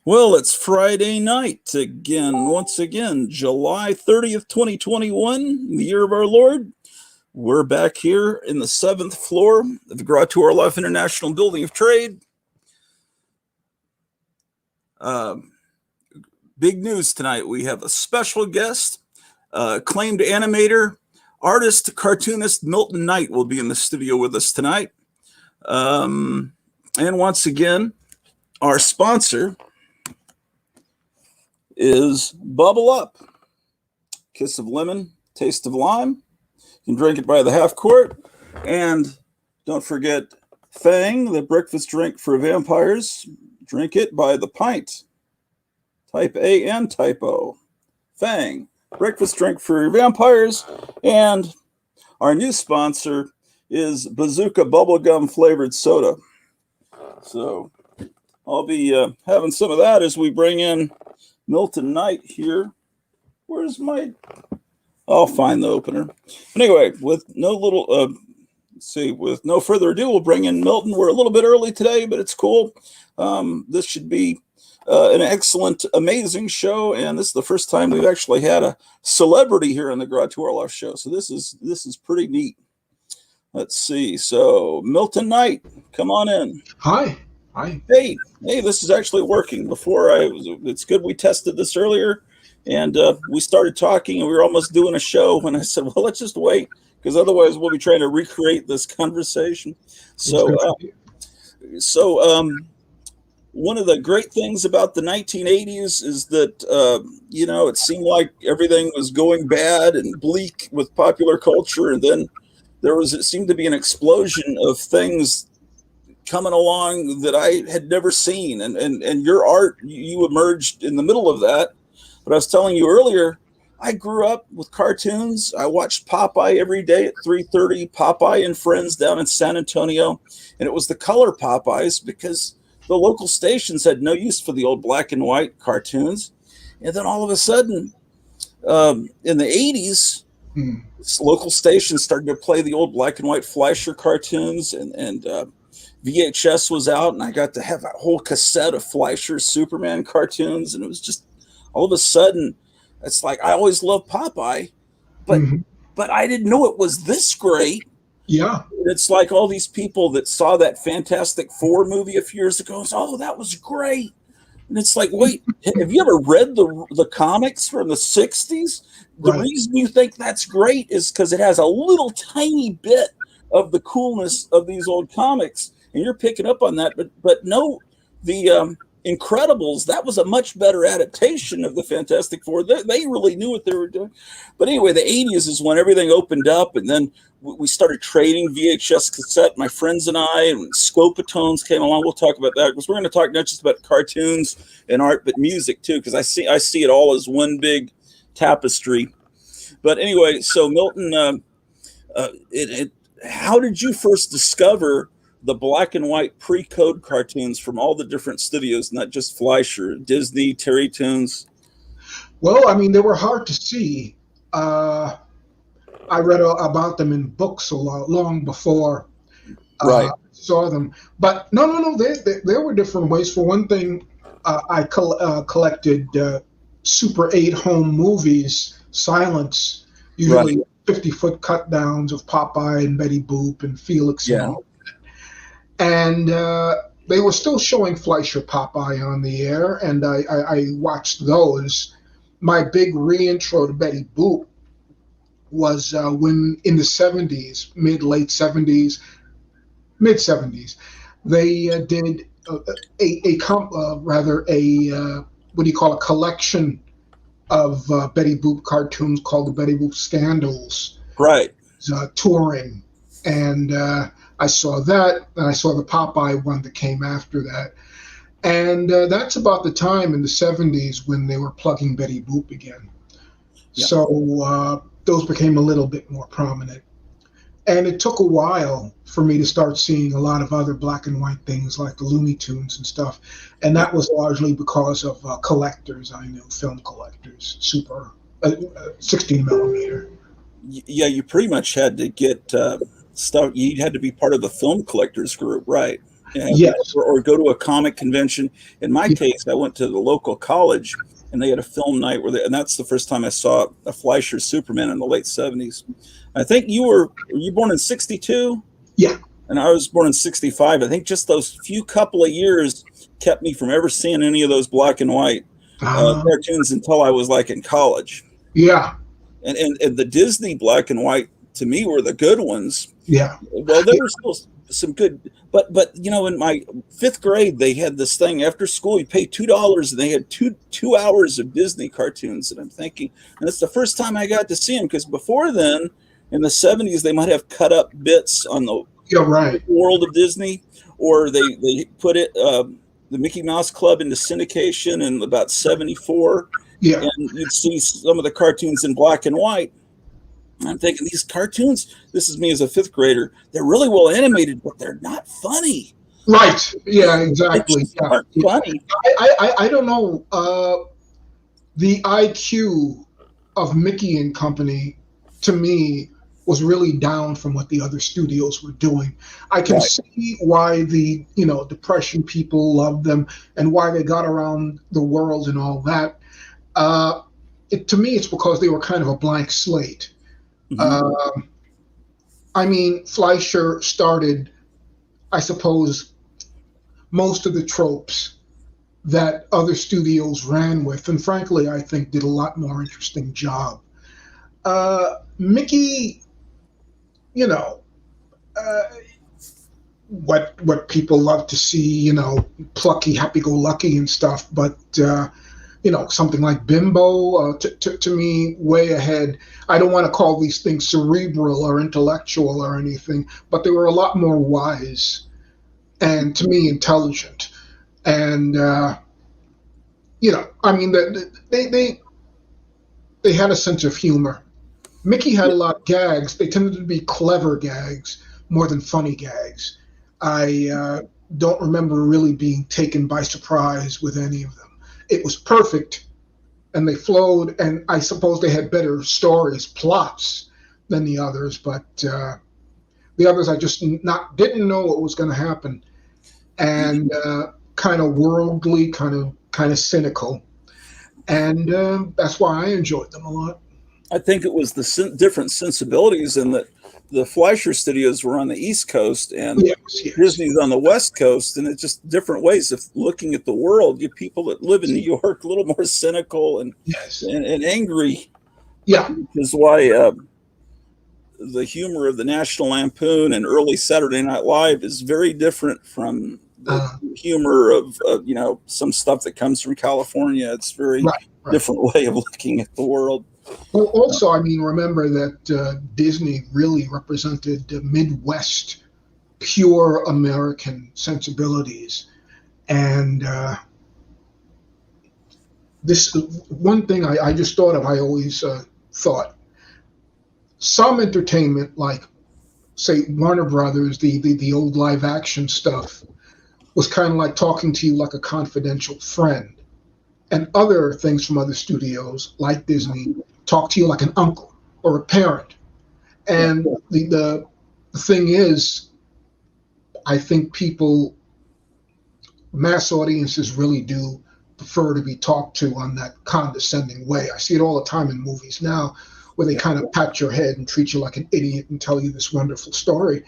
Well, it's Friday night again, once again, July 30th, 2021, the year of our Lord. We're back here in the 7th floor of the Gratuar Life International Building of Trade. Big news tonight. We have a special guest, acclaimed animator, artist, cartoonist Milton Knight will be in the studio with us tonight. And once again, our sponsor is Bubble Up. Kiss of lemon, taste of lime. You can drink it by the half quart. And don't forget Fang, the breakfast drink for vampires. Drink it by the pint. Type A and type O. Fang, breakfast drink for vampires. And our new sponsor is Bazooka Bubblegum flavored soda. So I'll be having some of that as we bring in Milton Knight here. Where's my... I'll find the opener. Anyway, with with no further ado, we'll bring in Milton. We're a little bit early today, but it's cool. This should be an excellent, amazing show, and this is the first time we've actually had a celebrity here on the Gratuar Life show. So this is pretty neat. Let's see. So Milton Knight, come on in. Hi. Hey, this is actually working. It's good we tested this earlier, and we started talking, and we were almost doing a show when I said, well, let's just wait, because otherwise we'll be trying to recreate this conversation. So one of the great things about the 1980s is that, it seemed like everything was going bad and bleak with popular culture, and then it seemed to be an explosion of things coming along that I had never seen, and your art, you emerged in the middle of that. But I was telling you earlier, I grew up with cartoons. I watched Popeye every day at 3:30, Popeye and Friends down in San Antonio, and it was the color Popeyes because the local stations had no use for the old black and white cartoons. And then all of a sudden, in the 80s, local stations started to play the old black and white Fleischer cartoons, and VHS was out, and I got to have a whole cassette of Fleischer's Superman cartoons, and it was just all of a sudden, it's like I always loved Popeye, but I didn't know it was this great. Yeah, it's like all these people that saw that Fantastic Four movie a few years ago and said, "Oh, that was great," and it's like, wait, have you ever read the comics from the '60s? The reason you think that's great is because it has a little tiny bit of the coolness of these old comics. And you're picking up on that, but no, the Incredibles, that was a much better adaptation of the Fantastic Four. They really knew what they were doing. But anyway, the 80s is when everything opened up, and then we started trading VHS cassette, my friends and I, and Scopatones came along. We'll talk about that, because we're going to talk not just about cartoons and art, but music too, because I see it all as one big tapestry. But anyway, so Milton, how did you first discover the black and white pre-code cartoons from all the different studios, not just Fleischer, Disney, Terry Toons? Well, I mean, they were hard to see. I read about them in books long before I saw them. But no, there were different ways. For one thing, I collected Super 8 home movies, silents, usually 50-foot cut downs of Popeye and Betty Boop and Felix and all. And they were still showing Fleischer Popeye on the air, and I watched those. My big reintro to Betty Boop was when in the 70s, mid-late 70s, mid-70s, they did a collection of Betty Boop cartoons called the Betty Boop Scandals. Right. Touring. And I saw that, and I saw the Popeye one that came after that. And that's about the time in the 70s when they were plugging Betty Boop again. Yeah. So those became a little bit more prominent. And it took a while for me to start seeing a lot of other black and white things like the Looney Tunes and stuff. And that was largely because of collectors I knew, film collectors, 16 millimeter. Yeah, you pretty much had to get stuff. You had to be part of the film collectors group, right? Yes. or go to a comic convention. In my case, I went to the local college, and they had a film night and that's the first time I saw a Fleischer Superman in the late '70s. I think were you born in '62? Yeah. And I was born in '65. I think just those few couple of years kept me from ever seeing any of those black and white Uh, cartoons until I was like in college. yeah. And the Disney black and white to me were the good ones. Yeah. Well, there were still some good, but in my fifth grade they had this thing after school. You pay $2 and they had two hours of Disney cartoons, and I'm thinking, and it's the first time I got to see them, because before then in the '70s they might have cut up bits on the You're right. world of Disney, or they put it the Mickey Mouse Club into syndication in about '74, Yeah. and you'd see some of the cartoons in black and white. I'm thinking, these cartoons, this is me as a fifth grader, they're really well animated, but they're not funny. Right. Yeah, exactly. Yeah. Aren't funny. I don't know. The IQ of Mickey and Company, to me, was really down from what the other studios were doing. I can see why the Depression people loved them and why they got around the world and all that. To me, it's because they were kind of a blank slate. Mm-hmm. I mean, Fleischer started, I suppose, most of the tropes that other studios ran with, and frankly, I think did a lot more interesting job. Mickey, what people love to see, plucky, happy-go-lucky and stuff, but something like Bimbo, to me, way ahead. I don't want to call these things cerebral or intellectual or anything, but they were a lot more wise and, to me, intelligent. And, I mean, they had a sense of humor. Mickey had a lot of gags. They tended to be clever gags more than funny gags. I don't remember really being taken by surprise with any of them. It was perfect, and they flowed, and I suppose they had better stories, plots than the others, but the others I just didn't know what was going to happen, and kind of worldly, kind of cynical, and that's why I enjoyed them a lot. I think it was the different sensibilities, and that the Fleischer Studios were on the East Coast and Yes. Disney's on the West Coast, and it's just different ways of looking at the world. You people that live in New York a little more cynical and Yes. and angry. Yeah. Which is why the humor of the National Lampoon and early Saturday Night Live is very different from the humor of some stuff that comes from California. It's very different way of looking at the world. Well, also, I mean, remember that Disney really represented Midwest, pure American sensibilities. And this one thing I just thought of, I always thought, some entertainment, like, say, Warner Brothers, the old live action stuff, was kind of like talking to you like a confidential friend. And other things from other studios, like Disney, talk to you like an uncle or a parent. And the thing is, I think mass audiences really do prefer to be talked to on that condescending way. I see it all the time in movies now, where they kind of pat your head and treat you like an idiot and tell you this wonderful story.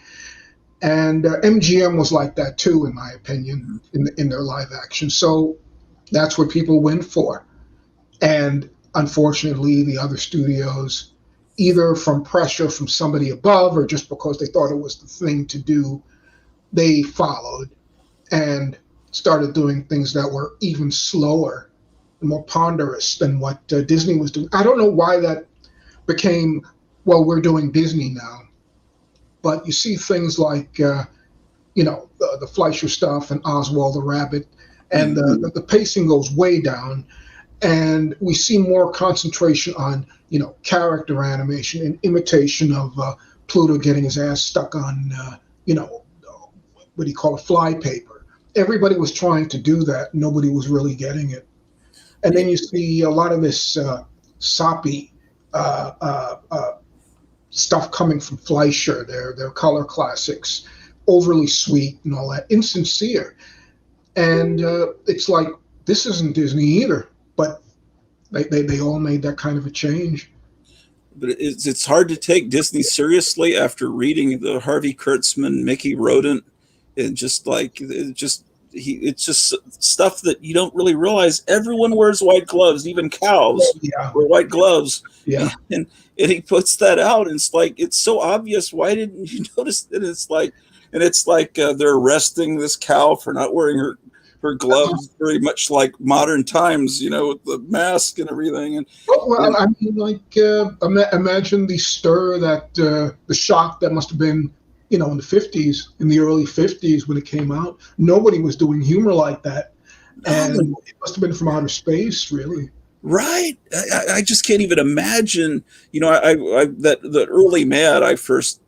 And MGM was like that too, in my opinion, in their live action. So that's what people went for. And unfortunately, the other studios, either from pressure from somebody above or just because they thought it was the thing to do, they followed and started doing things that were even slower and more ponderous than what Disney was doing. I don't know why that became, well, we're doing Disney now. But you see things like, the Fleischer stuff and Oswald the Rabbit, and the pacing goes way down. And we see more concentration on, character animation and imitation of Pluto getting his ass stuck on, what do you call it, fly paper. Everybody was trying to do that. Nobody was really getting it. And then you see a lot of this soppy stuff coming from Fleischer, their color classics, overly sweet and all that, insincere. And it's like, this isn't Disney either, but they all made that kind of a change. But it's hard to take Disney seriously after reading the Harvey Kurtzman, Mickey Rodent, and just like it's just stuff that you don't really realize. Everyone wears white gloves, even cows Yeah, wear white gloves. yeah. And he puts that out, and it's like, it's so obvious. Why didn't you notice it? It's like they're arresting this cow for not wearing her gloves, very much like modern times, with the mask and everything. And I mean, like, imagine the stir that the shock that must have been, in the 50s, in the early 50s when it came out. Nobody was doing humor like that, and it must have been from outer space, really. Right. I just can't even imagine. That early Mad, I first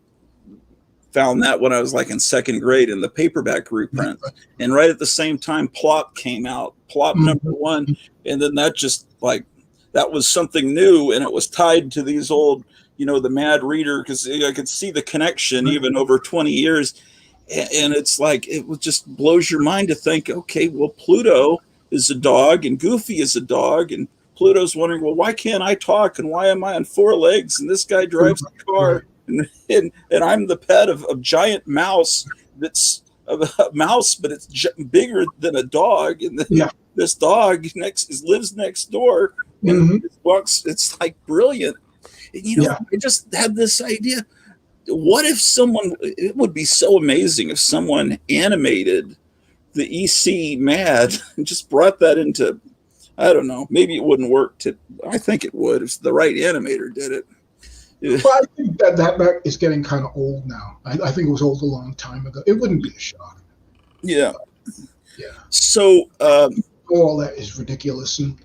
found that when I was like in second grade in the paperback reprint, and right at the same time Plop came out, Plop #1, and then that was something new, and it was tied to these old, the Mad Reader, because I could see the connection even over 20 years, and it's like, it just blows your mind to think, okay, well, Pluto is a dog and Goofy is a dog, and Pluto's wondering, well, why can't I talk, and why am I on 4 legs, and this guy drives the car. And I'm the pet of a giant mouse that's a mouse, but it's bigger than a dog. And this dog lives next door, and it's like brilliant. And, I just had this idea. What if it would be so amazing if someone animated the EC Mad and just brought that into, I don't know, maybe it wouldn't work. I think it would if the right animator did it. Well, I think that is getting kind of old now. I think it was old a long time ago. It wouldn't be a shock. Yeah. Yeah. So all that is ridiculous, and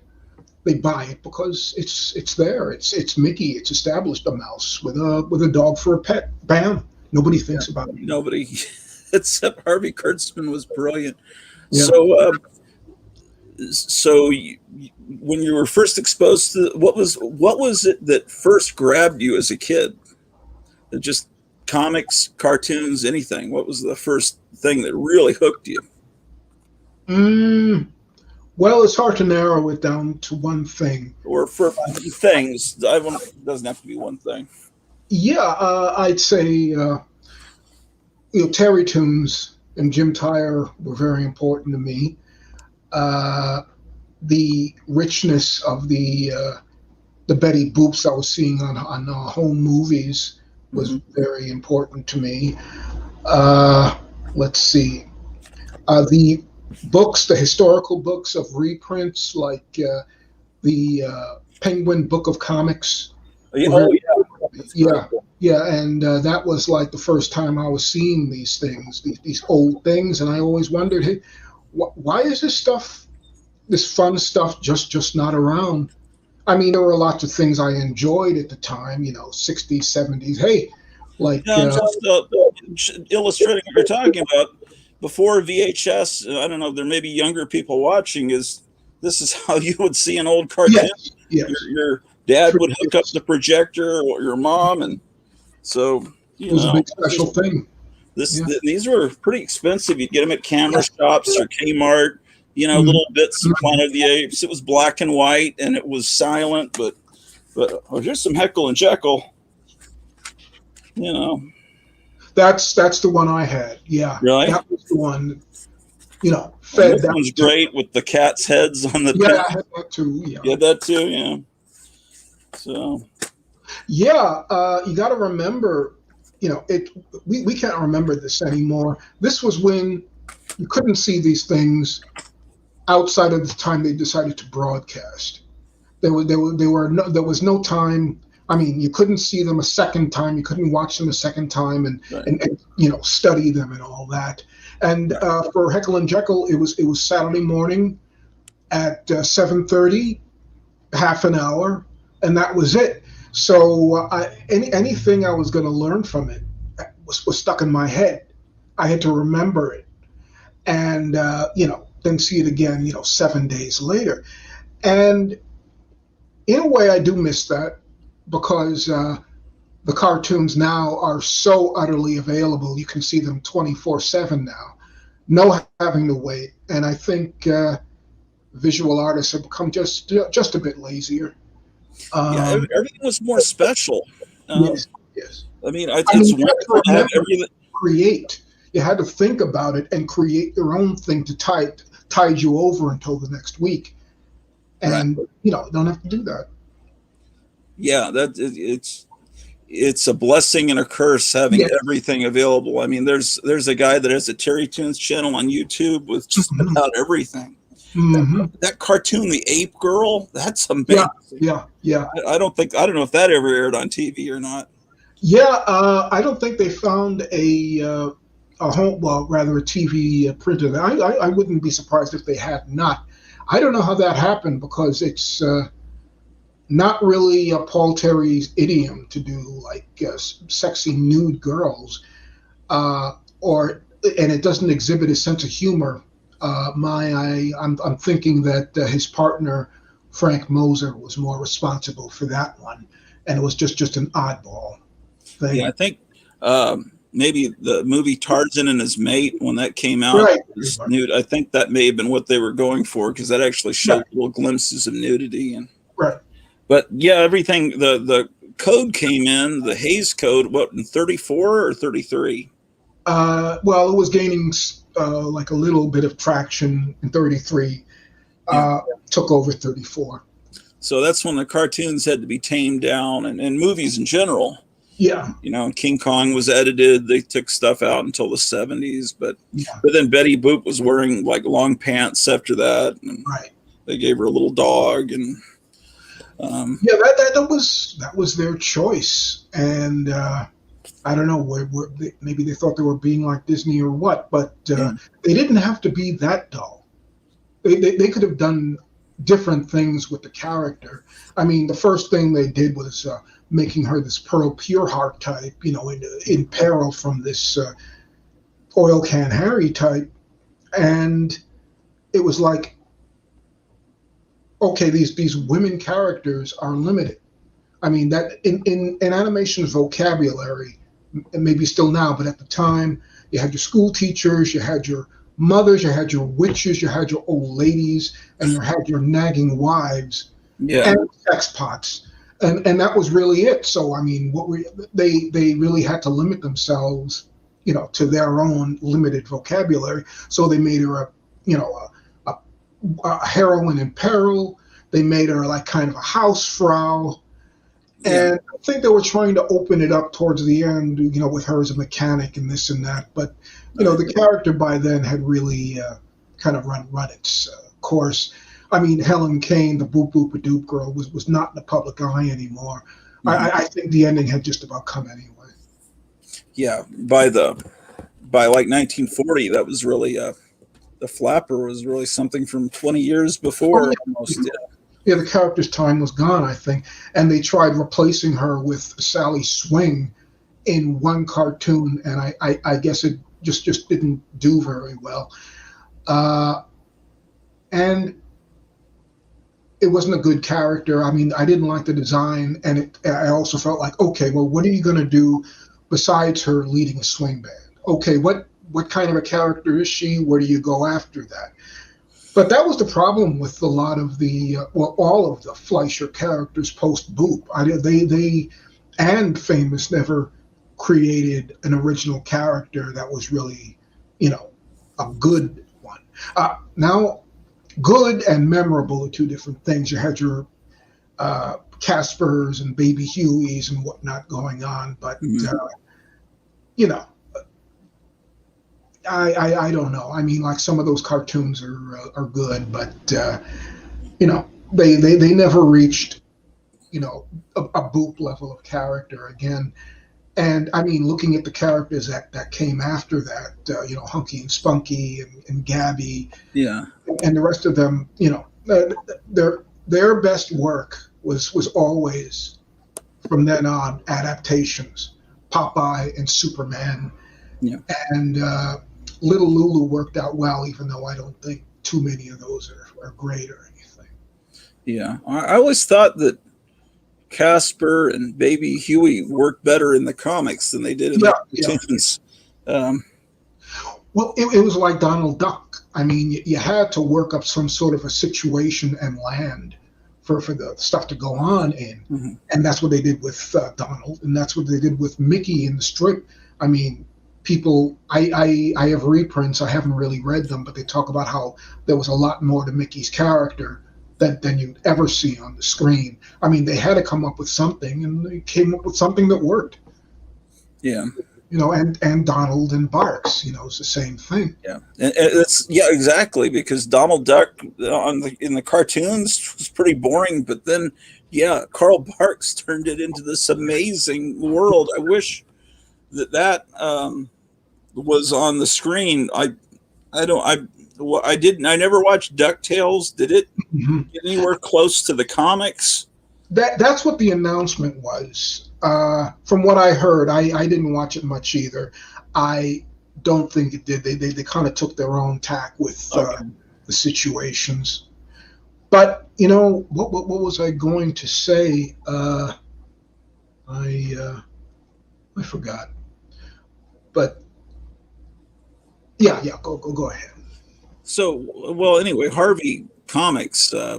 they buy it because it's there. It's Mickey. It's established, a mouse with a dog for a pet. Bam. Nobody thinks about it. Nobody, except Harvey Kurtzman was brilliant. Yeah. So when you were first exposed to, what was it that first grabbed you as a kid? Just comics, cartoons, anything? What was the first thing that really hooked you? Well, it's hard to narrow it down to one thing. Or for things. It doesn't have to be one thing. Yeah, I'd say Terry Toons and Jim Tyre were very important to me. The richness of the Betty Boops I was seeing on home movies was very important to me. Let's see, the books, the historical books of reprints, like the Penguin Book of Comics. Yeah, and that was like the first time I was seeing these things, these old things, and I always wondered, hey, why is this fun stuff just not around? I mean, there were lots of things I enjoyed at the time, 60s, 70s. Hey, like just illustrating what you're talking about. Before VHS, I don't know, there may be younger people watching. This is how you would see an old cartoon. Yes. Your dad would hook up the projector, or your mom, and so it was a big special thing. These were pretty expensive. You'd get them at camera shops or Kmart. Little bits of Planet of the Apes. It was black and white, and it was silent. But here's some Heckle and Jekyll. That's the one I had. Yeah, really? That was the one. Fed. That one's great with the cats' heads on the. Yeah, I had that too. Yeah. You had that too. Yeah. So. Yeah, you got to remember. We can't remember this anymore. This was when you couldn't see these things outside of the time they decided to broadcast. There was no time. I mean, you couldn't see them a second time. You couldn't watch them a second time and study them and all that. And for Heckle and Jekyll, it was Saturday morning at 7:30, half an hour, and that was it. So anything I was going to learn from it was stuck in my head. I had to remember it, and then see it again, 7 days later. And in a way, I do miss that, because the cartoons now are so utterly available. You can see them 24/7 now, no having to wait. And I think visual artists have become just a bit lazier. Yeah, everything was more special. Yes, yes. I mean, I mean, it's you had to wonderful to have remember everything. create. You had to think about it and create your own thing to tide you over until the next week. Right. And you don't have to do that. Yeah, it's a blessing and a curse having Yeah. everything available. I mean, there's a guy that has a Terry Toons channel on YouTube with just about everything. Mm-hmm. That cartoon, The Ape Girl, that's amazing. Yeah. I don't know if that ever aired on TV or not. Yeah, I don't think they found a home, well, rather a TV printer. I wouldn't be surprised if they had not. I don't know how that happened because it's not really Paul Terry's idiom to do like sexy nude girls, and it doesn't exhibit his sense of humor. I'm thinking that his partner Frank Moser was more responsible for that one, and it was just an oddball thing. Yeah, I think maybe the movie Tarzan and His Mate, when that came out, Right. was nude. I think that may have been what they were going for because that actually showed little glimpses of nudity. And right. But yeah, everything, the code came in, the Hayes Code, what, in 34 or 33? Well, it was gaining like a little bit of traction in 33. Took over 34. So that's when the cartoons had to be tamed down, and movies in general. Yeah. King Kong was edited. They took stuff out until the 70s, but then Betty Boop was wearing like long pants after that. And right. They gave her a little dog, and that was their choice. And I don't know maybe they thought they were being like Disney or what, but they didn't have to be that dull. They could have done different things with the character. I mean, the first thing they did was making her this Pearl Pureheart type, in peril from this oil can Harry type. And it was like, okay, these women characters are limited. I mean, that in animation's vocabulary, and maybe still now, but at the time, you had your school teachers, you had your mothers, you had your witches, you had your old ladies, and you had your nagging wives and sex pots. And that was really it. So, I mean, they really had to limit themselves, to their own limited vocabulary. So they made her a heroine in peril. They made her like kind of a housefrau. And I think they were trying to open it up towards the end, with her as a mechanic and this and that. But, the character by then had really kind of run its course. I mean, Helen Kane, the Boop Boop a Doop girl, was not in the public eye anymore. Mm-hmm. I think the ending had just about come anyway. Yeah, by like 1940, that was really the flapper was really something from 20 years before. Almost, the character's time was gone, I think, and they tried replacing her with Sally Swing in one cartoon, and I guess it just didn't do very well, and it wasn't a good character. I mean, I didn't like the design, and I also felt like, okay, well, what are you going to do besides her leading a swing band? Okay, what kind of a character is she? Where do you go after that? But that was the problem with a lot of all of the Fleischer characters post Boop. They and Famous never created an original character that was really, a good one. Now, good and memorable are two different things. You had your Caspers and Baby Hueys and whatnot going on, but I don't know. I mean, like some of those cartoons are good, but they never reached a Boop level of character again. And I mean, looking at the characters that came after that, Hunky and Spunky and Gabby, and the rest of them, their best work was always from then on adaptations, Popeye and Superman, and Little Lulu worked out well, even though I don't think too many of those are great or anything. Yeah, I always thought that Casper and Baby Huey worked better in the comics than they did in Yeah, the yeah. cartoons. Um, Well, it was like Donald Duck. I mean, you had to work up some sort of a situation and land for the stuff to go on in. mhm. And that's what they did with Donald, and that's what they did with Mickey in the strip. I mean, people, I have reprints. I haven't really read them, but they talk about how there was a lot more to Mickey's character than you'd ever see on the screen. I mean, they had to come up with something, and they came up with something that worked. Yeah. And Donald and Barks, it's the same thing. Yeah, and it's exactly, because Donald Duck in the cartoons was pretty boring, but then Carl Barks turned it into this amazing world. I wish that was on the screen. I never watched DuckTales. Did it Mhm. get anywhere close to the comics? That's what the announcement was. From what I heard, I didn't watch it much either. I don't think it did. They kind of took their own tack with Okay. the situations. But what was I going to say? I forgot. But yeah, go ahead. So, well, anyway, Harvey Comics. I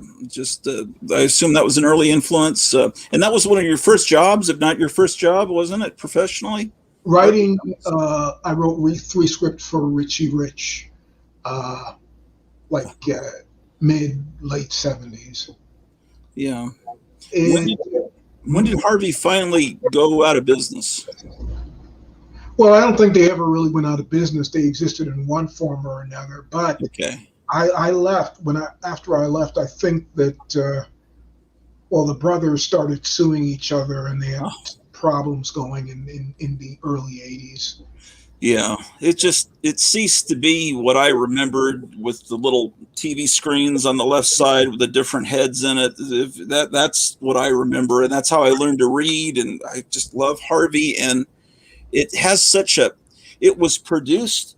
assume that was an early influence, and that was one of your first jobs, if not your first job, wasn't it, professionally? Harvey Writing, Comics. I wrote three scripts for Richie Rich, uh, like mid late '70s. Yeah. When And did when did Harvey finally go out of business? well, I don't think they ever really went out of business. They existed in one form or another. But Okay. I left after I left. I think that the brothers started suing each other, and they had Oh, problems going in the early '80s. yeah. It ceased to be what I remembered, with the little TV screens on the left side with the different heads in it. That's what I remember, and that's how I learned to read. And I just love Harvey, and it has such a. It was produced.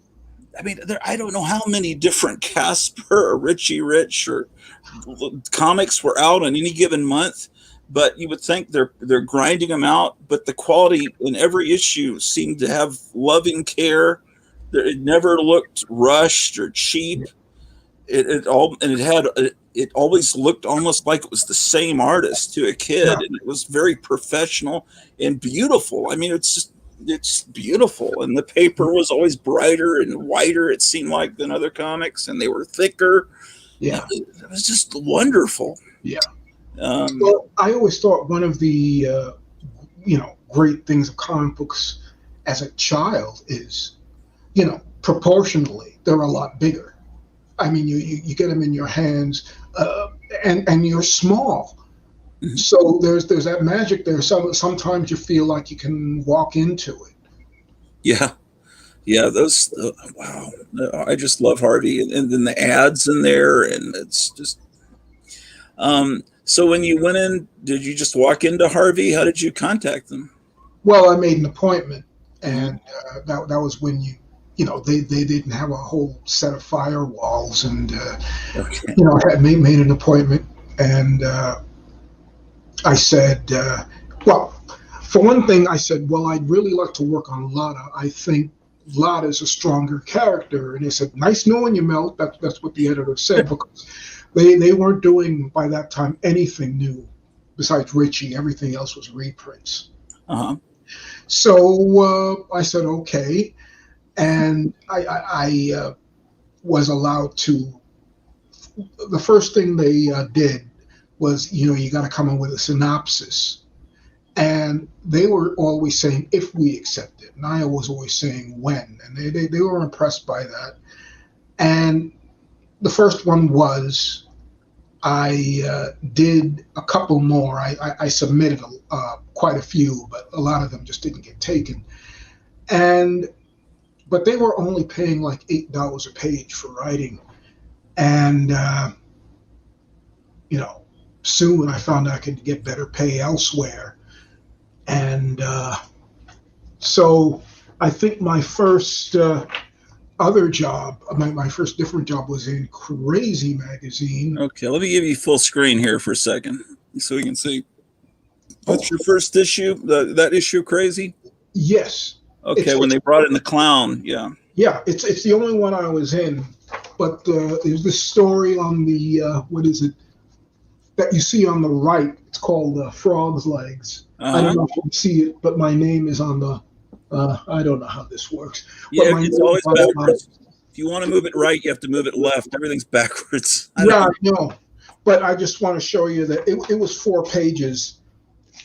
I mean, I don't know how many different Casper or Richie Rich or comics were out in any given month, but you would think they're grinding them out. But the quality in every issue seemed to have loving care. It never looked rushed or cheap. It always looked almost like it was the same artist to a Yeah, kid, and it was very professional and beautiful. I mean, it's beautiful, and the paper was always brighter and whiter, it seemed like, than other comics, and they were thicker. yeah, It was just wonderful. yeah. um, Well, I always thought one of the great things of comic books as a child is proportionally they're a lot bigger. I mean, you get them in your hands, and you're small. So there's that magic there. Sometimes you feel like you can walk into it. yeah, those wow. I just love Harvey, and then the ads in there, and it's just so when you went in, did you just walk into Harvey? How did you contact them? Well, I made an appointment, Mhm. and that was when they didn't have a whole set of firewalls, and Okay. I had made an appointment, and I said, well, for one thing, I said, well, I'd really like to work on Lotta. I think Lotta is a stronger character. And they said, nice knowing you, Mel. That's what the editor said, because they weren't doing by that time anything new besides Richie. Everything else was reprints. Uh-huh. So I said, okay. And I was allowed to. The first thing they did was, you got to come up with a synopsis. And they were always saying, if we accept it. And I was always saying, when. And they were impressed by that. And the first one was, I did a couple more. I submitted quite a few, but a lot of them just didn't get taken. But they were only paying like $8 a page for writing. And, soon I found I could get better pay elsewhere. And so I think my first other job, my first different job was in Crazy Magazine. Okay, let me give you full screen here for a second so we can see. Oh, That's your first issue, that issue, Crazy? yes. Okay, when they brought in the clown, yeah. Yeah, it's the only one I was in. But there's this story on the what is it that you see on the right? It's called Frog's Legs. I don't Uh-huh. know if you can see it, but my name is on the. I don't know how this works, but Yeah, my it's name is always on the. backwards. If you want to move it right, you have to move it left. Everything's backwards. I Yeah, I don't. know, but I just want to show you that it was 4 pages.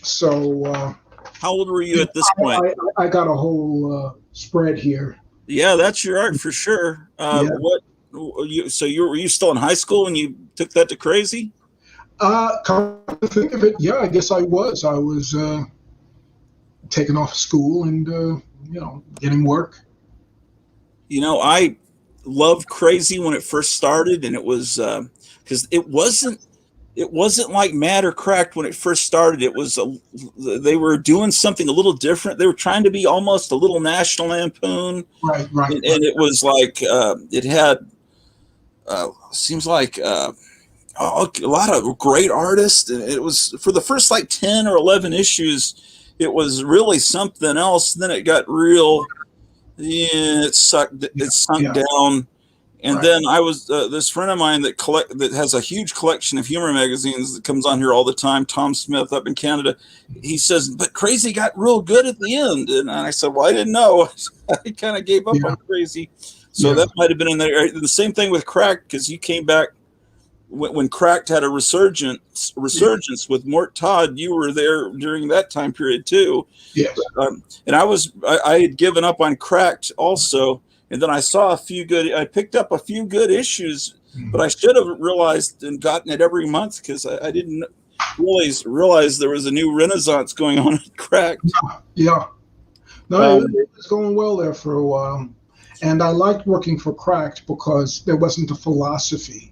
So How old were you at this point? I got a whole spread here. Yeah, that's your art for sure. Yeah. What you so you were you still in high school when you took that to Crazy? Come to think of it, yeah, I guess I was. I was taken off school and getting work. I loved Crazy when it first started, and it was because it wasn't like Mad or Cracked when it first started. They were doing something a little different. They were trying to be almost a little National Lampoon, Right, right, and right. it was like it had seems like a lot of great artists, and it was for the first like 10 or 11 issues. It was really something else. Then it got real. Yeah, Yeah, it sunk yeah, down. And right. then I was this friend of mine that has a huge collection of humor magazines that comes on here all the time. Tom Smith up in Canada. He says, "But Crazy got real good at the end." And I said, "Well, I didn't know." I kind of gave up Yeah, on Crazy, so yeah, that might have been in there. The same thing with Cracked, because you came back when Cracked had a yeah, resurgence with Mort Todd. You were there during that time period too. yes. And I had given up on Cracked also, and then I picked up a few good issues, but Mhm. I should have realized and gotten it every month because I didn't really realize there was a new renaissance going on at Cracked. Yeah. No, Um, it was going well there for a while. And I liked working for Cracked because there wasn't a philosophy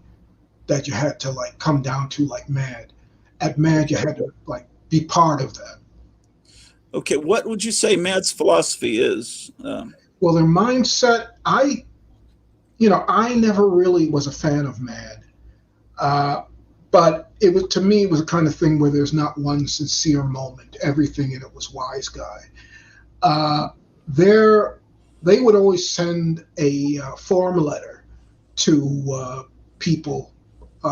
that you had to like come down to like Mad. At Mad, you had to like be part of that. okay, what would you say Mad's philosophy is? Well, their mindset, I never really was a fan of Mad. Uh, but to me, it was a kind of thing where there's not one sincere moment. Everything in it was wise guy. Uh, there, they would always send a form letter to people,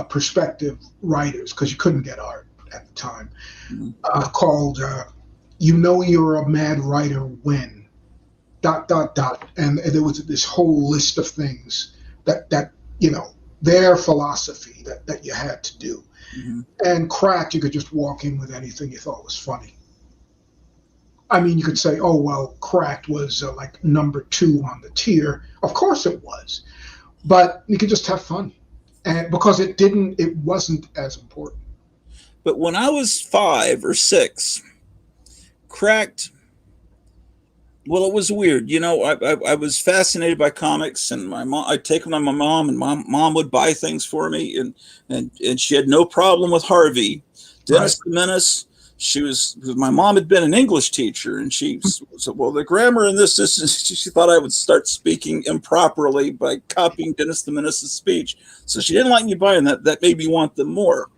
prospective writers, because you couldn't get art at the time, called "You Know You're a Mad Writer When." Dot dot dot, and there was this whole list of things that their philosophy that you had to do. Mhm. And Cracked, you could just walk in with anything you thought was funny. I mean, you could say, oh well, Cracked was like number 2 on the tier. Of course it was, but you could just have fun, and because it wasn't as important. But when I was 5 or 6, Cracked. Well, it was weird. I was fascinated by comics, and my mom. I'd take them to my mom, and mom would buy things for me, and she had no problem with Harvey, Right. Dennis the Menace. My mom had been an English teacher, and she said, "Well, the grammar in this is." She thought I would start speaking improperly by copying Dennis the Menace's speech, so she didn't like me buying that. That made me want them more.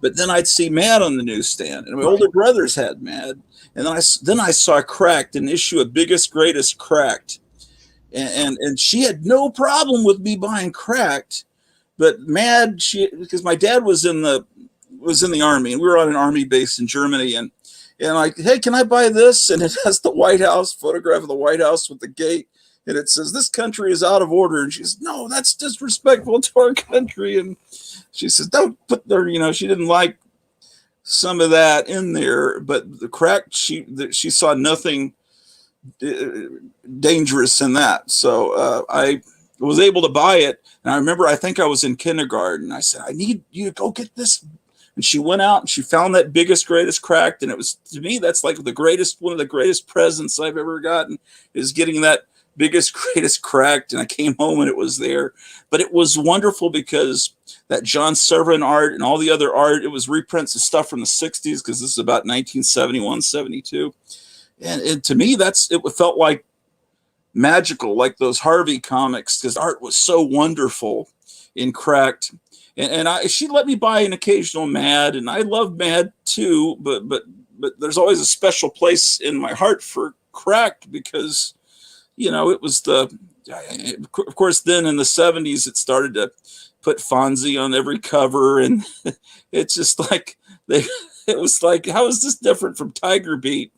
But then I'd see Mad on the newsstand, and my Right. older brothers had Mad, and then I saw Cracked, an issue of Biggest Greatest Cracked, and she had no problem with me buying Cracked, but Mad, she because my dad was in the army, and we were on an army base in Germany, and like, hey, can I buy this? And it has the White House photograph of the White House with the gate, and it says this country is out of order, and she says, no, that's disrespectful to our country, and she says, don't put there, she didn't like some of that in there, but the Cracked, she saw nothing uh, dangerous in that. So I was able to buy it. And I remember, I think I was in kindergarten. I said, I need you to go get this. And she went out and she found that Biggest Greatest Cracked. And it was, to me, that's like one of the greatest presents I've ever gotten, is getting that Biggest Greatest Cracked. And I came home and it was there. But it was wonderful because that John Severin art and all the other art, it was reprints of stuff from the 60s, because this is about 1971, 72. And to me, it felt like magical, like those Harvey comics, because art was so wonderful in Cracked. And she let me buy an occasional Mad, and I love Mad too, but but there's always a special place in my heart for Crack because, it was of course, then in the 70s, it started to put Fonzie on every cover. And it's just like, it was like, how is this different from Tiger Beat?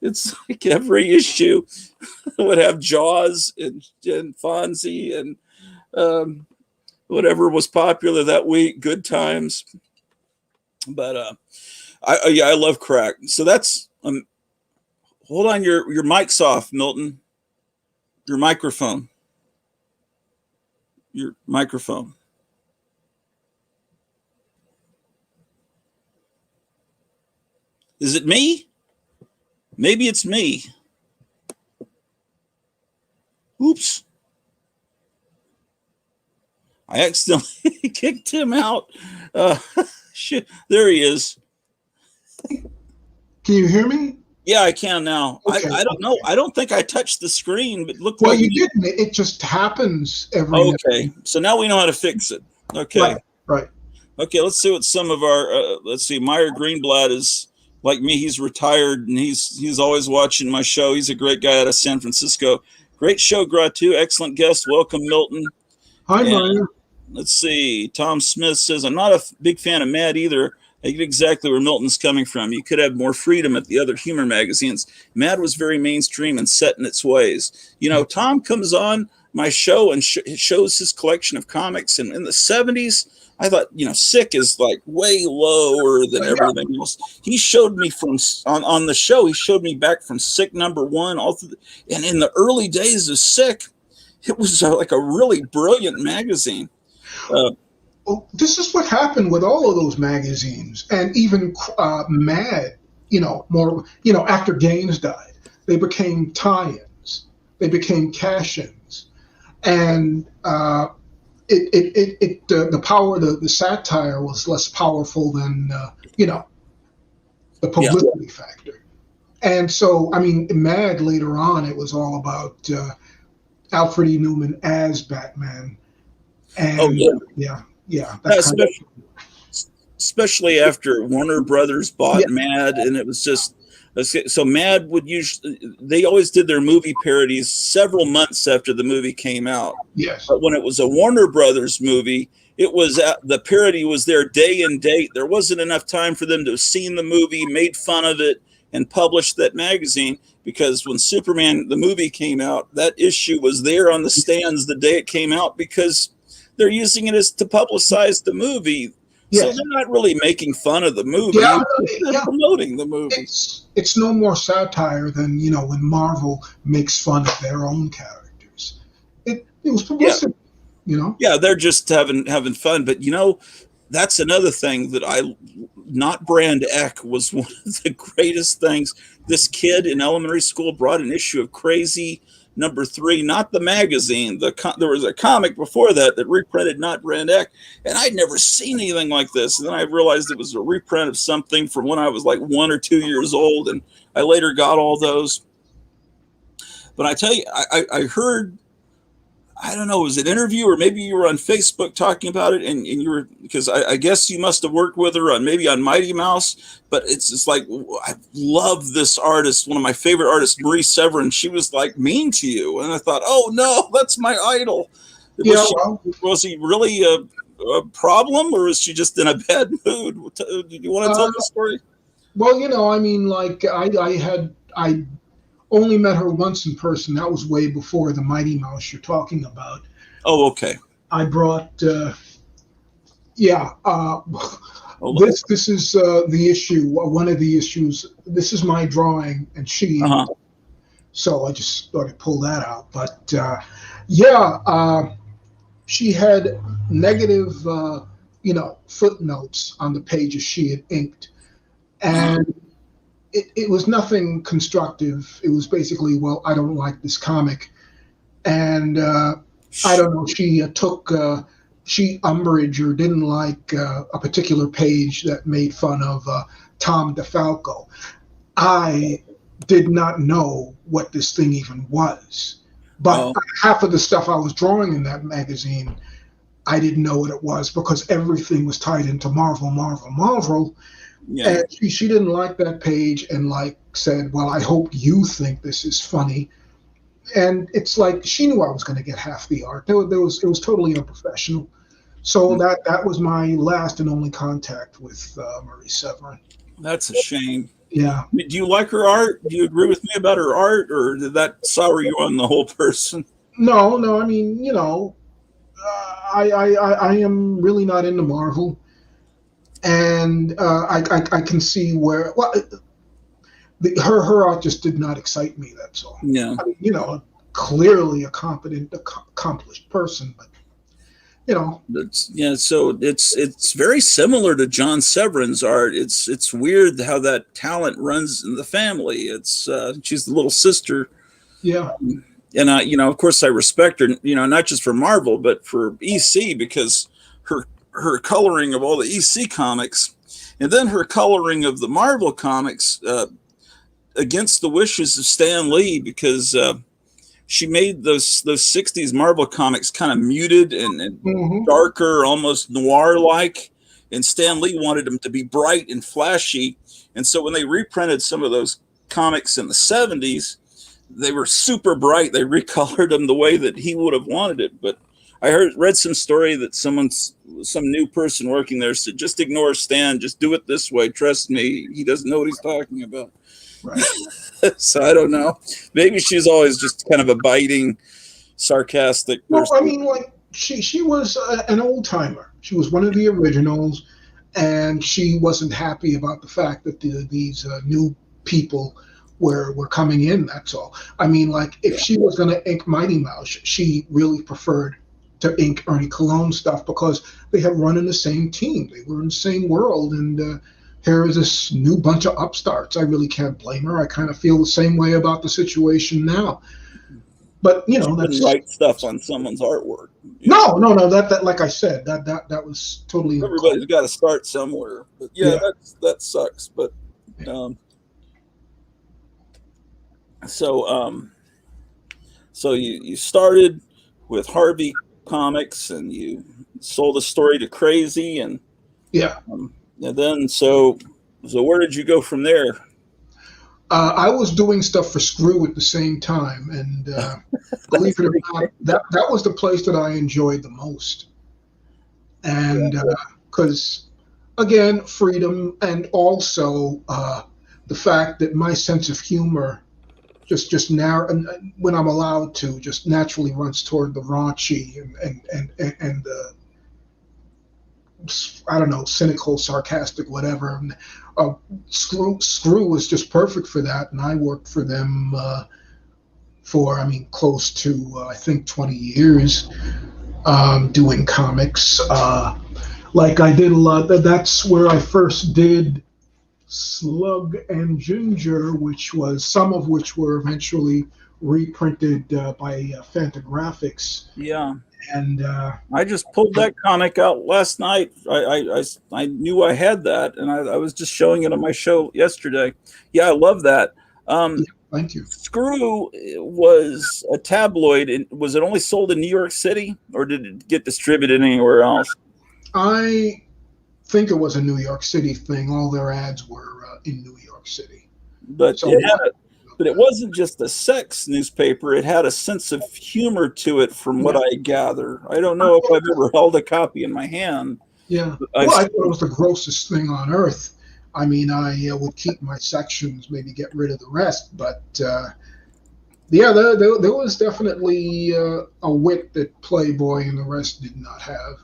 It's like every issue would have Jaws and Fonzie and whatever was popular that week, Good Times. But I love Crack. So that's hold on, your mic's off, Milton. Your microphone. Is it me? Maybe it's me. Oops. I accidentally kicked him out. Shit. There he is. Can you hear me? Yeah, I can now. Okay. I don't know. I don't think I touched the screen, but look. Well, you didn't. It just happens every. Okay, so now we know how to fix it. Okay. Right. Okay, let's see what some of our. Let's see. Meyer Greenblatt is like me. He's retired and he's always watching my show. He's a great guy out of San Francisco. Great show, Gratu. Excellent guest. Welcome, Milton. Hi, Meyer. Let's see. Tom Smith says, I'm not a big fan of Mad either. I get exactly where Milton's coming from. You could have more freedom at the other humor magazines. Mad was very mainstream and set in its ways. Tom comes on my show and shows his collection of comics. And in the 70s, I thought, Sick is like way lower than everything else. He showed me on the show, he showed me back from Sick #1. And in the early days of Sick, it was like a really brilliant magazine. This is what happened with all of those magazines, and even Mad. More. After Gaines died, they became tie-ins, they became cash-ins, and the power, the satire was less powerful than the publicity factor. And so, Mad later on, it was all about Alfred E. Newman as Batman, and especially after Warner Brothers bought Mad, and it was just so Mad would they always did their movie parodies several months after the movie came out. Yes, but when it was a Warner Brothers movie, it was the parody was there day and date. There wasn't enough time for them to have seen the movie, made fun of it, and published that magazine. Because when Superman the movie came out, that issue was there on the stands the day it came out because they're using it to publicize the movie. Yes. So they're not really making fun of the movie. They're promoting the movie. It's no more satire than, when Marvel makes fun of their own characters. It was publicity, Yeah, they're just having fun. But, that's another thing that not Brand Eck was one of the greatest things. This kid in elementary school brought an issue of Crazy #3, not the magazine. There was a comic before that reprinted Not Brand Eck, and I'd never seen anything like this. And then I realized it was a reprint of something from when I was like 1 or 2 years old, and I later got all those. But I tell you, I heard, I don't know, it was an interview or maybe you were on Facebook talking about it, and you were, because I guess you must have worked with her on Mighty Mouse, but it's just like, I love this artist, one of my favorite artists, Marie Severin. She was like mean to you, and I thought, oh no, that's my idol. Was he really a problem, or is she just in a bad mood? Do you want to tell the story? Well, I only met her once in person. That was way before the Mighty Mouse you're talking about. Oh, okay. I brought, this is the issue. One of the issues. This is my drawing, and she. So I just thought I'd pull that out. But she had negative, footnotes on the pages she had inked, and. It was nothing constructive. It was basically, well, I don't like this comic. And I don't know, she took umbrage or didn't like a particular page that made fun of Tom DeFalco. I did not know what this thing even was. But half of the stuff I was drawing in that magazine, I didn't know what it was because everything was tied into Marvel. Yeah. And she didn't like that page and like said, "Well, I hope you think this is funny." And it's like she knew I was going to get half the art. It was totally unprofessional. So that was my last and only contact with Marie Severin. That's a shame. Yeah. Do you like her art? Do you agree with me about her art, or did that sour you on the whole person? No, no. I mean, I am really not into Marvel, and I can see where her art just did not excite me. That's all. Yeah. I mean, clearly a competent, accomplished person, but So it's very similar to John Severin's art. It's weird how that talent runs in the family. It's she's the little sister. Yeah. And of course I respect her, not just for Marvel, but for EC, because her coloring of all the EC comics, and then her coloring of the Marvel comics, against the wishes of Stan Lee, because she made those 60s Marvel comics kind of muted and darker, almost noir-like. And Stan Lee wanted them to be bright and flashy. And so when they reprinted some of those comics in the 70s, they were super bright. They recolored them the way that he would have wanted it. But I read some story that some new person working there said, just ignore Stan. Just do it this way. Trust me. He doesn't know what he's talking about. Right. So I don't know. Maybe she's always just kind of a biting, sarcastic person. Well, I mean, like she was an old timer. She was one of the originals, and she wasn't happy about the fact that these new people were coming in. That's all. I mean, like if she was going to ink Mighty Mouse, she really preferred to ink Ernie Cologne stuff because they had run in the same team. They were in the same world, and here is this new bunch of upstarts. I really can't blame her. I kind of feel the same way about the situation now. But that's write stuff on someone's artwork. No. That like I said, that was totally. Everybody's got to start somewhere. But that sucks. But so you started with Harvey Comics, and you sold a story to Crazy, and and then so where did you go from there? I was doing stuff for Screw at the same time, and believe it or not, that was the place that I enjoyed the most. And because again, freedom, and also the fact that my sense of humor just now, and when I'm allowed to, just naturally runs toward the raunchy and the I don't know, cynical, sarcastic, whatever. And, Screw was just perfect for that, and I worked for them for close to I think 20 years doing comics. Like I did a lot. That's where I first did Slug and Ginger, some of which were eventually reprinted by Fantagraphics. Yeah. And I just pulled that comic out last night. I knew I had that, and I was just showing it on my show yesterday. Yeah, I love that. Thank you. Screw was a tabloid. Was it only sold in New York City, or did it get distributed anywhere else? I think it was a New York City thing. All their ads were in New York City. But it wasn't just a sex newspaper. It had a sense of humor to it, from what I gather. I don't know if I've ever held a copy in my hand. Yeah. I thought it was the grossest thing on earth. I mean, I would keep my sections, maybe get rid of the rest. But, there was definitely a wit that Playboy and the rest did not have.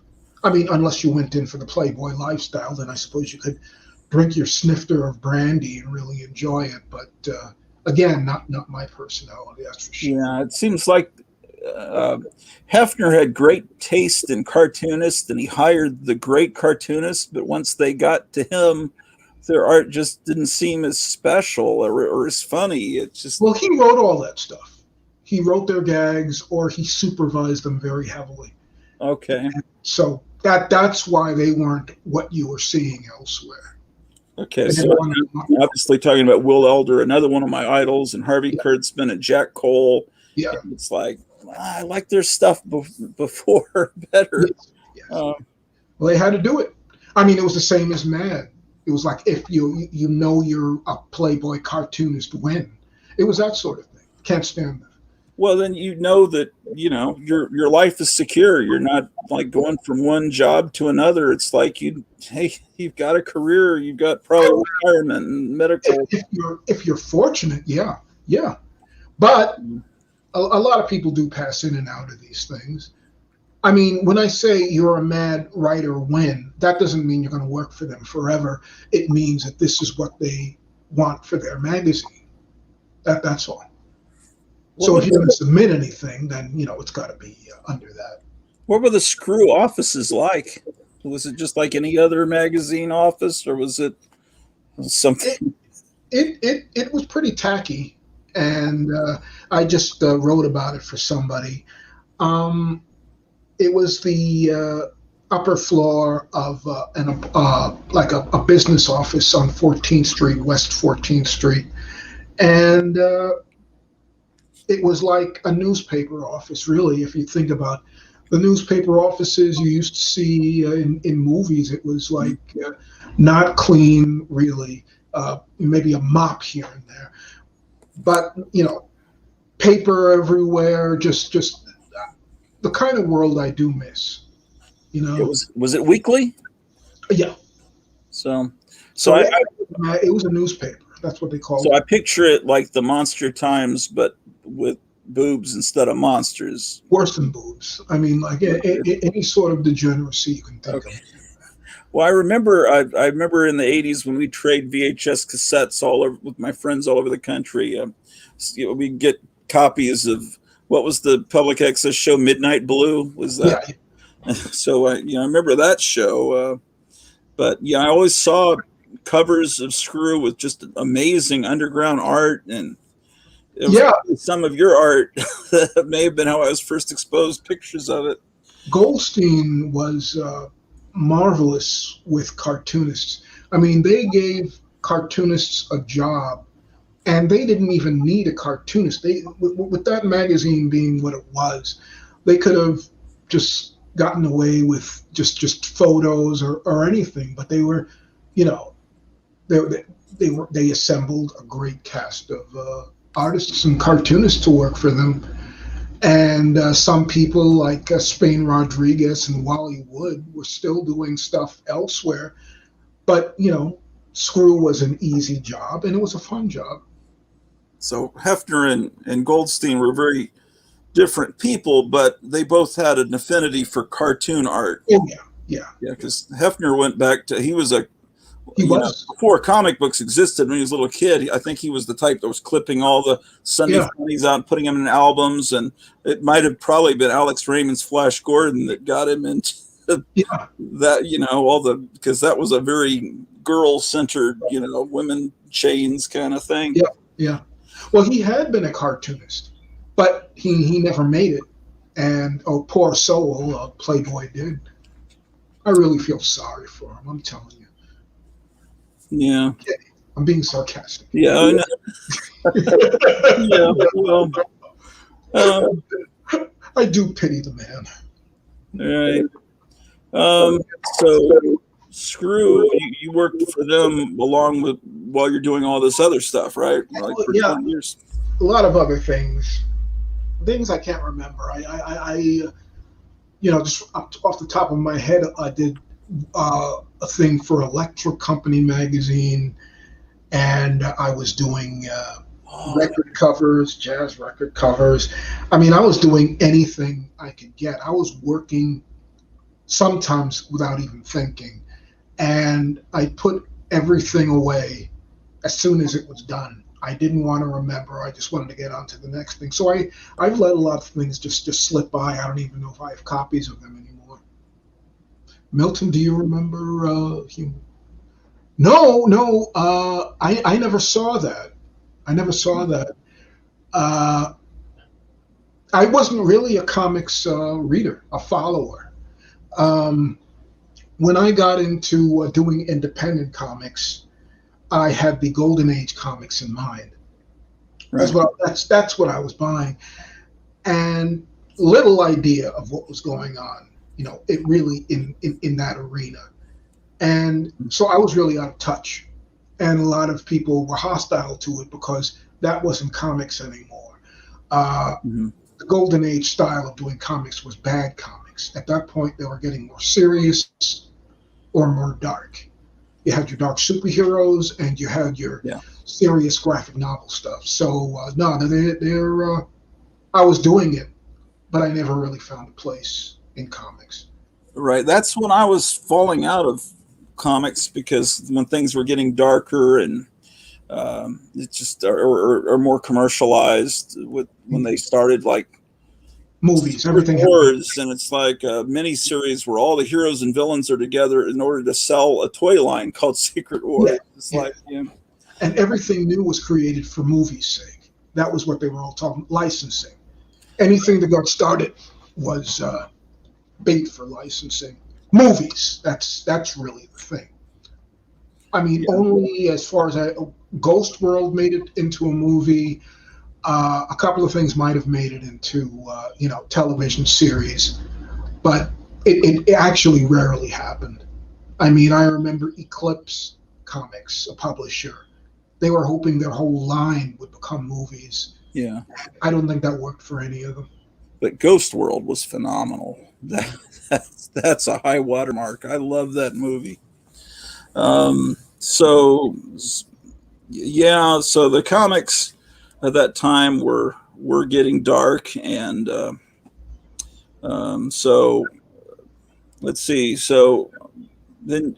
I mean, unless you went in for the Playboy lifestyle, then I suppose you could drink your snifter of brandy and really enjoy it. But again, not my personality, that's for sure. Yeah, it seems like Hefner had great taste in cartoonists, and he hired the great cartoonists. But once they got to him, their art just didn't seem as special or as funny. It's just he wrote all that stuff. He wrote their gags, or he supervised them very heavily. Okay. And so that's why they weren't what you were seeing elsewhere. Okay, so I'm obviously talking about Will Elder, another one of my idols, and Harvey Kurtzman and Jack Cole. Yeah. And it's like, I like their stuff before better. Yes. Well, they had to do it. I mean, it was the same as Mad. It was like if you know you're a Playboy cartoonist, win. It was that sort of thing. Can't stand that. Well, then you know that your life is secure. You're not like going from one job to another. It's like you've got a career. You've got probably retirement and medical. If you're fortunate, yeah, yeah. But a lot of people do pass in and out of these things. I mean, when I say you're a mad writer, win, that doesn't mean you're going to work for them forever. It means that this is what they want for their magazine. That's all. So if you're going to submit anything, then it's got to be under that. What were the Screw offices like? Was it just like any other magazine office, or was it something? It was pretty tacky, and I just wrote about it for somebody. It was the upper floor of like a business office on 14th Street, West 14th Street, and it was like a newspaper office, really. If you think about the newspaper offices you used to see in movies, it was like not clean, really. Maybe a mop here and there, but paper everywhere. Just the kind of world I do miss. Was it weekly? Yeah. So it was a newspaper. That's what they called it. So I picture it like the Monster Times, but with boobs instead of monsters. Worse than boobs. I mean, like any sort of degeneracy you can think of. Well, I remember in the 80s when we trade VHS cassettes all over with my friends all over the country. We'd get copies of, what was the public access show, Midnight Blue? Was that? Yeah. So I remember that show. But I always saw covers of Screw with just amazing underground art, and some of your art that may have been how I was first exposed pictures of it. Goldstein was marvelous with cartoonists. I mean, they gave cartoonists a job, and they didn't even need a cartoonist. With that magazine being what it was, they could have just gotten away with just photos or anything. But they were, they assembled a great cast of artists and cartoonists to work for them. And some people like Spain Rodriguez and Wally Wood were still doing stuff elsewhere. But, Screw was an easy job, and it was a fun job. So Hefner and Goldstein were very different people, but they both had an affinity for cartoon art. Oh, yeah. Yeah, because Hefner went back to, he was before comic books existed when he was a little kid. I think he was the type that was clipping all the Sunday funnies out and putting them in albums, and it might have probably been Alex Raymond's Flash Gordon that got him into that, because that was a very girl-centered, women chains kind of thing. Yeah. Well, he had been a cartoonist, but he never made it. And, poor soul, Playboy did. I really feel sorry for him, I'm telling you. Yeah. Okay. I'm being sarcastic. Yeah, I know. Yeah, well, I do pity the man. All right. So Screw, you worked for them while you're doing all this other stuff, right? Like for 20 years. A lot of other things I can't remember. I just off the top of my head, I did a thing for Electric Company magazine, and I was doing record covers, jazz record covers. I mean, I was doing anything I could get. I was working sometimes without even thinking, and I put everything away as soon as it was done. I didn't want to remember. I just wanted to get on to the next thing. So I've let a lot of things just slip by. I don't even know if I have copies of them anymore. Milton, do you remember him? No. I never saw that. I wasn't really a comics reader, a follower. When I got into doing independent comics, I had the Golden Age comics in mind. Right. That's what I was buying, and little idea of what was going on. It really in that arena. And so I was really out of touch. And a lot of people were hostile to it because that wasn't comics anymore. Mhm. The golden age style of doing comics was bad comics. At that point, they were getting more serious or more dark. You had your dark superheroes and you had your Yeah. serious graphic novel stuff. So no, I was doing it, but I never really found a place in comics. Right. That's when I was falling out of comics, because when things were getting darker and it just or more commercialized, with when they started like Movies, Secret everything had Wars, and it's like a mini series where all the heroes and villains are together in order to sell a toy line called Secret yeah, Wars. It's yeah. like, yeah, And everything new was created for movie's sake. That was what they were all talking licensing. Anything that got started was bait for licensing. Movies, that's really the thing. I mean, yeah, only as far as Ghost World made it into a movie. A couple of things might have made it into television series, but it actually rarely happened. I mean, I remember Eclipse Comics, a publisher. They were hoping their whole line would become movies. yeah. I don't think that worked for any of them. But Ghost World was phenomenal. That's a high watermark. I love that movie. So yeah, so the comics at that time were getting dark, and so let's see. So then,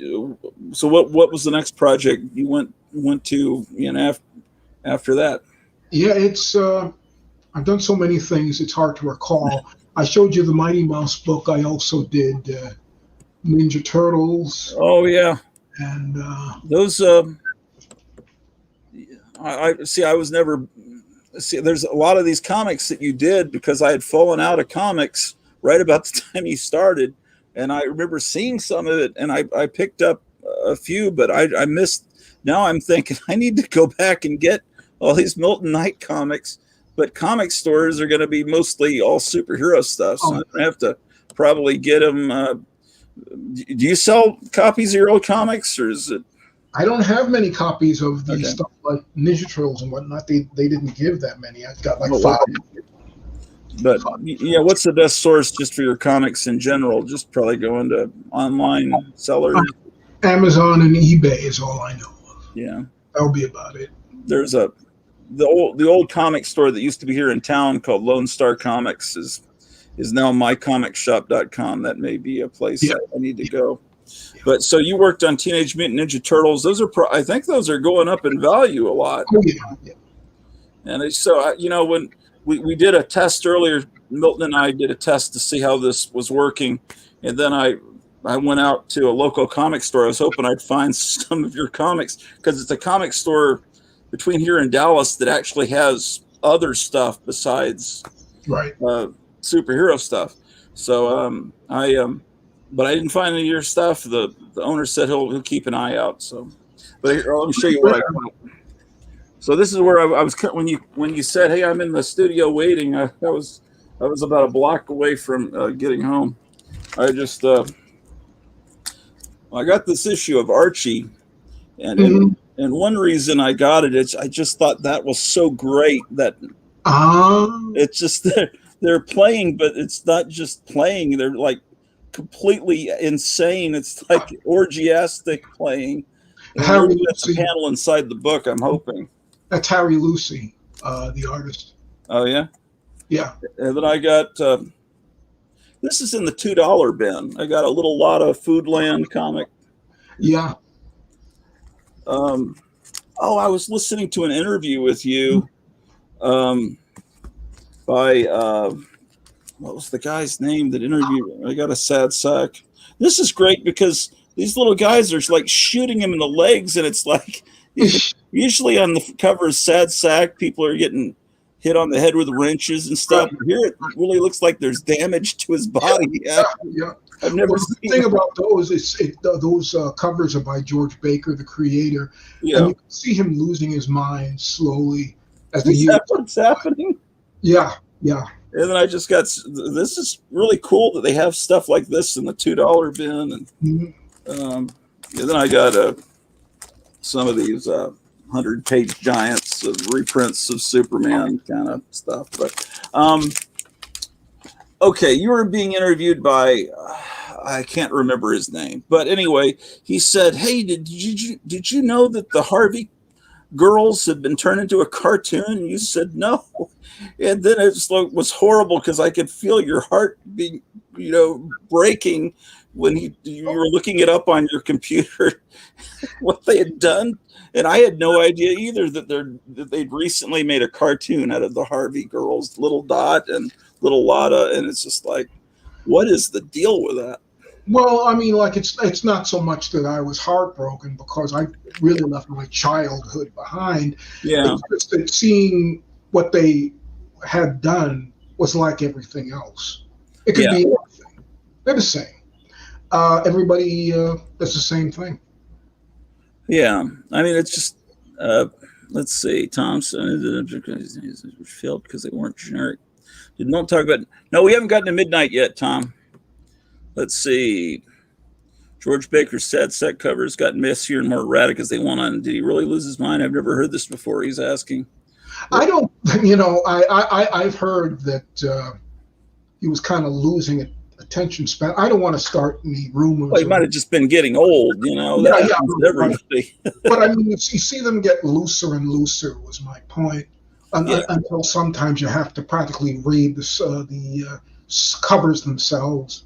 so what was the next project you went to? After that. Yeah, it's I've done so many things. It's hard to recall. I showed you the Mighty Mouse book. I also did Ninja Turtles, Oh yeah, and those. I see. I was never see. There's a lot of these comics that you did because I had fallen out of comics right about the time you started, and I remember seeing some of it, and I picked up a few, but I missed. Now I'm thinking I need to go back and get all these Milton Knight comics, but comic stores are going to be mostly all superhero stuff, so oh, I'm going to have to probably get them. Do you sell copies of your old comics, or is it? I don't have many copies of the Okay. stuff like Ninja Turtles and whatnot. They didn't give that many. I've got like Oh, five. okay. But yeah, what's the best source just for your comics in general? Just probably go into online sellers. Amazon and eBay is all I know of. Yeah, That'll be about it. there's the old comic store that used to be here in town called Lone Star Comics is now mycomicshop.com. That may be a place Yeah. I need to go. But so you worked on Teenage Mutant Ninja Turtles. Those are I think those are going up in value a lot. Oh yeah, yeah. And so when we did a test earlier, Milton and I did a test to see how this was working, and then I went out to a local comic store. I was hoping I'd find some of your comics, because it's a comic store between here and Dallas that actually has other stuff besides Right. superhero stuff. So but I didn't find any of your stuff. The owner said he'll keep an eye out. So, but here, let me show you what I found. So this is where I was when you said, "Hey, I'm in the studio waiting." I was about a block away from getting home. I just I got this issue of Archie, and Mhm. and one reason I got it is I just thought that was so great that Ah, it's just they're playing, but it's not just playing. They're like completely insane. It's like orgiastic playing. And Harry maybe that's a Lucy. panel inside the book, I'm hoping. That's Harry Lucy, the artist. Oh yeah. Yeah. And then I got this is in the $2 bin. I got a little lot of Foodland comic. Yeah. I was listening to an interview with you by what was the guy's name that interviewed? I got a sad sack. This is great because these little guys are like shooting him in the legs, and it's like usually on the cover of Sad Sack, people are getting hit on the head with wrenches and stuff. Here it really looks like there's damage to his body. Yeah. I've never Well, seen the thing that. about those is those covers are by George Baker, the creator, Yeah. and you can see him losing his mind slowly as the Is years. that what's happening? Yeah. Yeah. And then I just got this is really cool that they have stuff like this in the $2 bin, and Mhm. And then I got some of these 100-page giants of reprints of Superman kind of stuff. But okay, you were being interviewed by I can't remember his name, but anyway, he said, "Hey, did you know that the Harvey girls have been turned into a cartoon?" And you said no, and then it was horrible because I could feel your heart being, breaking when you were looking it up on your computer what they had done, and I had no idea either that they'd recently made a cartoon out of the Harvey girls, Little Dot and Little Lotta, and it's just like, what is the deal with that? Well, I mean, like it's not so much that I was heartbroken because I really left my childhood behind. Yeah, It's just that seeing what they had done was like everything else. It could yeah, be anything. They're the same. Everybody does the same thing. yeah. I mean, it's just let's see, Thompson failed because they weren't generic. Don't talk about. No, we haven't gotten to midnight yet, Tom. Let's see. George Baker's sad set covers got messier and more erratic as they went on. Did he really lose his mind? I've never heard this before. He's asking. I don't, I've heard that he was kind of losing attention span. I don't want to start any rumors. Well, he might have just been getting old, Yeah, that yeah, happens to right. everybody. But I mean, you see them get looser and looser was my point. Yeah. Until sometimes you have to practically read the covers themselves.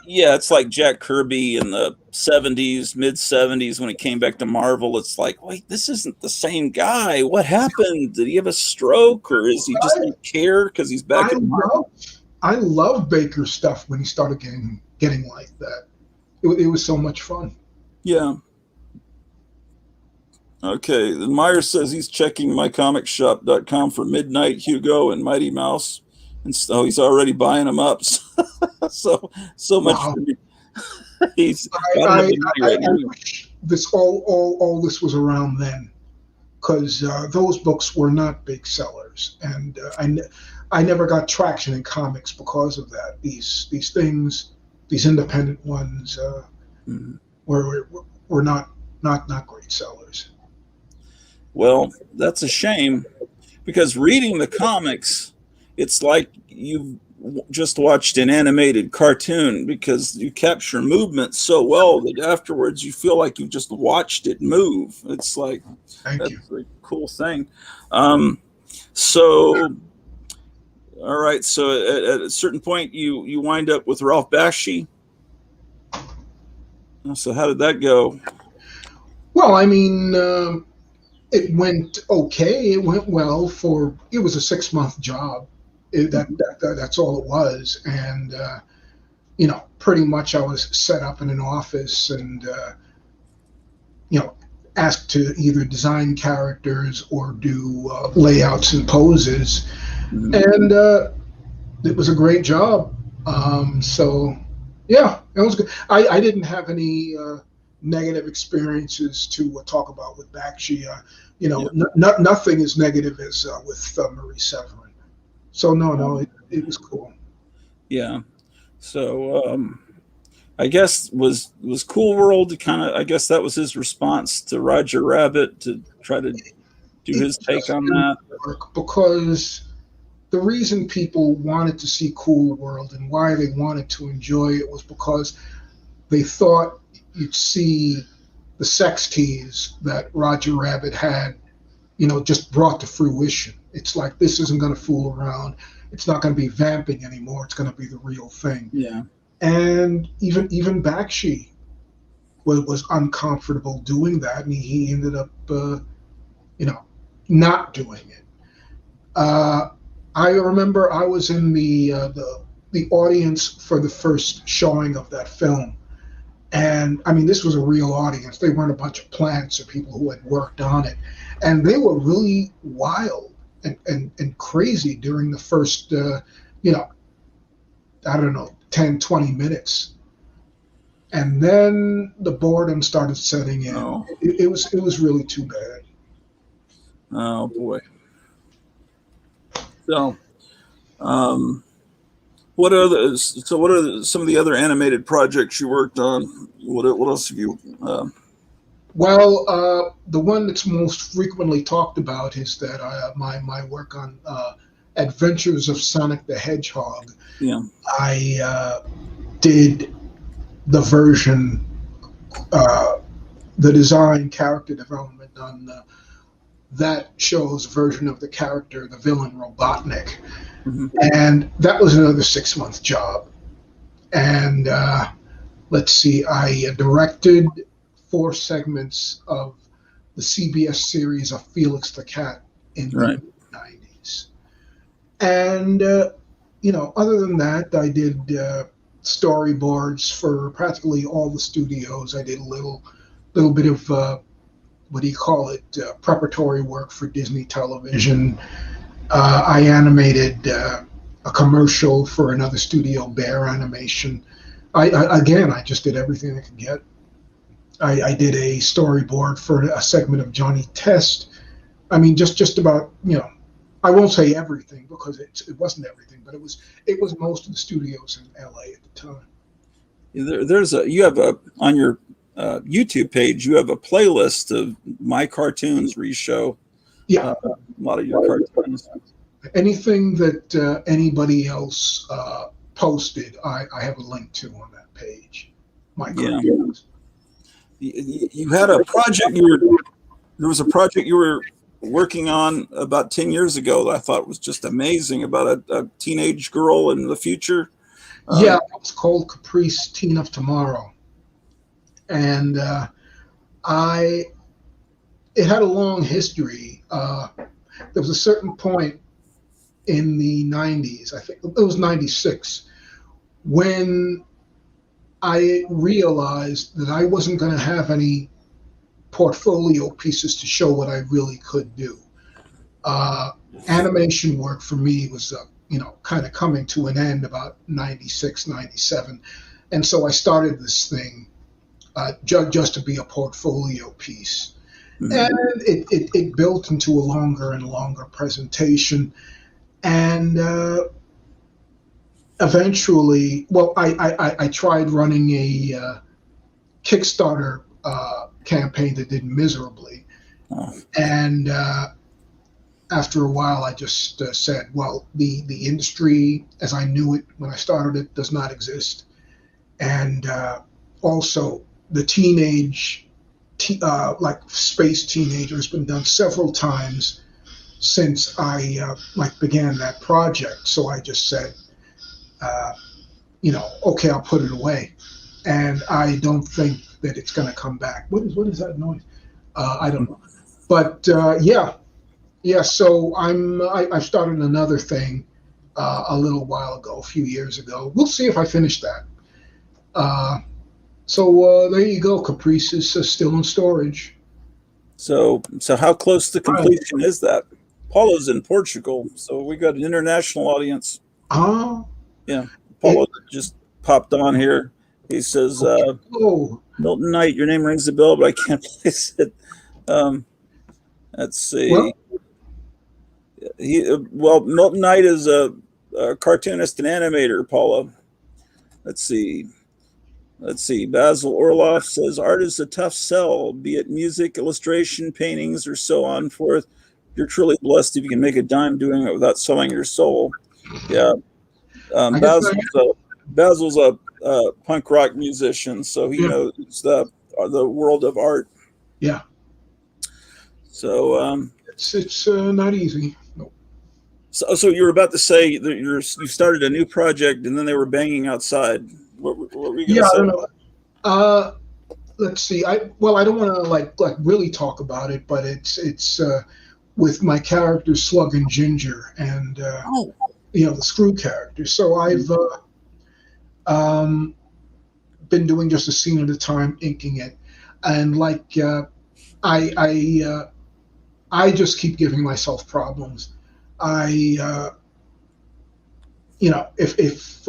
Yeah, it's like Jack Kirby in the 70s, mid 70s, when he came back to Marvel. It's like, wait, this isn't the same guy. What happened? Did he have a stroke, or is he just don't care because he's back at Marvel? I love Baker's stuff when he started getting like that. It was so much fun. Yeah. Okay. Then Myers says he's checking mycomicshop.com for Midnight Hugo and Mighty Mouse. And so he's already buying them up. So much Wow. for me. He's I wish all this was around then, because those books were not big sellers, and I never got traction in comics because of that. These things, these independent ones, were not great sellers. Well, that's a shame, because reading the comics, it's like you've just watched an animated cartoon, because you capture movement so well that afterwards you feel like you just watched it move. It's like, Thank you. that's a cool thing. So, all right. So at a certain point, you wind up with Ralph Bakshi. So how did that go? Well, I mean, it went okay. It went well it was a 6-month job. That's all it was. And, pretty much I was set up in an office and, asked to either design characters or do layouts and poses. And it was a great job. So, yeah, it was good. I didn't have any negative experiences to talk about with Bakshi. Nothing as negative as with Marie Severin. So no, it was cool. Yeah. So I guess was Cool World to kind of, I guess that was his response to Roger Rabbit, to try to do his take on that. Because the reason people wanted to see Cool World and why they wanted to enjoy it was because they thought you'd see the sex tease that Roger Rabbit had, just brought to fruition. It's like, this isn't going to fool around. It's not going to be vamping anymore. It's going to be the real thing. Yeah. And even Bakshi was uncomfortable doing that, and he ended up, not doing it. I remember I was in the audience for the first showing of that film, and I mean, this was a real audience. They weren't a bunch of plants or people who had worked on it, and they were really wild and crazy during the first, I don't know, 10, 20 minutes. And then the boredom started setting in. Oh. It was really too bad. Oh boy. So, What are the so? What are some of the other animated projects you worked on? What else have you? Well, the one that's most frequently talked about is that my work on Adventures of Sonic the Hedgehog. Yeah. I did the version, uh, the design, character development on that show's version of the character, the villain Robotnik, Hmm. and that was another 6 month job. And let's see, I directed 4 segments of the CBS series of Felix the Cat in the Right. '90s. And other than that, I did storyboards for practically all the studios. I did a little bit of what do you call it, preparatory work for Disney Television. I animated a commercial for another studio, Bear Animation. I just did everything I could get. I did a storyboard for a segment of Johnny Test. I mean, just about, I won't say everything because it wasn't everything, but it was most of the studios in LA at the time. You have a on your YouTube page. You have a playlist of my cartoons re-show. Yeah, A lot of your cartoons. anything that anybody else posted, I have a link to on that page. My Yeah. cartoons. You had a project. There was a project you were working on about 10 years ago that I thought was just amazing about a teenage girl in the future. Yeah, it's called Caprice, Teen of Tomorrow, and I it had a long history. There was a certain point in the '90s, I think it was '96, when I realized that I wasn't going to have any portfolio pieces to show what I really could do. Uh, Animation work for me was, kind of coming to an end about '96, '97. And so I started this thing just to be a portfolio piece. Mhm. And it built into a longer and longer presentation. And eventually, well, I tried running a Kickstarter campaign that did miserably. Oh, And after a while, I just said, well, the industry as I knew it when I started it does not exist. And also, the like space teenager has been done several times since I began that project. So I just said, uh, okay, I'll put it away. And I don't think that it's going to come back. What is that noise? I don't know. But yeah. So I started another thing a little while ago, a few years ago. We'll see if I finish that. Uh, so there you go. Caprice is still in storage. so how close to Right. completion is that? Paulo's in Portugal, so we got an international audience. Ah, Yeah, it. Paulo just popped on here. He says, Oh, "Milton Knight, your name rings a bell, but I can't place it." Um, let's see. well, Well, Milton Knight is a cartoonist and animator. Paulo. Let's see. Let's see. Basil Orloff says art is a tough sell, be it music, illustration, paintings, or so on forth. You're truly blessed if you can make a dime doing it without selling your soul. Yeah. I guess Basil's a punk rock musician, so he yeah, knows the world of art. yeah. So, It's not easy. No. so you were about to say that you started a new project, and then they were banging outside. What were you going Yeah, to I say? don't know. Let's see. I don't want to like really talk about it, but it's with my characters Slug and Ginger and Oh, the Screw character. So I've um, been doing just a scene at a time, inking it, and I I just keep giving myself problems. I if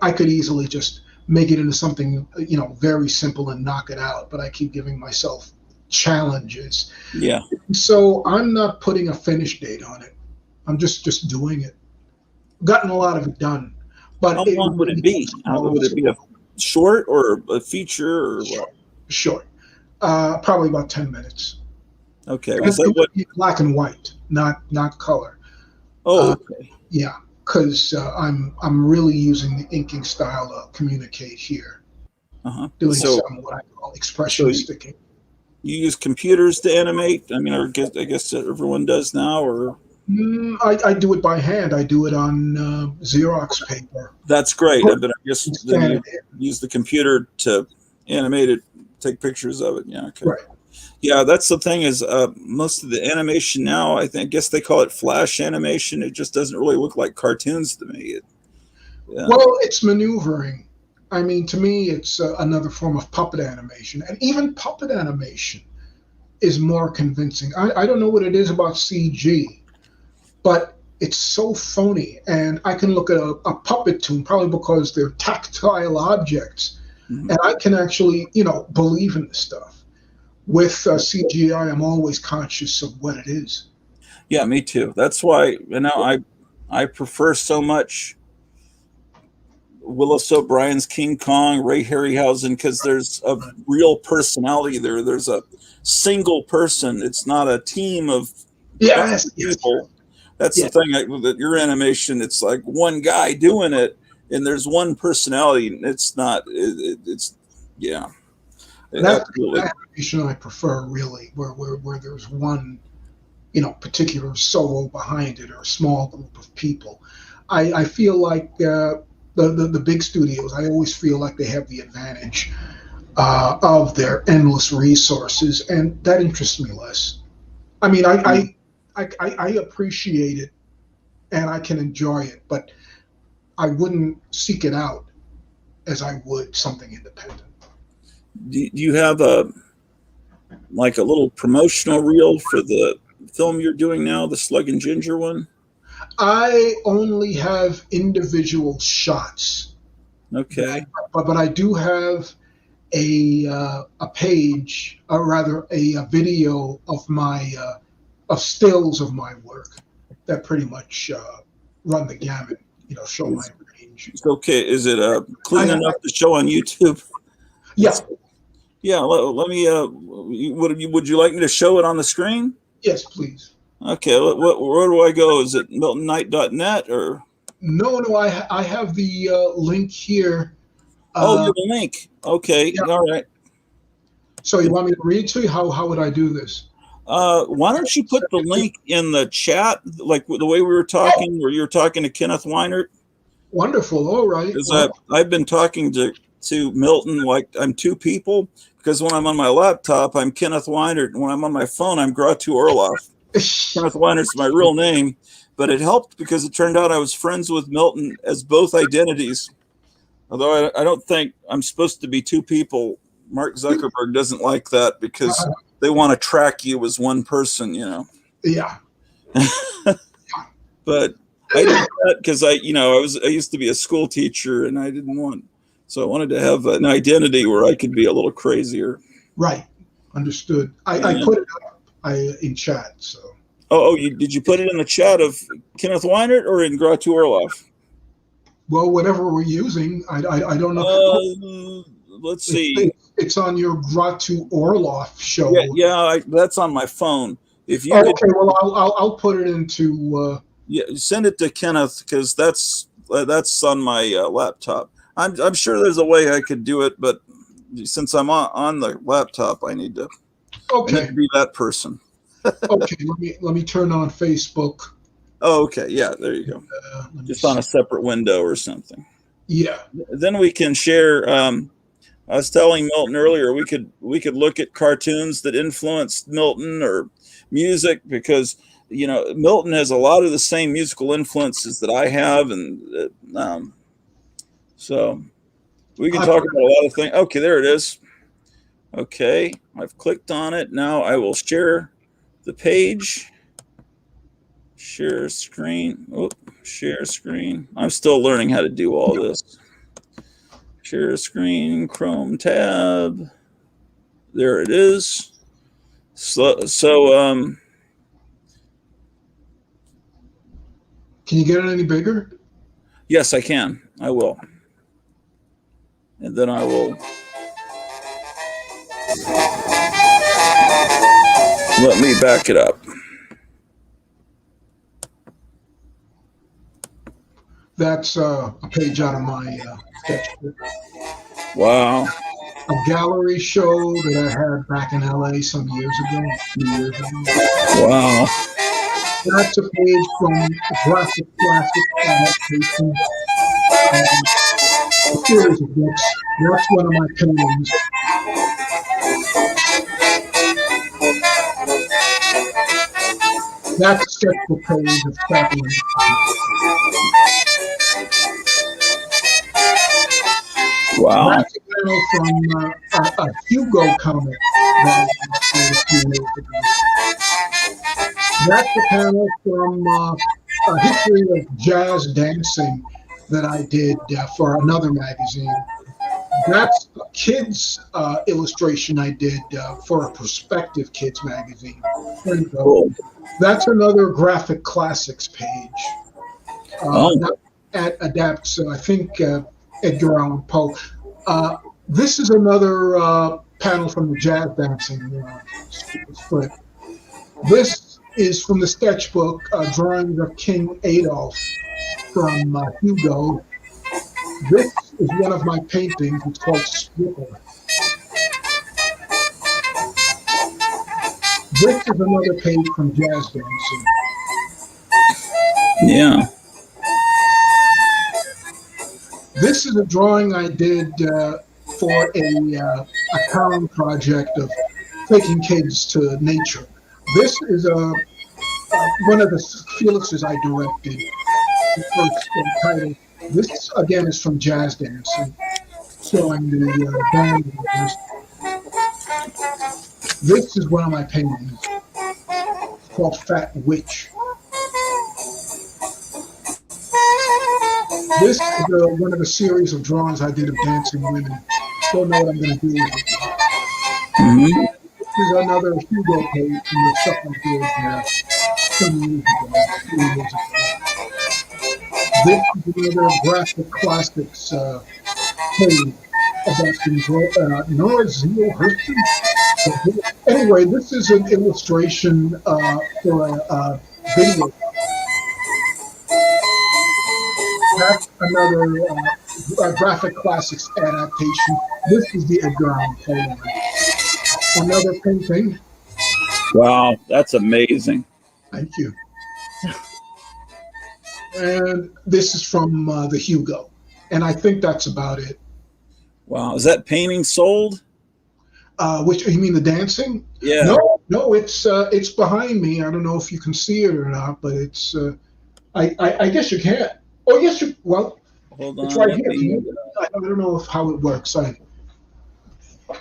I could easily just make it into something very simple and knock it out, but I keep giving myself challenges. yeah. So I'm not putting a finish date on it. I'm just doing it. Gotten a lot of it done, How but it long would it really be? Would follows it be a short or a feature or what? short. Probably about 10 minutes. Okay, And was that it what? would be black and white, not color. Oh, Uh, okay. yeah, because I'm really using the inking style to communicate here, Uh-huh. doing So, some what I call so you expressionistic ink. use computers to animate? I mean, I guess everyone does now, or I do it by hand. I do it on Xerox paper. that's great. But I guess And then scan it you in. use the computer to animate it, take pictures of it. Yeah, okay. Right. Yeah, that's the thing is most of the animation now, I guess they call it flash animation. It just doesn't really look like cartoons to me. Yeah. Well, it's maneuvering. I mean, to me, it's another form of puppet animation, and even puppet animation is more convincing. I don't know what it is about CG, but it's so phony. And I can look at a puppet toon, probably because they're tactile objects, Mhm. and I can actually, believe in the stuff. With CGI, I'm always conscious of what it is. Yeah, me too. That's why, I prefer so much Willis O'Brien's King Kong, Ray Harryhausen, because there's a real personality there. There's a single person. It's not a team of Yes, yes, people. That's the yes. thing that your animation. It's like one guy doing it, and there's one personality. It's not. It's yeah, That's absolutely. the animation I prefer, really, where there's one, particular solo behind it or a small group of people. I feel like the big studios, I always feel like they have the advantage of their endless resources, and that interests me less. I mean, I appreciate it and I can enjoy it, but I wouldn't seek it out as I would something independent. Do you have a little promotional reel for the film you're doing now, the Slug and Ginger one? I only have individual shots that, Okay. but I do have a page, or rather a video of my of stills of my work that pretty much run the gamut. Show my It's, range. it's okay. Is it clean I enough to show on YouTube? Yeah, It's yeah. Let me. Would you like me to show it on the screen? yes, please. Okay. Where do I go? Is it miltonknight.net or? No, I have the link here. Oh, you Uh, have a link. Okay. yeah. All right. So you want me to read to you? How would I do this? Why don't you put the link in the chat, like the way we were Oh, talking, where you're talking to Kenneth Weinert? wonderful. All right. Because Well, I've been talking to Milton like I'm two people. Because when I'm on my laptop, I'm Kenneth Weinert, and when I'm on my phone, I'm Gratu Orloff. Kenneth Weinert's my real name, but it helped because it turned out I was friends with Milton as both identities. Although I don't think I'm supposed to be two people. Mark Zuckerberg doesn't like that because they want to track you as one person. yeah. But I did that because I used to be a school teacher and I didn't want, so I wanted to have an identity where I could be a little crazier. Right. Understood. I And put it up in chat. So did you put it in the chat of Kenneth Weinert or in Gratu Orloff? well, whatever we're using, I don't know. Let's see. It's on your Gratu Orloff show. Yeah, that's on my phone. If you could, Okay, well, I'll put it into. yeah, send it to Kenneth because that's on my laptop. I'm sure there's a way I could do it, but since I'm on the laptop, I need to Okay, be that person. okay. Let me turn on Facebook. Oh, okay. Yeah, there you go. Let me Just on see. a separate window or something. Yeah. Then we can share. I was telling Milton earlier we could look at cartoons that influenced Milton or music because Milton has a lot of the same musical influences that I have, and so we can I talk put about a lot of things. Okay, there it is. Okay, I've clicked on it. Now I will share the page. Share screen. Oh, share screen. I'm still learning how to do all this. Share screen, Chrome tab. There it is. So Can you get it any bigger? Yes, I can. I will. And then I will let me back it up. That's a page out of my sketchbook. Wow. A gallery show that I had back in LA some years ago, a few years ago. Wow. That's a page from a graphic classic adaptation, a series of books. That's one of my paintings. That's a sketchbook page of Chaplin. Wow. That's a panel from a Hugo comic that I did a few years ago. That's a panel from a history of jazz dancing that I did for another magazine. That's a kids illustration I did for a prospective kids magazine. There you go. Cool. That's another graphic classics page. Oh. That adapts, I think, Edgar Allan Poe. This is another panel from the jazz dancing split. This is from the sketchbook, drawings of King Adolf from Hugo. This is one of my paintings. It's called Stripper. This is another page from Jazz Dancing. Yeah. This is a drawing I did for a town project of taking kids to nature. This is one of the Felixes I directed. The first title. This again is from Jazz Dancing, showing the band members. This is one of my paintings. It's called Fat Witch. This is one of a series of drawings I did of dancing women. Don't know what I'm going to do with it. Mm-hmm. This is another Hugo page from the stuff I did some years ago, 3 years ago. This is another graphic classics page about some Nora Zeal Hurston. Anyway, this is an illustration for a video. That's another graphic classics adaptation. This is the Edgar Allan Poe one. Another painting. Wow, that's amazing. Thank you. And this is from the Hugo. And I think that's about it. Wow, is that painting sold? Which you mean the dancing? Yeah. No, it's behind me. I don't know if you can see it or not, but it's. I guess you can't. Oh yes, you. Well, hold on. It's right here. I don't know how it works. I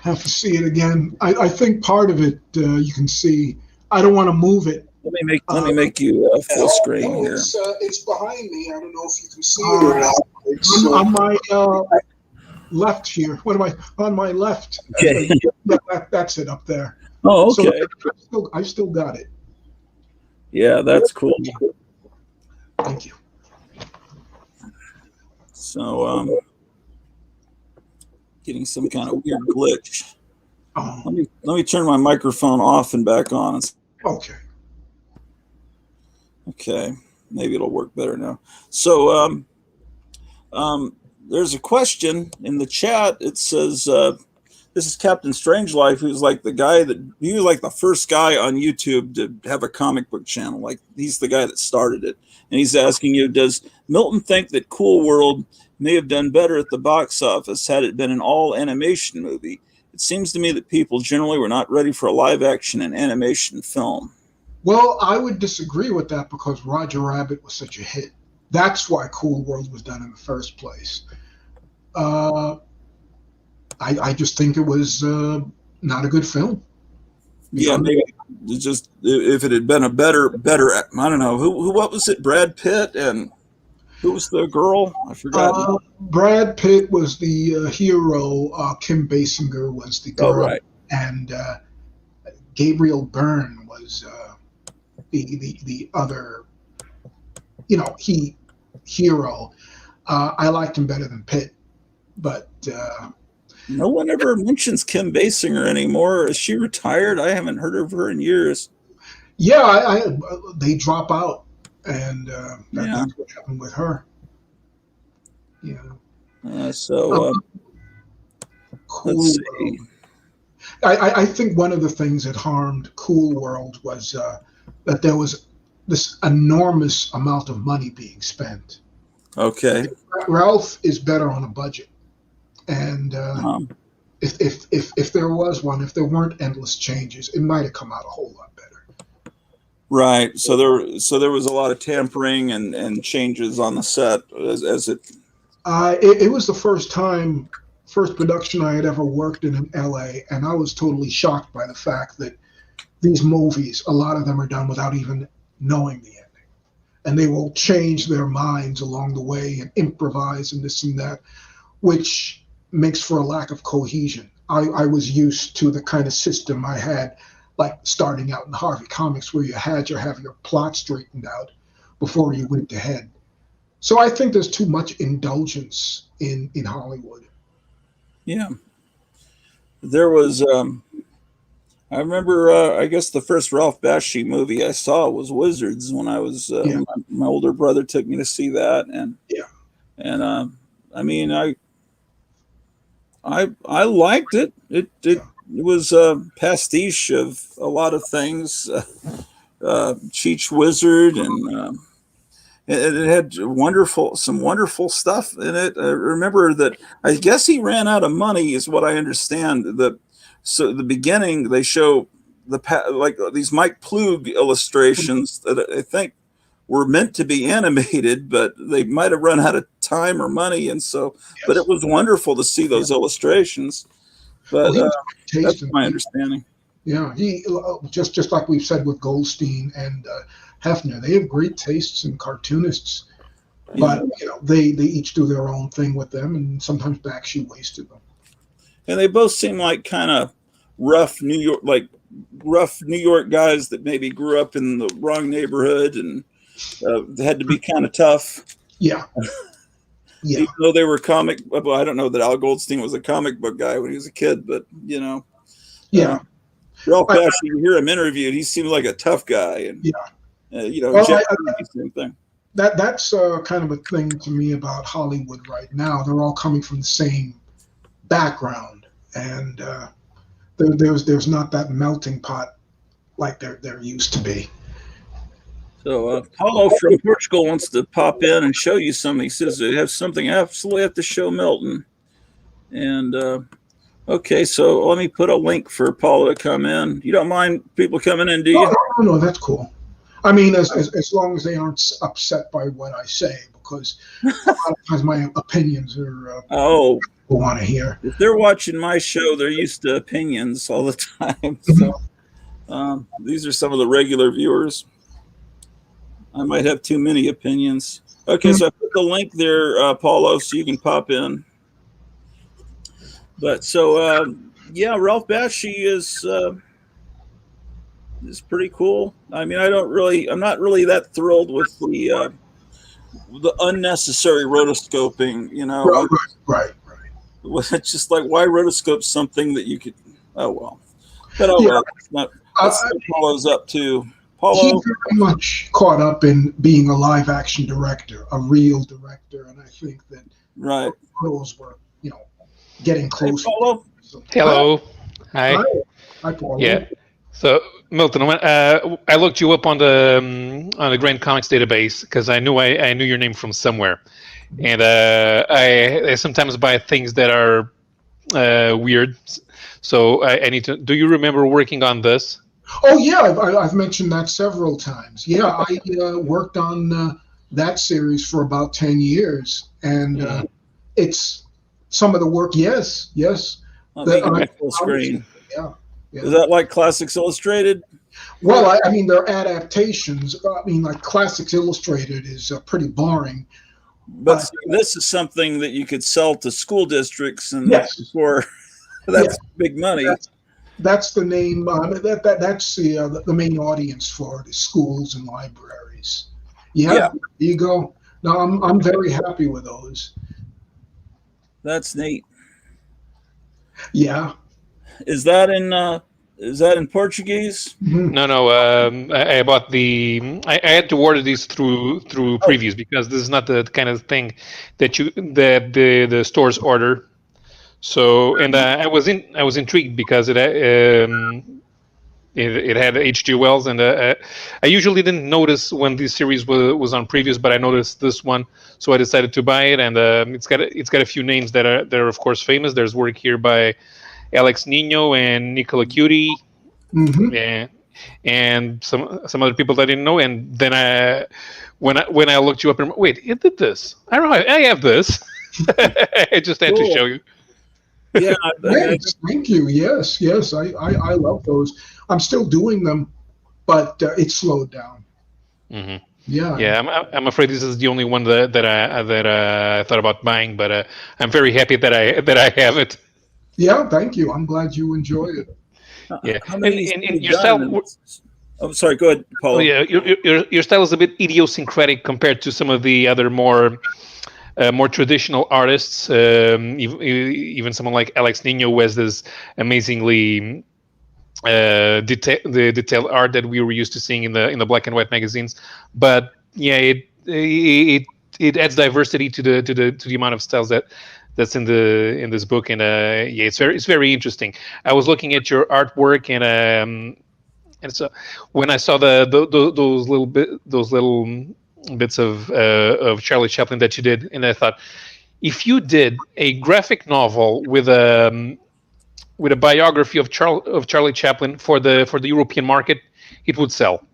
have to see it again. I think part of it you can see. I don't want to move it. Let me make you full screen here. It's behind me. I don't know if you can see it or not. On my left here. What am I on my left? Okay. That's it up there. Oh, okay. So I still got it. Yeah, that's cool. Thank you. So, getting some kind of weird glitch. Oh. Let me turn my microphone off and back on. Okay. Okay, maybe it'll work better now. So, there's a question in the chat. It says, this is Captain Strangelife, who's like he was like the first guy on YouTube to have a comic book channel. Like, he's the guy that started it. And he's asking you, does Milton think that Cool World may have done better at the box office had it been an all animation movie? It seems to me that people generally were not ready for a live action and animation film. Well, I would disagree with that because Roger Rabbit was such a hit. That's why Cool World was done in the first place. I just think it was not a good film. Yeah, maybe just if it had been a better. I don't know what was it? Brad Pitt and who was the girl? I forgot. Brad Pitt was the hero. Kim Basinger was the girl, oh, right. And Gabriel Byrne was the other, hero. I liked him better than Pitt, but No one ever mentions Kim Basinger anymore. Is she retired? I haven't heard of her in years. yeah, they drop out, and Yeah. that's what happened with her. Yeah. So Cool let's World. see. I think one of the things that harmed Cool World was that there was this enormous amount of money being spent. Okay. Ralph is better on a budget, and if there was one, if there weren't endless changes, it might have come out a whole lot better. Right. So there was a lot of tampering and changes on the set as it. It was the first production I had ever worked in LA, and I was totally shocked by the fact that these movies, a lot of them are done without even knowing the ending. And they will change their minds along the way and improvise and this and that, which makes for a lack of cohesion. I was used to the kind of system I had, like starting out in Harvey Comics, where you had to have your plot straightened out before you went ahead. So I think there's too much indulgence in Hollywood. Yeah. There was. I remember. I guess the first Ralph Bakshi movie I saw was Wizards when I was. Yeah. My older brother took me to see that, and Yeah. and I mean, I liked it. It was a pastiche of a lot of things. Cheech Wizard, and it had some wonderful stuff in it. I remember that. I guess he ran out of money, is what I understand. So the beginning they show like these Mike Plug illustrations that I think were meant to be animated, but they might have run out of time or money, and so. Yes. But it was wonderful to see those illustrations. But that's my understanding. Yeah, he just like we've said with Goldstein and Hefner, they have great tastes in cartoonists, but they each do their own thing with them, and sometimes Bakshi wasted them. And they both seem like kind of rough New York guys that maybe grew up in the wrong neighborhood and had to be kind of tough. Yeah. Yeah. Even though they were well, I don't know that Al Goldstein was a comic book guy when he was a kid, but Yeah. Ralph Bakshi, you hear him interviewed, he seemed like a tough guy, and same thing. That's kind of a thing to me about Hollywood right now. They're all coming from the same background, and there's not that melting pot like there used to be. So Paulo from Portugal wants to pop in and show you something. He says they have something absolutely have to show Milton. And okay, so let me put a link for Paulo to come in. You don't mind people coming in, do you? No, that's cool. I mean, as long as they aren't upset by what I say, because a lot of times my opinions are people want to hear. If they're watching my show, they're used to opinions all the time. So these are some of the regular viewers. I might have too many opinions. Okay, so I put the link there, Paulo, so you can pop in. But so Ralph Bakshi is pretty cool. I mean, I'm not really that thrilled with the unnecessary rotoscoping. Right. It's just like, why rotoscope something that you could? Oh well, but well, that's what Paulo's up to. Paulo, he's very much caught up in being a live action director, a real director, and I think that those were, getting close. Hey, Paulo. Hello. Hi. Hi, Paulo. Yeah. So Milton, I looked you up on the Grand Comics database because I knew your name from somewhere, and I sometimes buy things that are weird. So I need to. Do you remember working on this? Oh yeah, I've mentioned that several times. Yeah, I worked on that series for about 10 years, and it's some of the work. Yes. Full screen. Yeah. Is that like Classics Illustrated? Well, I mean, they're adaptations. I mean, like Classics Illustrated is pretty boring. But this is something that you could sell to school districts, and that's big money. That's the name. That's the main audience for it, is schools and libraries. Yeah, there you go. No, I'm very happy with those. That's neat. Yeah. Is that in Portuguese? Mhm. No. I bought I had to order these through Oh, previews because this is not the kind of thing that the stores order. So, and I was intrigued because it had H.G. Wells, and I usually didn't notice when this series was on previews, but I noticed this one, so I decided to buy it. And it's got a few names that are of course famous. There's work here by Alex Nino and Nicola Cutie, Mhm. and some other people that I didn't know. And then when I looked you up and wait, it did this. I don't know. I have this. I just had to cool. show you. Yeah, I mean, Thanks. Thank you. Yes, yes. I love those. I'm still doing them, but it slowed down. Hmm. Yeah. Yeah, I'm afraid this is the only one that I thought about buying, but I'm very happy that I have it. Yeah. Thank you. I'm glad you enjoy it. Yeah, how and many have you your done? style. Oh, sorry. Go ahead, Oh Paulo. yeah, your style is a bit idiosyncratic compared to some of the other more traditional artists. Even someone like Alex Nino, who has this amazingly the detailed art that we were used to seeing in the black and white magazines. But yeah, it adds diversity to the amount of styles that's in this book. And yeah, it's very interesting. I was looking at your artwork, and so when I saw those little bits of Charlie Chaplin that you did, and I thought, if you did a graphic novel with a biography of Charlie Chaplin for the European market, it would sell,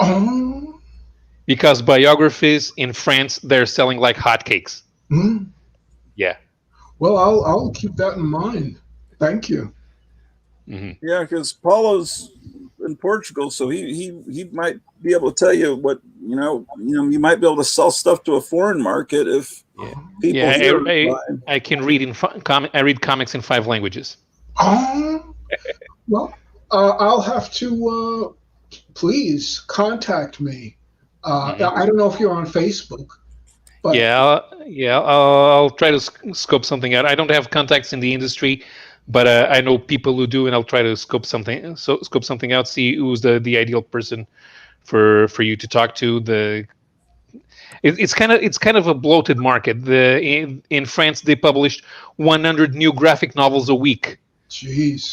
Oh. because biographies in France, they're selling like hotcakes. Mhm. Yeah. Well, I'll keep that in mind. Thank you. Hmm. Yeah, because Paulo's in Portugal, so he might be able to tell you what you might be able to sell stuff to a foreign market if Yeah. people Yeah. here are I buying. I can read I read comics in 5 languages. Oh. Well, I'll have to please contact me. Hmm. I don't know if you're on Facebook, but I'll try to scope something out. I don't have contacts in the industry, but I know people who do, and I'll try to scope something out. See who's the ideal person for you to talk to. It's kind of a bloated market. In France, they published 100 new graphic novels a week. jeez.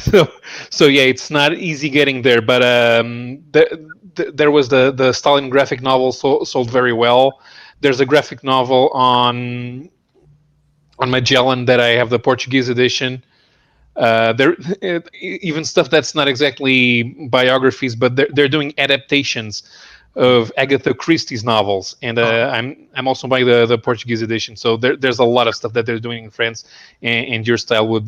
so so yeah, it's not easy getting there. But there was the Stalin graphic novel sold very well. There's a graphic novel on Magellan that I have the Portuguese edition. There even stuff that's not exactly biographies, but they're doing adaptations of Agatha Christie's novels, and I'm also buying the Portuguese edition. So there's a lot of stuff that they're doing in France, and your style would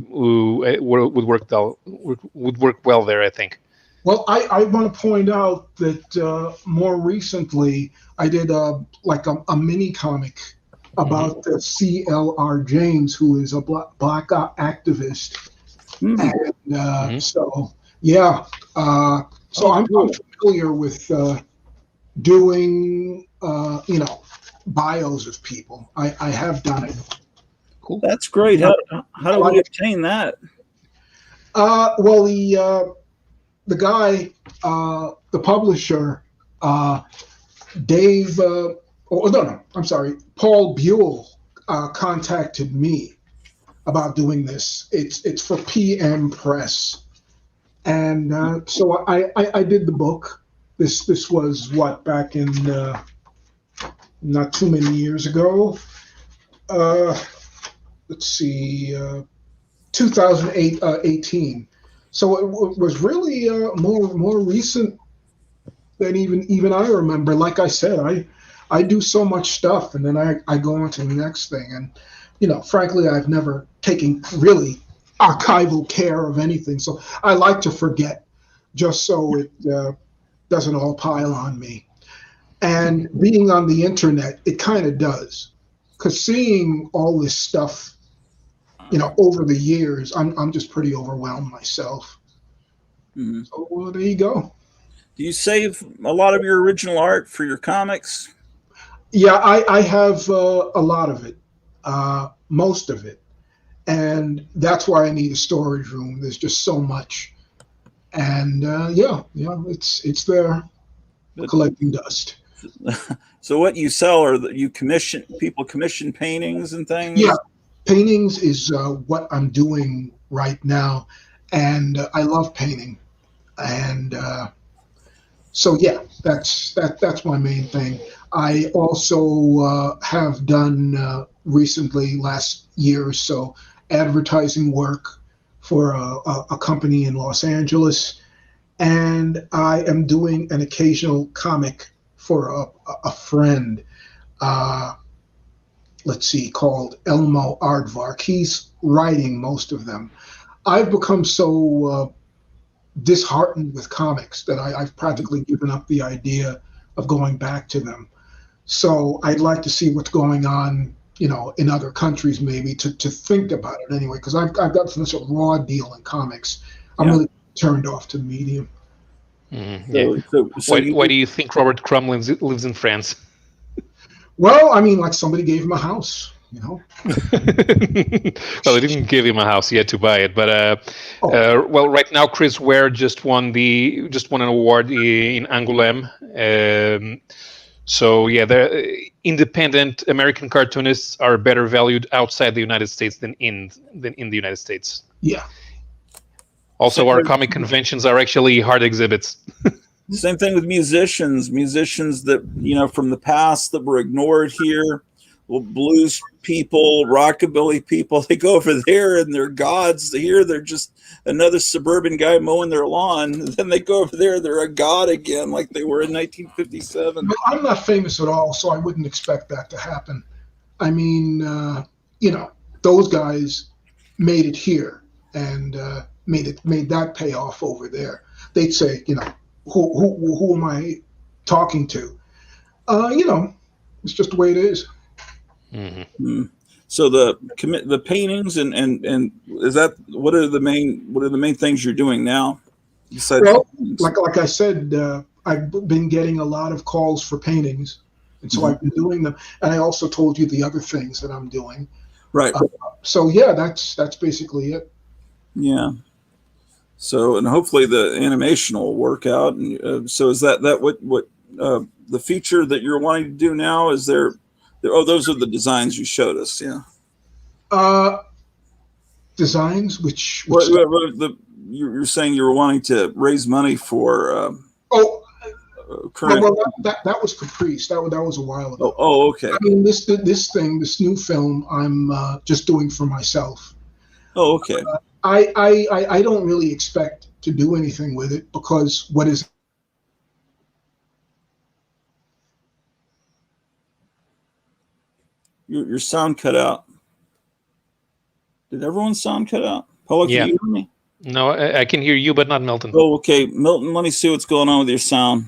work well there, I think. Well, I want to point out that more recently I did a mini comic Hmm. about C.L.R. James, who is a black activist, Hmm. and Hmm. so yeah, so Oh, I'm cool. familiar with doing bios of people. I have done it. Cool. That's great. Yeah, How I do we like. obtain that? Well, the guy, the publisher, Dave. Oh no, I'm sorry, Paul Buell contacted me about doing this. It's for PM Press, and so I did the book. This was what, back in not too many years ago. Uh, let's see, 2008, 18. So it was really more recent than even I remember. Like I said, I do so much stuff, and then I go on to the next thing. And frankly, I've never taken really archival care of anything. So I like to forget, just so it doesn't all pile on me. And being on the internet, it kind of does, because seeing all this stuff, over the years, I'm just pretty overwhelmed myself. Hmm. So there you go. Do you save a lot of your original art for your comics? Yeah, I have a lot of it, most of it, and that's why I need a storage room. There's just so much, and yeah, it's there But collecting dust. so what you sell are that you commission paintings and Yeah, things? paintings is what I'm doing right now, and I love painting, and so yeah, that's my main thing. I also have done recently, last year or so, advertising work for a company in Los Angeles, and I am doing an occasional comic for a friend. Uh, let's see, called Elmo Aardvark. He's writing most of them. I've become so disheartened with comics that I've practically given up the idea of going back to them. So I'd like to see what's going on, in other countries maybe to think about it anyway, because I've got such a raw deal in comics. I'm Yeah. really turned off to the medium. Yeah. So Why do you think Robert Crumb lives in France? Well, I mean, like somebody gave him a house. Well, they didn't give him a house yet to buy it, but well, right now Chris Ware just won an award in Angoulême. So yeah, the independent American cartoonists are better valued outside the United States than in the United States. Yeah. Also, our comic conventions are actually hard exhibits. Same thing with musicians that, from the past that were ignored here. Well, blues people, rockabilly people, they go over there and they're gods. Here they're just another suburban guy mowing their lawn. And then they go over there, they're a god again, like they were in 1957. Well, I'm not famous at all, so I wouldn't expect that to happen. I mean, those guys made it here and made that pay off over there. They'd say, who am I talking to? It's just the way it is. Mm-hmm. So the paintings and is that what are the main things you're doing now? Well, like I said, I've been getting a lot of calls for paintings, and so I've been doing them. And I also told you the other things that I'm doing. Right. So yeah, that's basically it. Yeah. So, and hopefully the animation will work out. And so is that what the feature that you're wanting to do now? Is there? Oh, those are the designs you showed us. Yeah. Designs, which you're saying you were wanting to raise money for. Current. Well, that was Caprice. That was a while ago. Oh, okay. I mean, this new film, I'm just doing for myself. Oh, okay. I don't really expect to do anything with it because what is your sound cut out. Did everyone's sound cut out? Paula, can you hear me? No, I can hear you, but not Milton. Oh, okay. Milton, let me see what's going on with your sound.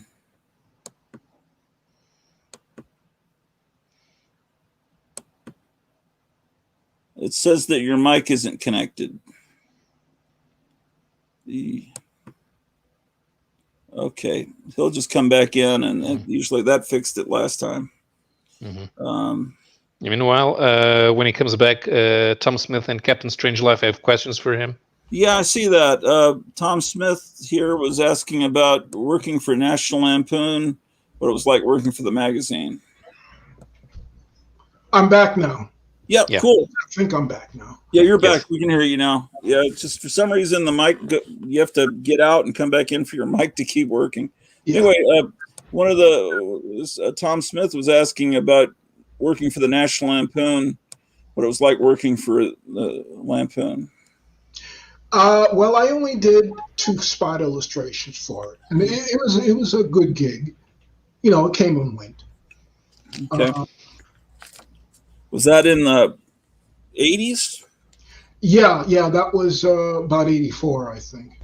It says that your mic isn't connected. Okay, he'll just come back in, and usually that fixed it last time. Mm-hmm. Meanwhile, when he comes back, Tom Smith and Captain Strangelove have questions for him. Yeah, I see that. Tom Smith here was asking about working for National Lampoon, what it was like working for the magazine. I'm back now. Yep, yeah. Cool. I think I'm back now. Yeah, you're back. We can hear you now. Yeah, just for some reason the mic, you have to get out and come back in for your mic to keep working. Yeah. Anyway, one of the Tom Smith was asking about working for the National Lampoon, what it was like working for the Lampoon. Well, I only did 2 spot illustrations for it, and it was a good gig. It came and went. Okay. Was that in the 80s? Yeah, that was about 84, I think.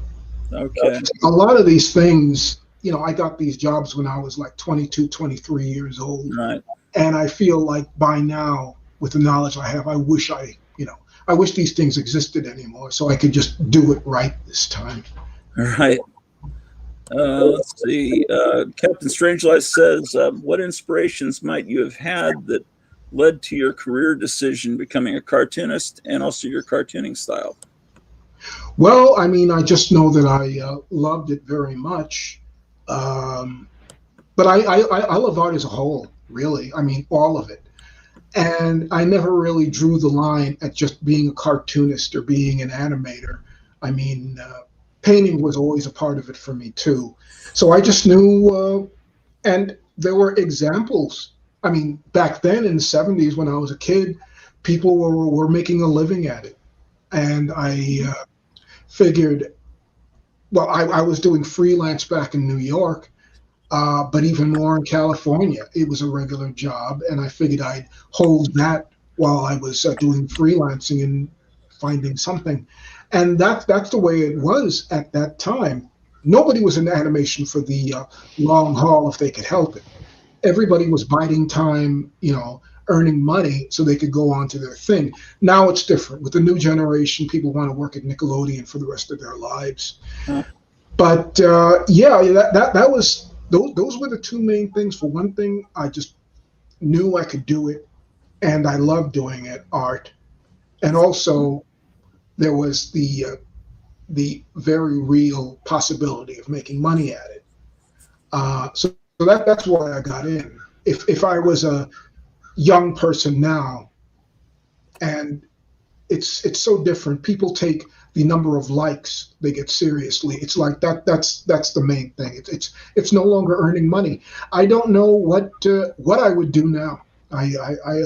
Okay. A lot of these things, I got these jobs when I was like 22, 23 years old. Right. And I feel like by now, with the knowledge I have, I wish these things existed anymore so I could just do it right this time. Right. Let's see. Captain Strangeleyes says, "What inspirations might you have had that led to your career decision becoming a cartoonist and also your cartooning style?" Well, I mean, I just know that I loved it very much. Um, but I love art as a whole, really. I mean, all of it. And I never really drew the line at just being a cartoonist or being an animator. I mean, painting was always a part of it for me too. So I just knew, and there were examples. I mean, back then in the '70s when I was a kid, people were making a living at it. And I figured, well, I was doing freelance back in New York, but even more in California. It was a regular job, and I figured I'd hold that while I was doing freelancing and finding something. And that's the way it was at that time. Nobody was in animation for the long haul if they could help it. Everybody was biding time, earning money so they could go on to their thing. Now it's different. With the new generation, people want to work at Nickelodeon for the rest of their lives. Huh. But yeah, that was those were the two main things. For one thing, I just knew I could do it, and I loved doing it, art. And also, there was the very real possibility of making money at it. So that's why I got in. If I was a young person now, and it's so different. People take the number of likes they get seriously. It's like that's the main thing. It's no longer earning money. I don't know what I would do now. I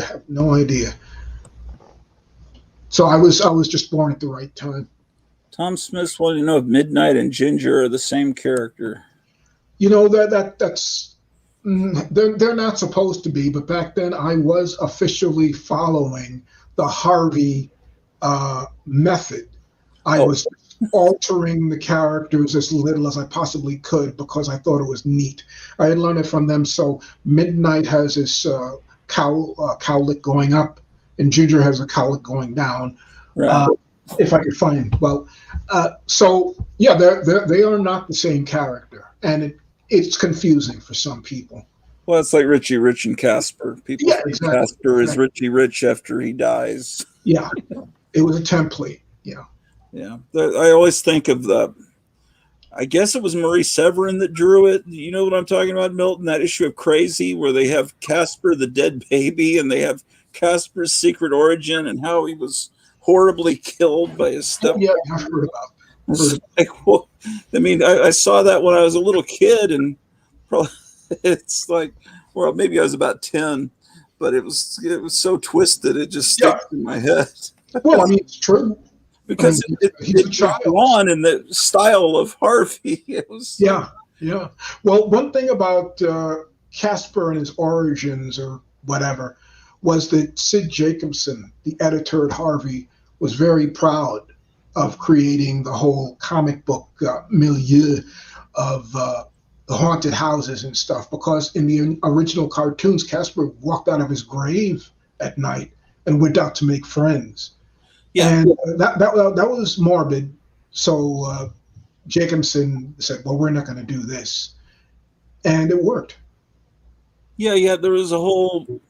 have no idea. So I was just born at the right time. Tom Smith wanted to know if Midnight and Ginger are the same character. That's they're not supposed to be, but back then I was officially following the Harvey method. I was altering the characters as little as I possibly could because I thought it was neat. I had learned it from them. So Midnight has this cowlick going up, and Ginger has a cowlick going down. Right. If I could find, so yeah, they are not the same character, and it's confusing for some people. Well, it's like Richie Rich and Casper. People think exactly. Casper is Richie Rich after he dies. Yeah, it was a template. Yeah. Yeah. I always think of I guess it was Marie Severin that drew it. You know what I'm talking about, Milton? That issue of Crazy where they have Casper the dead baby and they have Casper's secret origin and how he was horribly killed by his stepmother. Yeah, I've heard about It's like, well, I mean, I saw that when I was a little kid, and probably it's like, well, maybe I was about 10, but it was so twisted, it just sticks in my head. Well, I mean, it's true. Because it was drawn in the style of Harvey. It was yeah. Well, one thing about Casper and his origins or whatever was that Sid Jacobson, the editor at Harvey, was very proud of creating the whole comic book milieu of the haunted houses and stuff, because in the original cartoons, Casper walked out of his grave at night and went out to make friends. Yeah. And that was morbid. So Jacobson said, well, we're not going to do this. And it worked. Yeah, there was a whole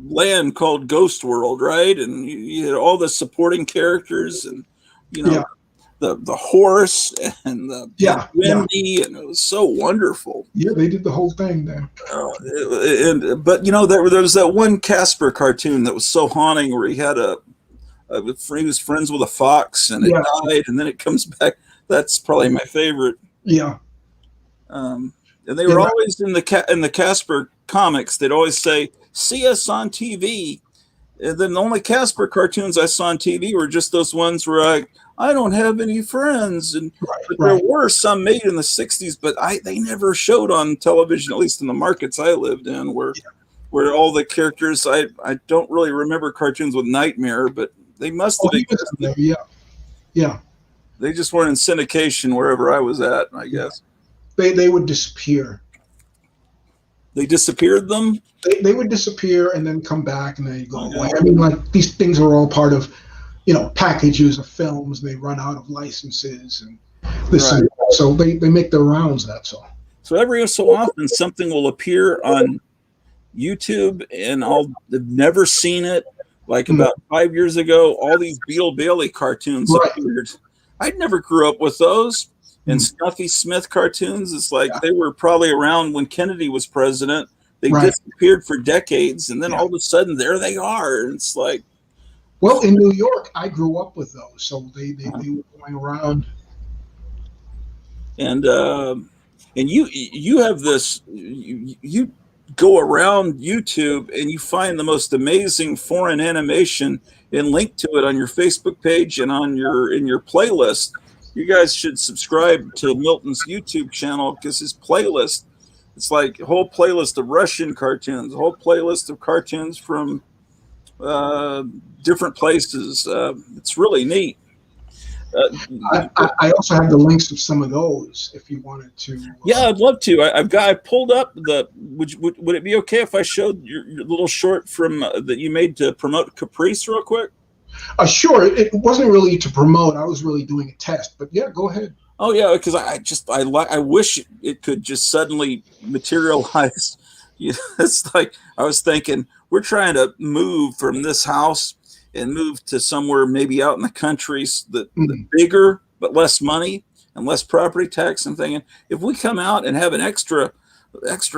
land called Ghost World, right? And you had all the supporting characters and, the horse and the Wendy, and it was so wonderful. Yeah, they did the whole thing there. But there was that one Casper cartoon that was so haunting where he had he was friends with a fox and it died and then it comes back. That's probably my favorite. Yeah. And they were always in the Casper comics. They'd always say, "See us on TV." And then the only Casper cartoons I saw on TV were just those ones where I don't have any friends. And there were some made in the 60s, but they never showed on television, at least in the markets I lived in, where all the characters, I don't really remember cartoons with Nightmare, but they must have existed. Yeah. They just weren't in syndication wherever I was at, I guess. They would disappear. They disappeared them? They would disappear and then come back and then go away. I mean, like, these things are all part of, packages of films. They run out of licenses and this and that. So they make their rounds, that's all. So every so often something will appear on YouTube and I've never seen it. Like about 5 years ago, all these Beetle Bailey cartoons appeared. I never grew up with those. And Snuffy Smith cartoons, it's like they were probably around when Kennedy was president. They disappeared for decades, and then all of a sudden, there they are. And it's like, well, in New York, I grew up with those, so they were going around. And you have this. You go around YouTube and you find the most amazing foreign animation and link to it on your Facebook page and on in your playlist. You guys should subscribe to Milton's YouTube channel because his playlist, it's like a whole playlist of Russian cartoons, a whole playlist of cartoons from different places. It's really neat. I also have the links of some of those if you wanted to. Yeah, I'd love to. I pulled up the. Would it be okay if I showed your little short from that you made to promote Caprice real quick? Sure. It wasn't really to promote. I was really doing a test, but yeah, go ahead. Oh yeah, because I wish it could just suddenly materialize. It's like I was thinking we're trying to move from this house and move to somewhere maybe out in the country that bigger but less money and less property tax. I'm thinking if we come out and have an extra,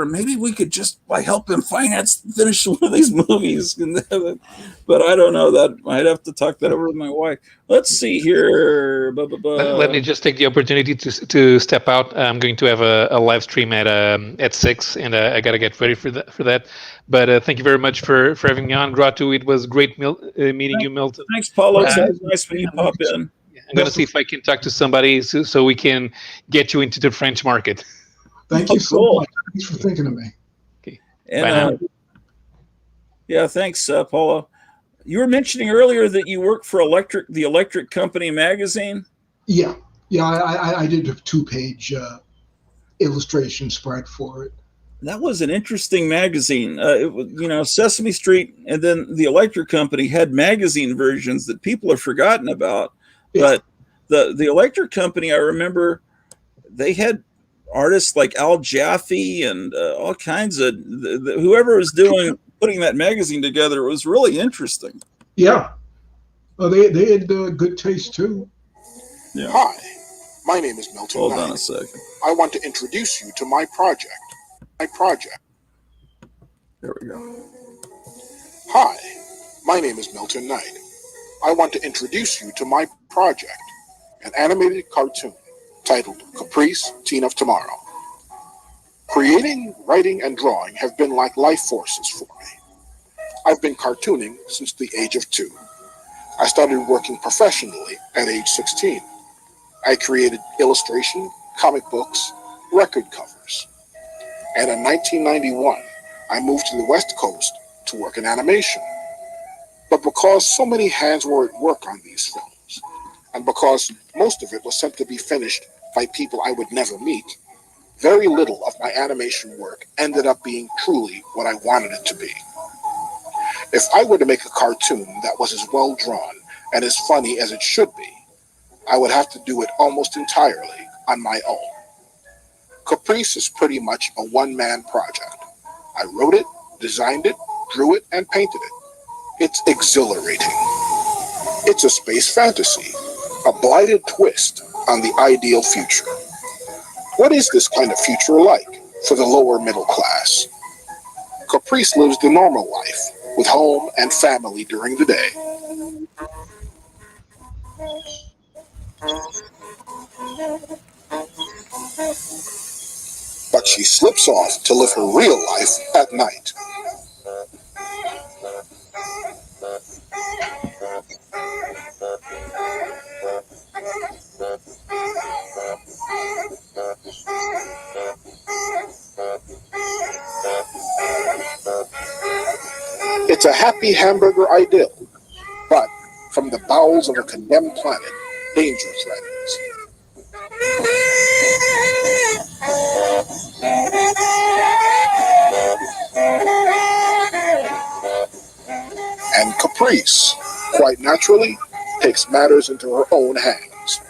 maybe we could just help him finish one of these movies. But I don't know that. I'd have to talk that over with my wife. Let's see here. Let me just take the opportunity to step out. I'm going to have a live stream at 6, and I got to get ready for that. But thank you very much for having me on, Gratu. It was great meeting you, Milton. Thanks, Paulo. It's always nice when you pop in. I'm going to see if I can talk to somebody so we can get you into the French market. Thank you so much. Thanks for thinking of me. Okay. And yeah, thanks, Paulo. You were mentioning earlier that you work for the Electric Company magazine. Yeah. I did a 2-page illustration spread for it. That was an interesting magazine. It was, Sesame Street, and then the Electric Company had magazine versions that people have forgotten about. Yeah. But the Electric Company, I remember, they had artists like Al Jaffe and all kinds of whoever was putting that magazine together. It was really interesting. Yeah, well, they had good taste too. Yeah. Hi, my name is Milton. Hold on a second. I want to introduce you to my project. There we go. Hi, my name is Milton Knight. I want to introduce you to my project, an animated cartoon titled Caprice, Teen of Tomorrow. Creating, writing, and drawing have been like life forces for me. I've been cartooning since the age of 2. I started working professionally at age 16. I created illustration, comic books, record covers. And in 1991, I moved to the West Coast to work in animation. But because so many hands were at work on these films, and because most of it was sent to be finished by people I would never meet, very little of my animation work ended up being truly what I wanted it to be. If I were to make a cartoon that was as well drawn and as funny as it should be, I would have to do it almost entirely on my own. Caprice is pretty much a one-man project. I wrote it, designed it, drew it, and painted it. It's exhilarating. It's a space fantasy, a blighted twist on the ideal future. What is this kind of future like for the lower middle class? Caprice lives the normal life, with home and family during the day. But she slips off to live her real life at night. It's a happy hamburger idyll, but from the bowels of a condemned planet, danger threatens. And Caprice, quite naturally, takes matters into her own hands.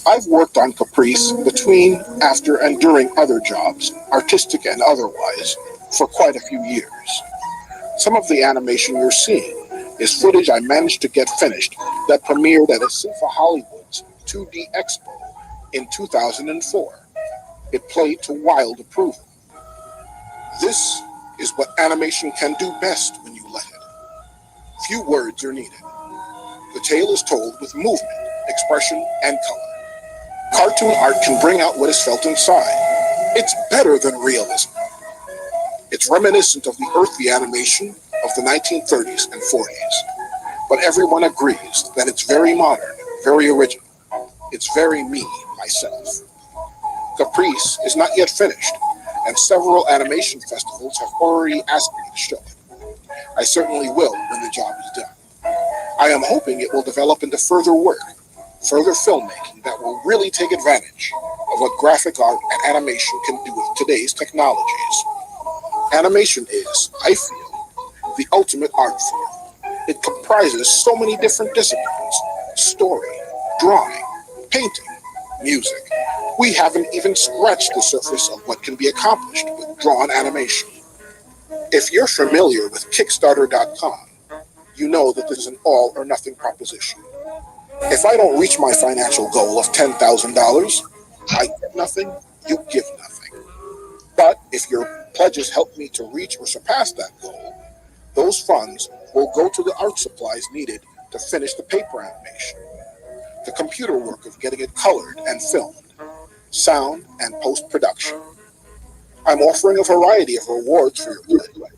I've worked on Caprice between, after, and during other jobs, artistic and otherwise, for quite a few years. Some of the animation you're seeing is footage I managed to get finished that premiered at Asafa Hollywood's 2D Expo in 2004. It played to wild approval. This is what animation can do best when you let it. Few words are needed. The tale is told with movement, expression, and color. Cartoon art can bring out what is felt inside. It's better than realism. It's reminiscent of the earthy animation of the 1930s and 40s. But everyone agrees that it's very modern, very original. It's very me, myself. Caprice is not yet finished, and several animation festivals have already asked me to show it. I certainly will when the job is done. I am hoping it will develop into further work, further filmmaking that will really take advantage of what graphic art and animation can do with today's technologies. Animation is, I feel, the ultimate art form. It comprises so many different disciplines: story, drawing, painting, music. We haven't even scratched the surface of what can be accomplished with drawn animation. If you're familiar with Kickstarter.com, you know that this is an all or nothing proposition. If I don't reach my financial goal of $10,000, I get nothing, you give nothing. But if your pledges help me to reach or surpass that goal, those funds will go to the art supplies needed to finish the paper animation, the computer work of getting it colored and filmed, sound and post-production. I'm offering a variety of rewards for your pledge,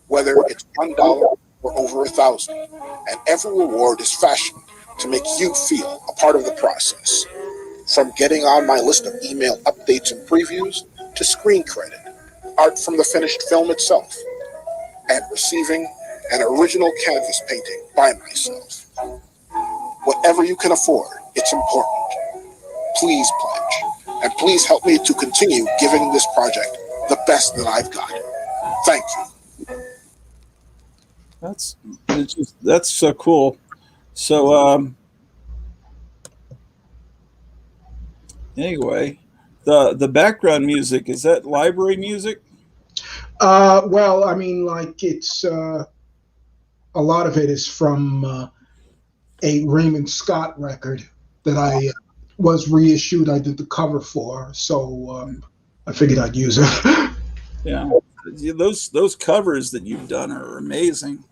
whether it's $1 or over 1,000, and every reward is fashioned to make you feel a part of the process. From getting on my list of email updates and previews to screen credit, art from the finished film itself, and receiving an original canvas painting by myself. Whatever you can afford, it's important. Please pledge, and please help me to continue giving this project the best that I've got. Thank you. That's so cool. So anyway, the background music, is that library music? Well, I mean, like it's a lot of it is from a Raymond Scott record that I was reissued. I did the cover for, so I figured I'd use it. Yeah, those covers that you've done are amazing.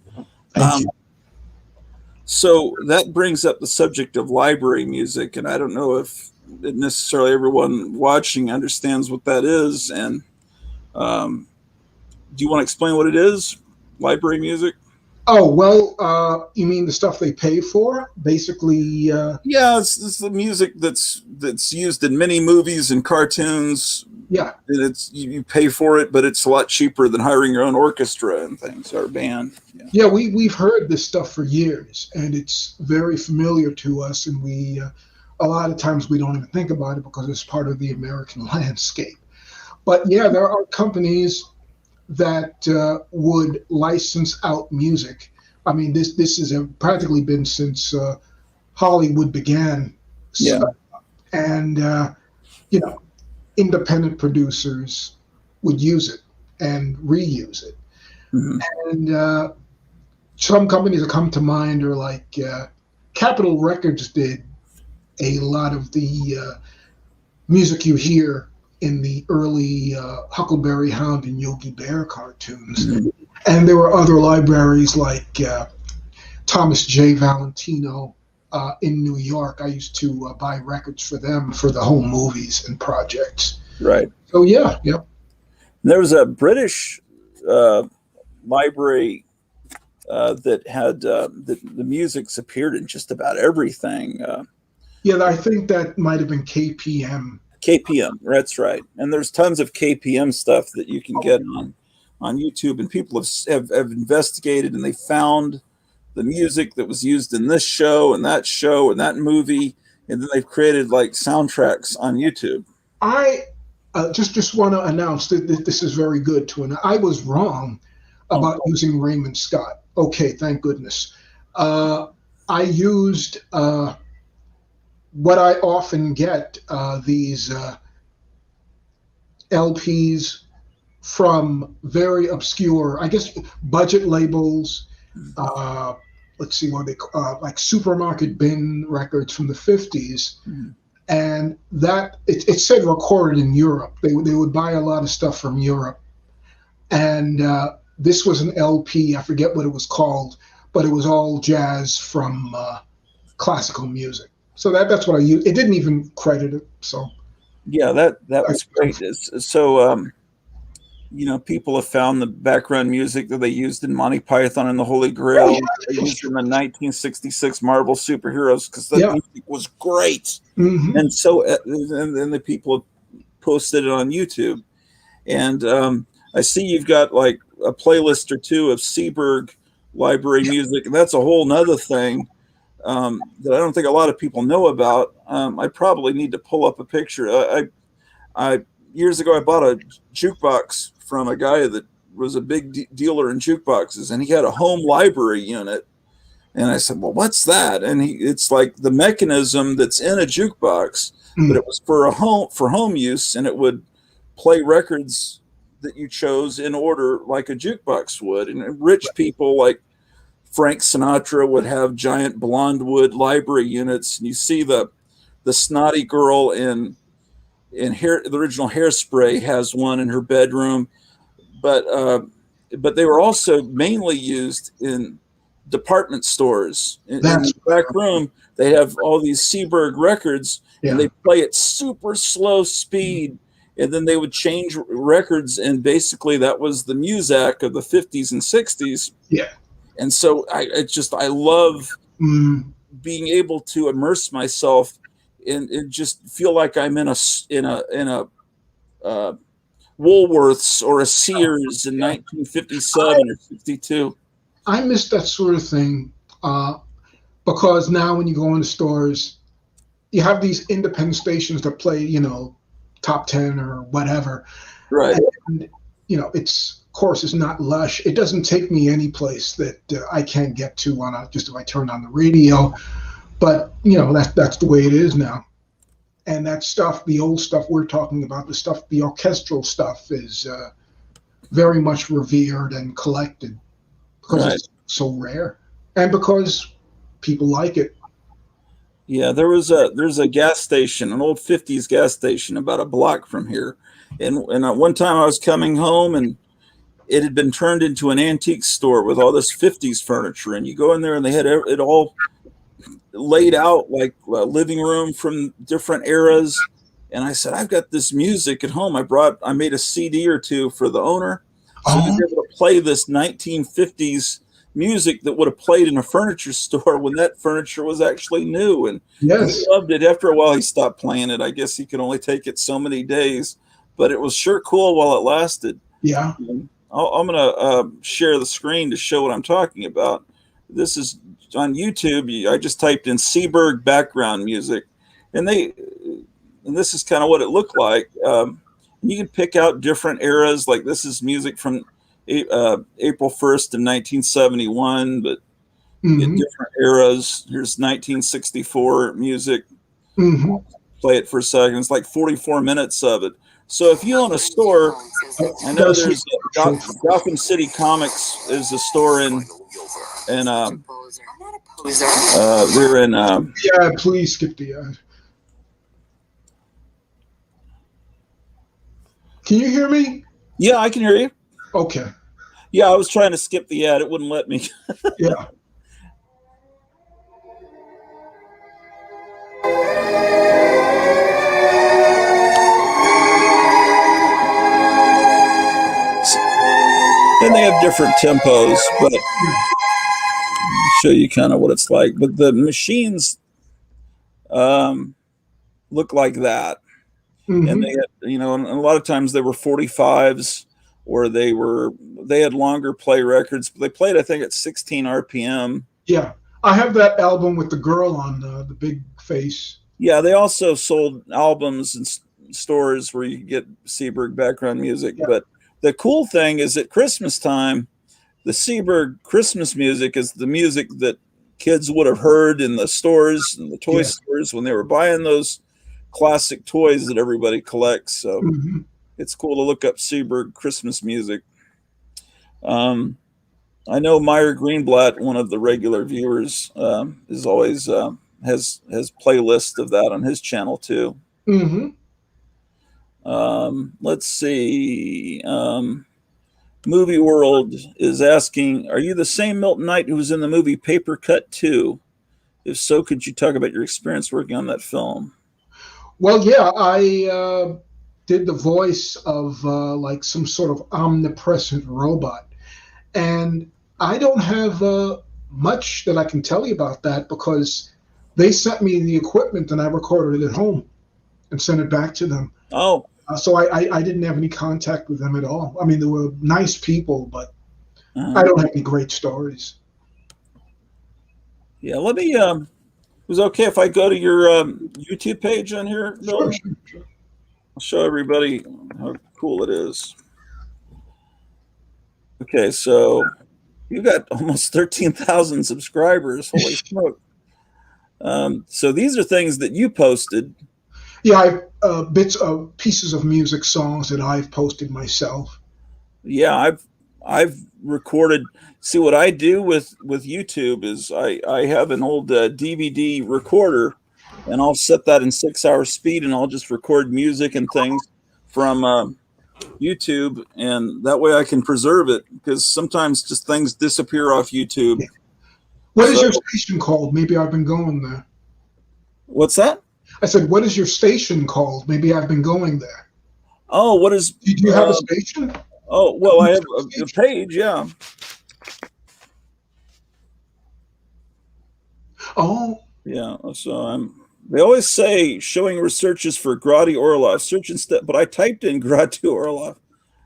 Thank you. So that brings up the subject of library music, and I don't know if necessarily everyone watching understands what that is. And do you want to explain what it is, library music? Oh, well, you mean the stuff they pay for? Basically, yeah, it's the music that's used in many movies and cartoons. Yeah, and it's you pay for it, but it's a lot cheaper than hiring your own orchestra and things or band. Yeah, we've heard this stuff for years, and it's very familiar to us. And we a lot of times we don't even think about it because it's part of the American landscape. But yeah, there are companies that would license out music. I mean, this has practically been since Hollywood began. Yeah, and you know, independent producers would use it and reuse it. Mm-hmm. And some companies that come to mind are like Capitol Records did a lot of the music you hear in the early Huckleberry Hound and Yogi Bear cartoons. Mm-hmm. And there were other libraries like Thomas J. Valentino in New York. I used to buy records for them for the home movies and projects. Right. So yeah, yep. There was a British library that had the music's appeared in just about everything. Yeah, I think that might have been KPM. KPM, that's right. And there's tons of KPM stuff that you can get on YouTube, and people have investigated, and they found the music that was used in this show and that movie, and then they've created like soundtracks on YouTube. I just want to announce that this is very good to announce. I was wrong about using Raymond Scott. Okay, thank goodness. I used what I often get these LPs from very obscure, I guess, budget labels. Let's see what they like supermarket bin records from the 50s. And that it said recorded in Europe. They would buy a lot of stuff from Europe. And this was an LP, I forget what it was called, but it was all jazz from classical music. So that's what I used. It didn't even credit it. So yeah, that was great. So people have found the background music that they used in Monty Python and the Holy Grail. Oh, yeah. They used in the 1966 Marvel superheroes because the music was great. Mm-hmm. And so, and then the people posted it on YouTube. And I see you've got like a playlist or two of Seberg library music, and that's a whole nother thing that I don't think a lot of people know about. I probably need to pull up a picture. I years ago I bought a jukebox from a guy that was a big dealer in jukeboxes, and he had a home library unit. And I said, "Well, what's that?" And it's like the mechanism that's in a jukebox, but it was for home use, and it would play records that you chose in order like a jukebox would. And rich people like Frank Sinatra would have giant blonde wood library units, and you see the snotty girl in the original Hairspray has one in her bedroom, but they were also mainly used in department stores. In the back room, they have all these Seberg records, and they play at super slow speed, and then they would change records, and basically that was the Muzak of the 50s and 60s. Yeah. And so I love being able to immerse myself and just feel like I'm in a Woolworths or a Sears in 1957 or 62. I miss that sort of thing because now when you go into stores, you have these independent stations that play, top 10 or whatever. Right. And, it's, of course, it's not lush. It doesn't take me any place that I can't get to just if I turn on the radio. But, that's the way it is now. And that stuff, the old stuff we're talking about, the orchestral stuff is very much revered and collected because it's so rare and because people like it. Yeah, there's a gas station, an old 50s gas station about a block from here. And one time I was coming home and it had been turned into an antique store with all this 50s furniture. And you go in there and they had it all laid out like a living room from different eras. And I said, I've got this music at home. I made a CD or two for the owner. So he was able to play this 1950s music that would have played in a furniture store when that furniture was actually new. And he loved it. After a while, he stopped playing it. I guess he could only take it so many days, but it was sure cool while it lasted. Yeah. I'm going to share the screen to show what I'm talking about. This is on YouTube. I just typed in Seberg background music, and this is kind of what it looked like. You can pick out different eras. Like this is music from April 1st of 1971, but in different eras. Here's 1964 music. Play it for a second. It's like 44 minutes of it. So if you own a store, I know there's Gotham City Comics is a store in we're in yeah, please skip the ad. Can you hear me? Yeah, I can hear you. Okay. Yeah, I was trying to skip the ad. It wouldn't let me. Yeah. And they have different tempos, but I'll show you kind of what it's like. But the machines look like that. And they had, and a lot of times they were 45s or they had longer play records, but they played, I think, at 16 RPM. Yeah. I have that album with the girl on the big face. Yeah, they also sold albums in stores where you could get Seberg background music. Yeah. But the cool thing is at Christmas time, the Seberg Christmas music is the music that kids would have heard in the stores and the toy Yeah. stores when they were buying those classic toys that everybody collects. So Hmm. it's cool to look up Seberg Christmas music. I know Meyer Greenblatt, one of the regular viewers, is always has playlists of that on his channel too. Hmm. Let's see. Movie World is asking, are you the same Milton Knight who was in the movie Paper Cut 2? If so, could you talk about your experience working on that film? Well, yeah, I did the voice of like some sort of omnipresent robot. And I don't have much that I can tell you about that because they sent me the equipment and I recorded it at home and sent it back to them. Oh, So I didn't have any contact with them at all. I mean, they were nice people, but I uh, don't have any great stories. yeah. Let me. Was it okay if I go to your YouTube page on here, Sure, Milton? sure, sure. I'll show everybody how cool it is. Okay, so you got almost 13,000 subscribers. Holy smoke! So these are things that you posted. Yeah, bits of pieces of music, songs that I've posted myself. Yeah, I've recorded. See, what I do with YouTube is I have an old DVD recorder, and I'll set that in 6 hour speed, and I'll just record music and things from YouTube, and that way I can preserve it because sometimes just things disappear off YouTube. What is So your station called? Maybe I've been going there. what's that? I said, what is your station called? Maybe I've been going there. Oh, what is? Do you have a station? Oh, well, I have a page. Yeah. Oh, Yeah, so I'm. They always say showing researches for Grady Orloff. Search instead, but I typed in Grady Orloff.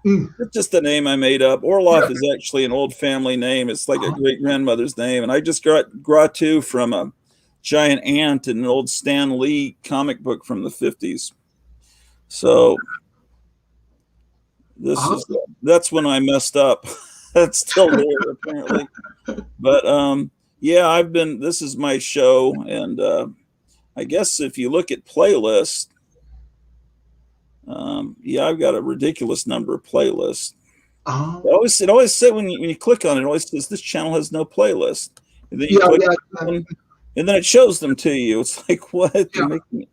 mm, It's just a name I made up. Orloff yeah. is actually an old family name. It's like a great grandmother's name, and I just got Gratu from a giant ant in an old Stan Lee comic book from the 50s. So this is Uh-huh. that's when I messed up. That's still there apparently, but yeah, I've been. This is my show, and I guess if you look at playlist, yeah, I've got a ridiculous number of playlists. Uh-huh. It always said when you click on it, it always says this channel has no playlist, and then you Yeah, click yeah, on them, and then it shows them to you. It's like what? They're yeah. making it.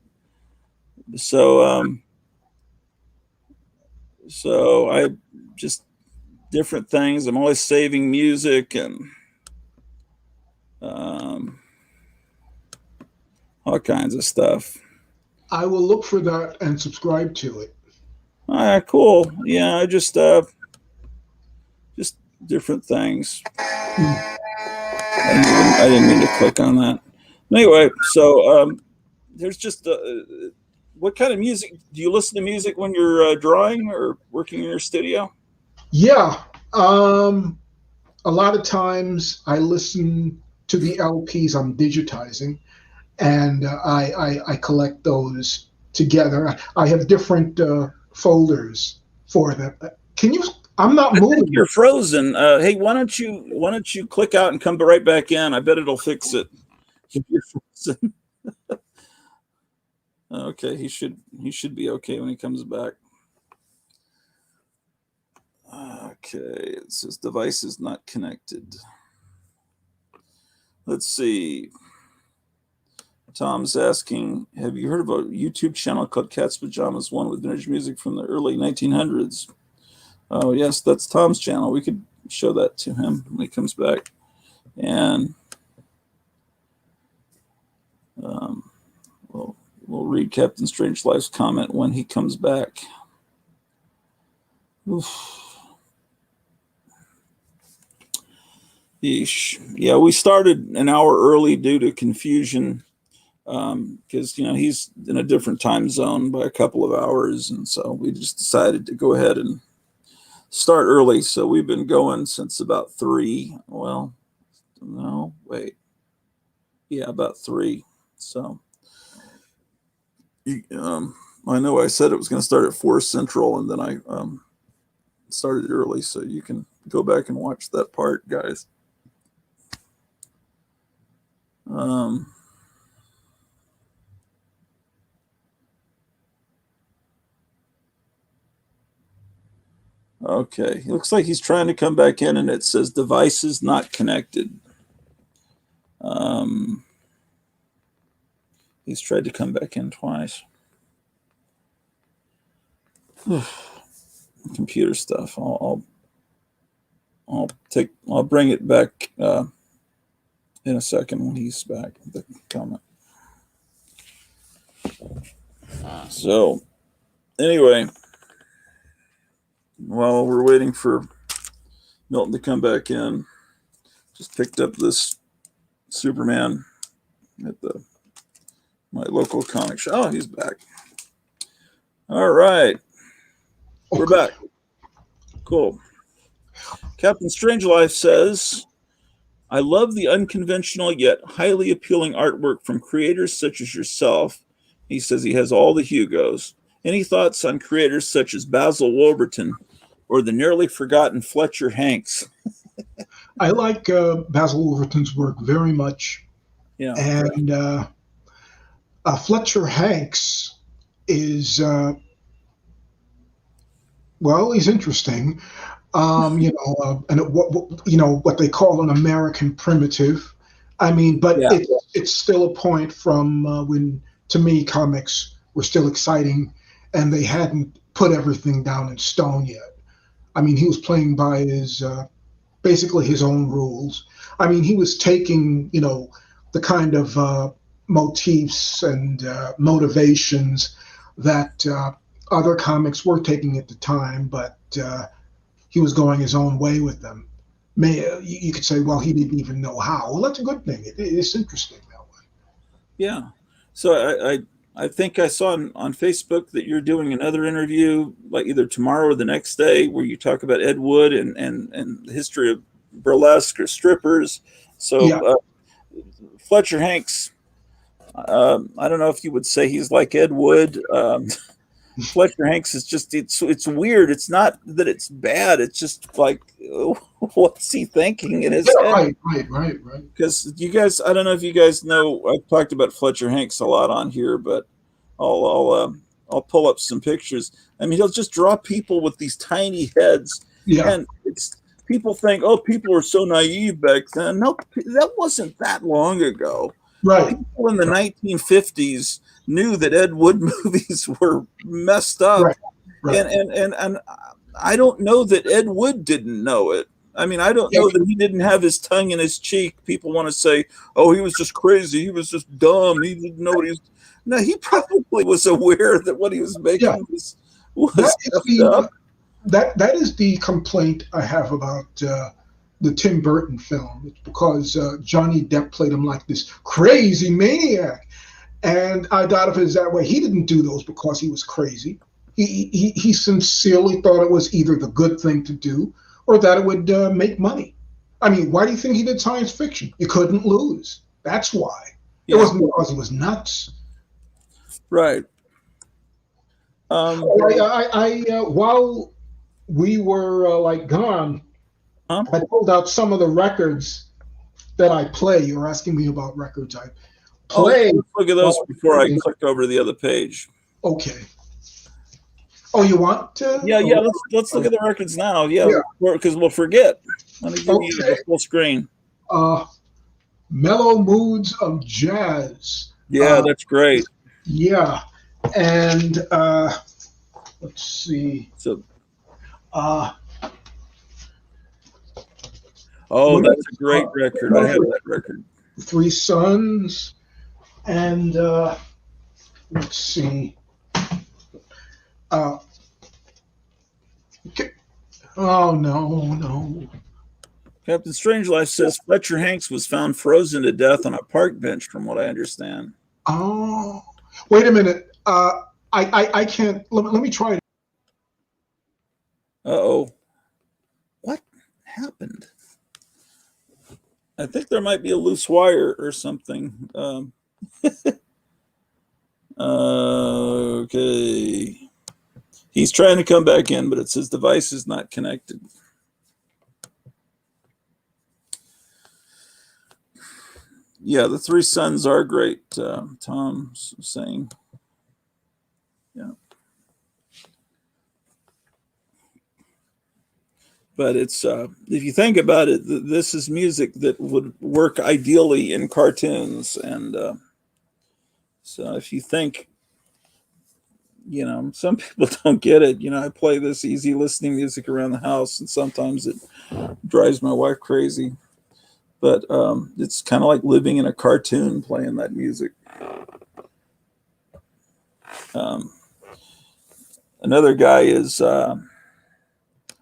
So so I just different things. I'm always saving music and um, all kinds of stuff. I will look for that and subscribe to it. All right, cool. Yeah, I just different things. Mm. I didn't mean to click on that. Anyway, so there's just what kind of music do you listen to? Music when you're drawing or working in your studio? Yeah. A lot of times I listen to the LPs I'm digitizing, and I collect those together. I have different folders for them. Can you? I'm not I think moving. you're frozen. Hey, why don't you click out and come right back in? I bet it'll fix it. You're frozen. Okay, he should be okay when he comes back. Okay, it says device is not connected. Let's see. Tom's asking, have you heard of a YouTube channel called Cat's Pajamas One with vintage music from the early 1900s? Oh, yes, that's Tom's channel. We could show that to him when he comes back. And um, we'll read Captain Strangelife's comment when he comes back. Oof. Yeesh. Yeah, we started an hour early due to confusion because he's in a different time zone by a couple of hours, and so we just decided to go ahead and start early. So we've been going since about 3. Well, no, wait, yeah, about 3. So I know I said it was going to start at 4 Central, and then I started early, so you can go back and watch that part, guys. Um, okay, it looks like he's trying to come back in, and it says devices not connected. He's tried to come back in twice. Computer stuff. I'll bring it back in a second when he's back. The comment. So, anyway, while we're waiting for Milton to come back in, just picked up this Superman at my local comic shop. Oh, he's back. All right. We're back. Cool. Captain Strangelove says, I love the unconventional yet highly appealing artwork from creators such as yourself. He says he has all the Hugos. Any thoughts on creators such as Basil Wolverton or the nearly forgotten Fletcher Hanks? I like Basil Wolverton's work very much. Yeah. And Fletcher Hanks is, well, he's interesting. And what they call an American primitive. I mean, but Yeah. it's still a point from when, to me, comics were still exciting, and they hadn't put everything down in stone yet. I mean, he was playing by his basically his own rules. I mean, he was taking, the kind of motifs and motivations that other comics were taking at the time, but he was going his own way with them. You could say, well, he didn't even know how. Well, that's a good thing. It's interesting that way. Yeah. So I think I saw on Facebook that you're doing another interview, like either tomorrow or the next day, where you talk about Ed Wood and the history of burlesque or strippers. So Yeah. Fletcher Hanks, I don't know if you would say he's like Ed Wood. Fletcher Hanks is just, it's weird. It's not that it's bad. It's just like, what's he thinking in his head? Right. Because you guys, I don't know if you guys know, I've talked about Fletcher Hanks a lot on here, but I'll pull up some pictures. I mean, he'll just draw people with these tiny heads. Yeah. And people think, oh, people were so naive back then. No, that wasn't that long ago. Right. People in the 1950s knew that Ed Wood movies were messed up. Right. And I don't know that Ed Wood didn't know it. I mean, I don't know that he didn't have his tongue in his cheek. People want to say, oh, he was just crazy. He was just dumb. He didn't know what he was. No, he probably was aware that what he was making was up. That is the complaint I have about the Tim Burton film. It's because Johnny Depp played him like this crazy maniac. And I doubt if it's that way. He didn't do those because he was crazy. He sincerely thought it was either the good thing to do or that it would make money. I mean, why do you think he did science fiction? You couldn't lose. That's why. Yeah. It wasn't because he was nuts. Right. While we were gone, I pulled out some of the records that I play. You were asking me about records I play. Let's look at those before I click over to the other page. Okay. Oh, you want to? Yeah. Let's look at the records now. Yeah. Because we'll forget. Let me give you the full screen. Mellow Moods of Jazz. Yeah, that's great. Yeah, and let's see. So, that's a great record. I have that record. Three Sons, and let's see. Oh no. Captain Strangelove says Fletcher Hanks was found frozen to death on a park bench, from what I understand. Oh, wait a minute. I can't. Let me try it. Uh-oh. What happened? I think there might be a loose wire or something. Okay. He's trying to come back in, but it says device is not connected. Yeah, the Three Sons are great. Tom's saying, yeah. But it's if you think about it, this is music that would work ideally in cartoons, and so if you think, some people don't get it. I play this easy listening music around the house, and sometimes it drives my wife crazy. But it's kind of like living in a cartoon playing that music. Another guy is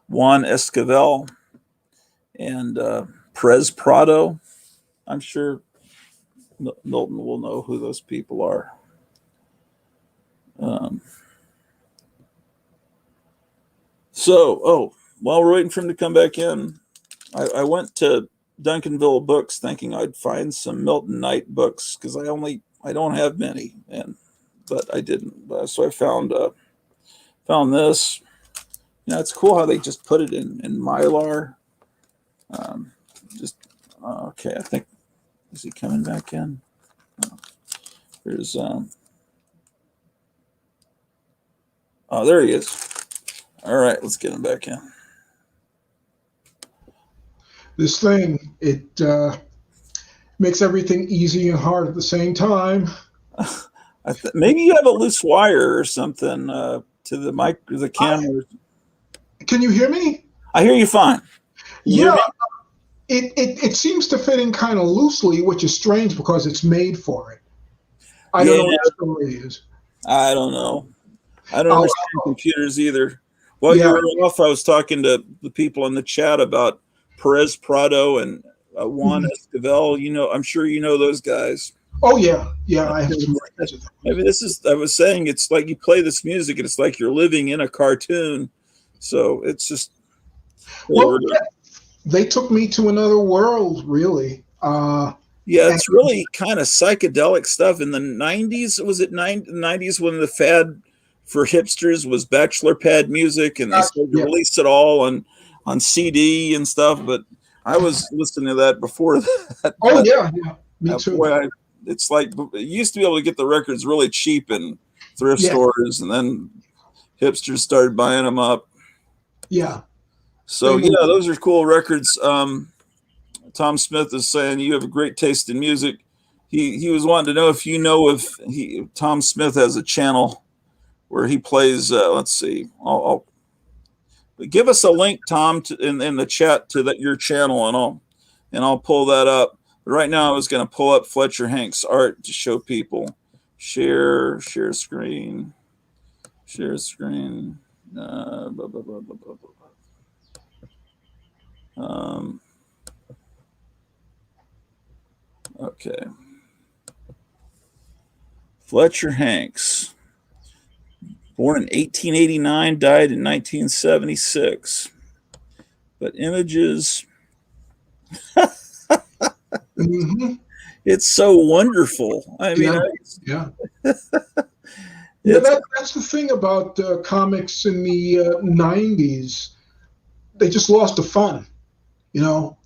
Juan Esquivel and Perez Prado. I'm sure Milton will know who those people are. While we're waiting for him to come back in, I went to Duncanville Books thinking I'd find some Milton Knight books because I don't have many, but I didn't. So I found this. It's cool how they just put it in Mylar. Okay, I think, is he coming back in? There's oh, there he is. All right, let's get him back in. This thing, it makes everything easy and hard at the same time. Maybe you have a loose wire or something to the mic or the camera. Can you hear me? I hear you fine. Yeah, it seems to fit in kind of loosely, which is strange because it's made for it. I don't know what the story is. I don't know. I don't understand computers either. While you were off, I was talking to the people in the chat about Perez Prado and Juan Esquivel. I'm sure you know those guys. Oh yeah. I have some friends. Maybe I was saying it's like you play this music and it's like you're living in a cartoon. So it's just. Well, they took me to another world, really. It's really kind of psychedelic stuff. In the 90s, was it 90s when the fad for hipsters was bachelor pad music, and they started to release it all on CD and stuff. But I was listening to that before that. Oh, yeah, me too. It's like you used to be able to get the records really cheap in thrift stores, and then hipsters started buying them up. Yeah. So, those are cool records. Tom Smith is saying you have a great taste in music. He was wanting to know if Tom Smith has a channel where he plays. Let's see. I'll give us a link, Tom, in the chat to your channel, and I'll pull that up. But right now, I was going to pull up Fletcher Hanks' art to show people. Share screen. Share screen. Okay. Fletcher Hanks, born in 1889, died in 1976. But images, it's so wonderful. I mean, that's the thing about comics in the 90s. They just lost the fun.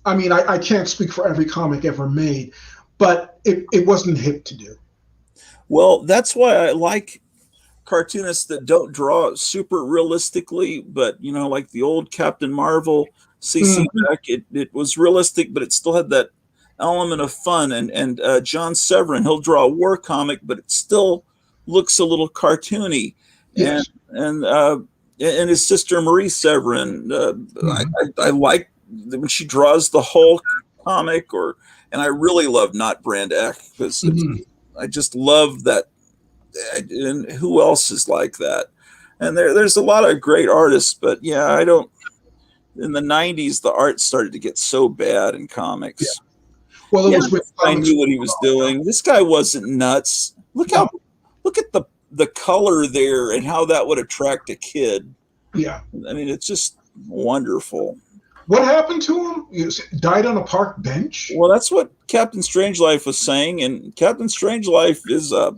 I mean, I can't speak for every comic ever made, but it wasn't hip to do. Well, that's why I like cartoonists that don't draw super realistically, but like the old Captain Marvel, CC Beck, it was realistic, but it still had that element of fun. And John Severin, he'll draw a war comic, but it still looks a little cartoony. Yes. And his sister Marie Severin, I like when she draws the Hulk comic, and I really love Not Brand X because I just love that. And who else is like that? And there's a lot of great artists, but I don't. In the 90s, the art started to get so bad in comics. Yeah. Well, it was with I knew what he was doing. This guy wasn't nuts. Look at the color there and how that would attract a kid. Yeah. I mean, it's just wonderful. What happened to him? He died on a park bench? Well, that's what Captain Strangelove was saying, and Captain Strangelove is a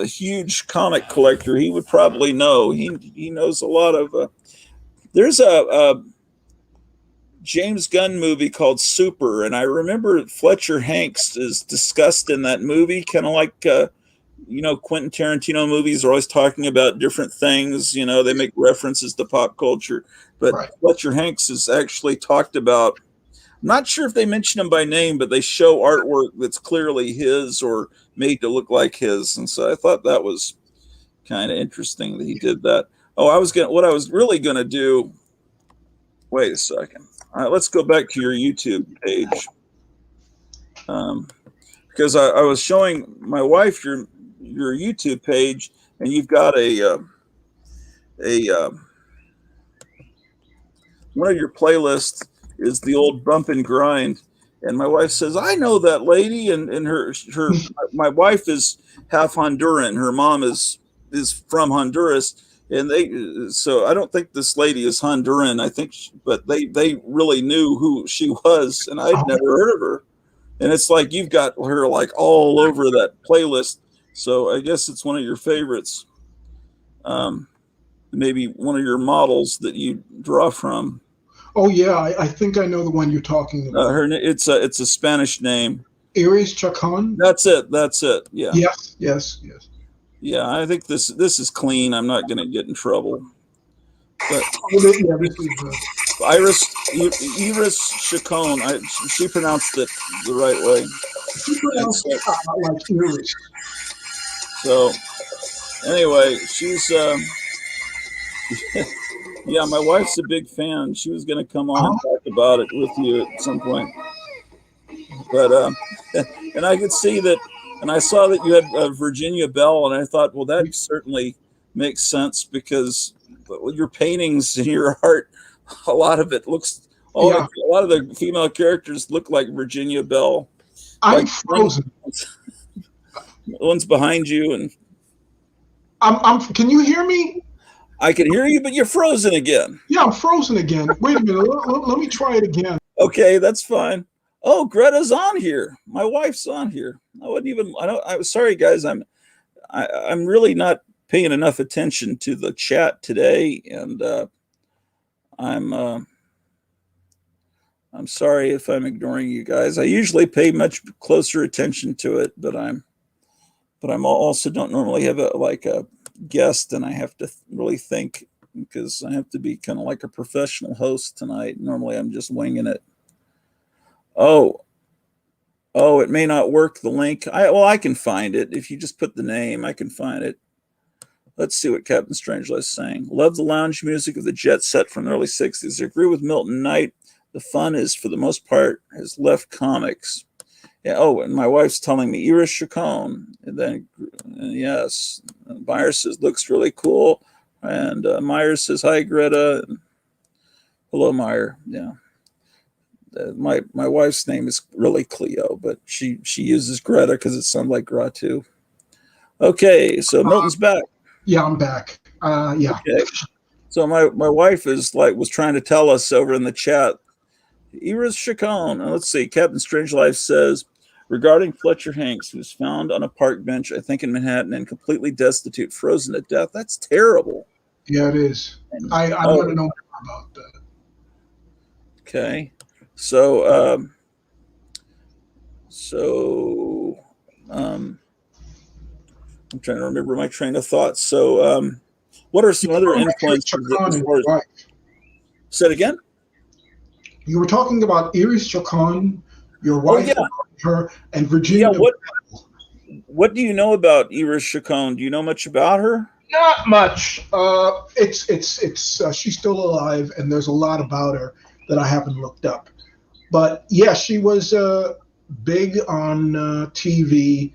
huge comic collector. He would probably know. He knows a lot of. There's James Gunn movie called Super, and I remember Fletcher Hanks is discussed in that movie, kind of like Quentin Tarantino movies are always talking about different things. They make references to pop culture, but Right. Fletcher Hanks is actually talked about. I'm not sure if they mention him by name, but they show artwork that's clearly his or made to look like his, and so I thought that was kind of interesting that he did that. Oh, what I was really gonna do. Wait a second. All right, let's go back to your YouTube page. Because I was showing my wife your YouTube page, and you've got a one of your playlists is the old bump and grind, and my wife says, "I know that lady," and my wife is half Honduran. Her mom is from Honduras, and so I don't think this lady is Honduran. I think, but they really knew who she was, and I'd never heard of her. And it's like you've got her like all over that playlist. So I guess it's one of your favorites. Maybe one of your models that you draw from. Oh yeah, I think I know the one you're talking about. It's a Spanish name. Iris Chacon. That's it. Yeah. Yes. Yeah, I think this is clean. I'm not going to get in trouble. But Yeah, this is Iris Chacon. She pronounced it the right way. she pronounced it like Iris. So anyway, she's yeah, my wife's a big fan. She was going to come on and talk about it with you at some point. But and I could see that, and I saw that you had Virginia Bell, and I thought, well, that certainly makes sense because your paintings and your art, a lot of it looks, a lot of the female characters look like Virginia Bell. I'm frozen. The ones behind you, and Can you hear me? I can hear you, but you're frozen again. Yeah, I'm frozen again. Wait a minute. Let me try it again. Okay, that's fine. Oh, Greta's on here. My wife's on here. I'm sorry, guys. I'm really not paying enough attention to the chat today, and I'm sorry if I'm ignoring you guys. I usually pay much closer attention to it, but I'm also don't normally have a guest, and I have to really think because I have to be kind of like a professional host tonight. Normally, I'm just winging it. Oh, it may not work. The link. I can find it. If you just put the name, I can find it. Let's see what Captain Strangelove is saying. Love the lounge music of the Jet Set from the early 60s. I agree with Milton Knight. The fun is, for the most part, has left comics. Yeah. Oh, and my wife's telling me Iris Chacon. And then, yes, Myers says, looks really cool. And Myers says, hi, Greta. And, hello, Meyer. Yeah. My wife's name is really Cleo, but she uses Greta because it sounds like Gratu. Okay, so Milton's back. Yeah, I'm back. Yeah. Okay. So my wife was trying to tell us over in the chat. Iris Chacon. Let's see. Captain Strangelove says, regarding Fletcher Hanks, who was found on a park bench, I think in Manhattan, and completely destitute, frozen to death. That's terrible. Yeah, it is. I want to know more about that. Okay. So, I'm trying to remember my train of thought. So, what are some other influences? Say it again. You were talking about Iris Chacon, your wife, her, and Virginia. Yeah. What do you know about Iris Chacon? Do you know much about her? Not much. She's still alive, and there's a lot about her that I haven't looked up. But yeah, she was big on TV,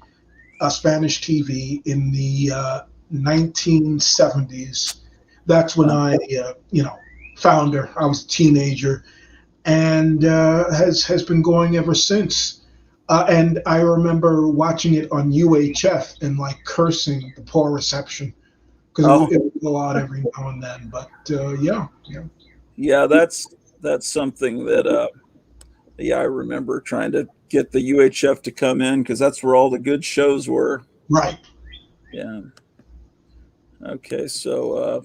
Spanish TV in the 1970s. That's when I, found her. I was a teenager, and has been going ever since. And I remember watching it on UHF and cursing the poor reception because it would go out every now and then. But yeah, that's something that. I remember trying to get the UHF to come in because that's where all the good shows were. Right. Yeah. Okay, so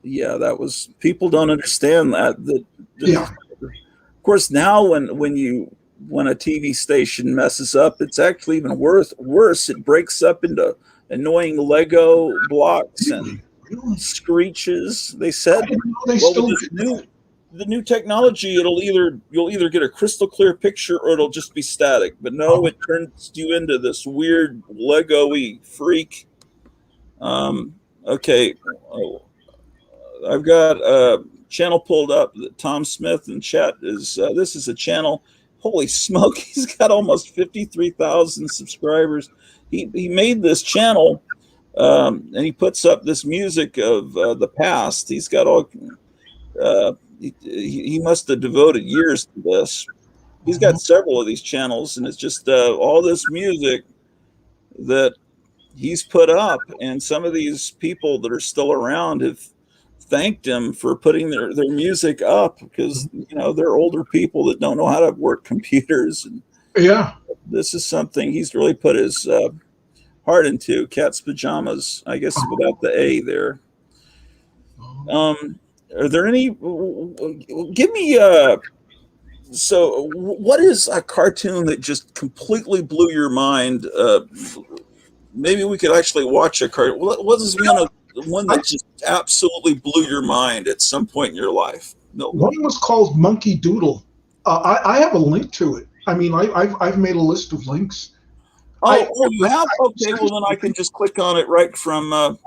Yeah, that was people don't understand that. Yeah. Of course, now when a TV station messes up, it's actually even worse. It breaks up into annoying Lego blocks and Really? Really? screeches. They I said, didn't know they well, with still this did that. new the new technology, you'll either get a crystal clear picture or it'll just be static. But no, Oh, it turns you into this weird Lego-y freak. Okay, oh, I've got a channel pulled up that Tom Smith in chat is. This is a channel. Holy smoke! He's got almost 53,000 subscribers. He made this channel, and he puts up this music of the past. He's got all. He must have devoted years to this. He's got oh, several of these channels, and it's just all this music that he's put up, and some of these people that are still around have thanked him for putting their music up because they're older people that don't know how to work computers, and yeah. this is something he's really put his heart into. Cat's pajamas, I guess, without the A there. Are there any? Give me so what is a cartoon that just completely blew your mind? Maybe we could actually watch a cartoon. What is one that just absolutely blew your mind at some point in your life, Milton? One was called Monkey Doodle. I have a link to it. I mean, I've made a list of links. You have? Okay, well then I can just click on it right from.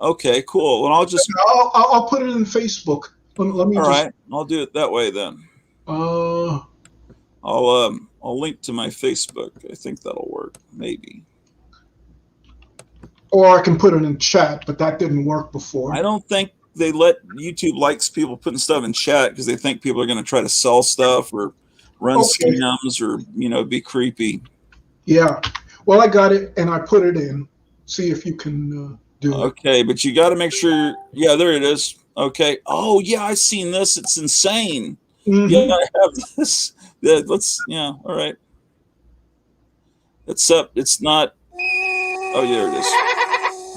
Okay, cool. Well, I'll put it in Facebook. Let me all just. right, I'll do it that way then. Uh, I'll link to my Facebook. I think that'll work. Maybe. or I can put it in chat, but that didn't work before. I don't think they let YouTube likes people putting stuff in chat because they think people are going to try to sell stuff or run scams or be creepy. Yeah. Well, I got it and I put it in. See if you can do it. Okay, but you got to make sure. Yeah, there it is. Okay. Oh yeah, I've seen this. It's insane. Mm-hmm. Yeah, I have this. Yeah, yeah. All right. It's up. It's not. Oh, there it is.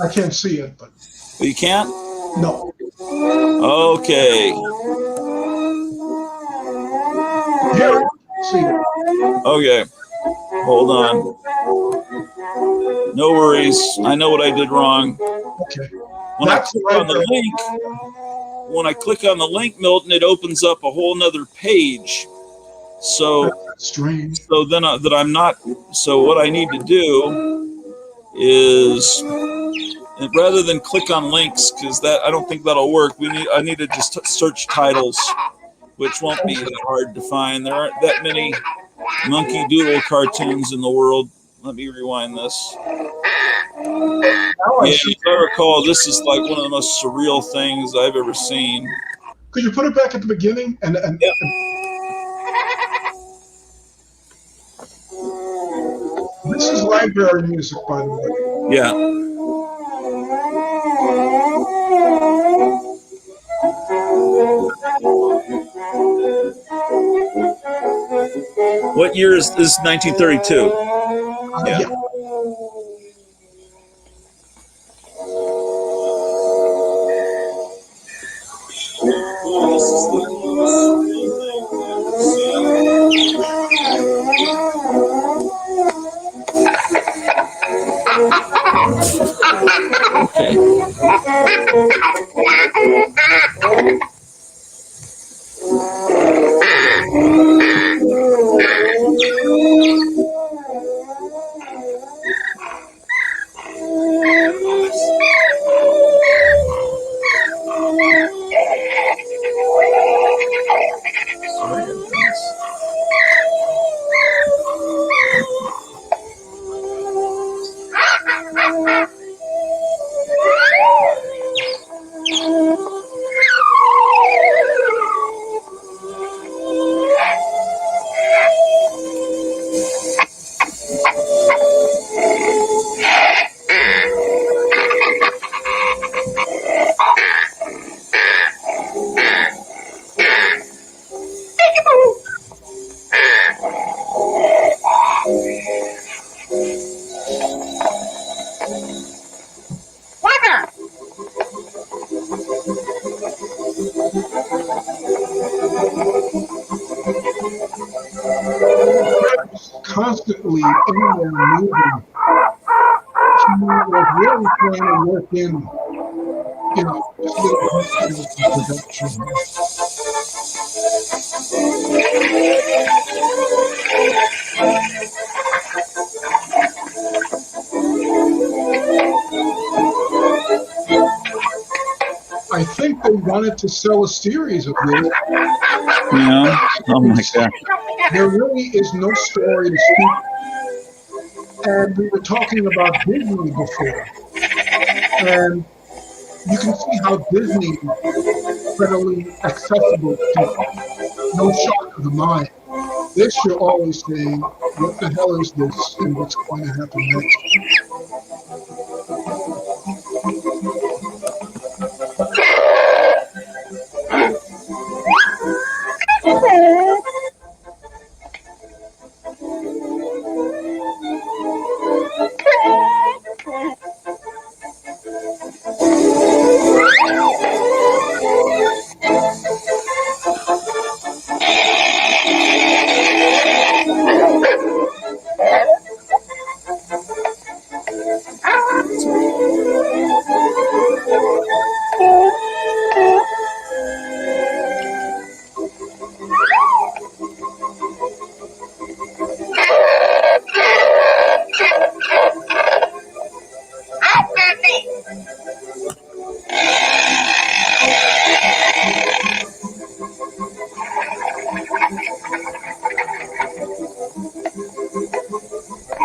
I can't see it, but. Well, you can't? No. Okay. Here, see it. Okay. Hold on. No worries. I know what I did wrong. Okay. When I click on the link, Milton, it opens up a whole nother page. So that's strange. So then that I'm not. So what I need to do is, rather than click on links, because I don't think that'll work. I need to just search titles, which won't be that hard to find. There aren't that many Monkey Doodle cartoons in the world. Let me rewind this. If I recall, this is like one of the most surreal things I've ever seen. Could you put it back at the beginning? Yeah. This is library music, by the way. Yeah. What year is this? 1932. Yeah. constantly in there moving. She was really trying to work in, just little details in production. I think they wanted to sell a series of this. Yeah. Oh my God. There really is no story to speak. And we were talking about Disney before. And you can see how Disney is readily accessible to people. No shock of the mind. This you're always saying, what the hell is this and what's going to happen next?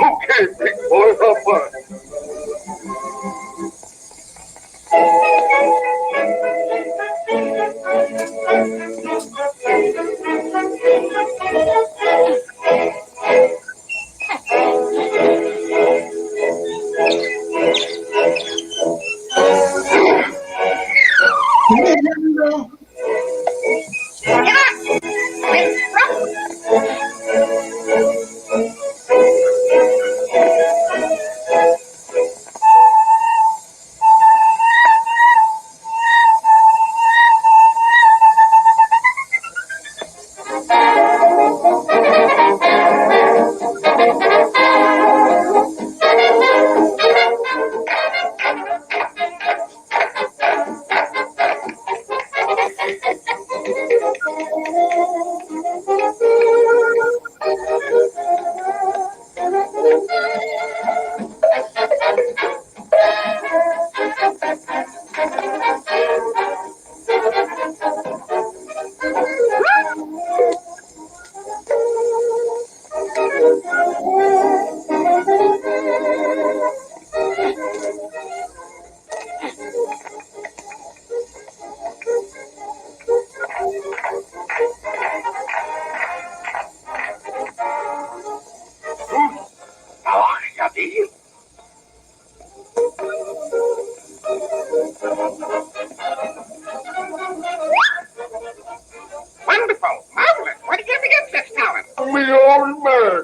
Okay, big boy, have fun. Can you hear me now? Wonderful, marvelous. Where did you ever get such talent? Me old man.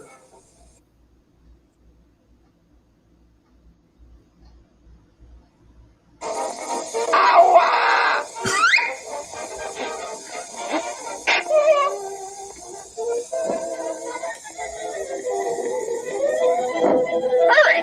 Hurry!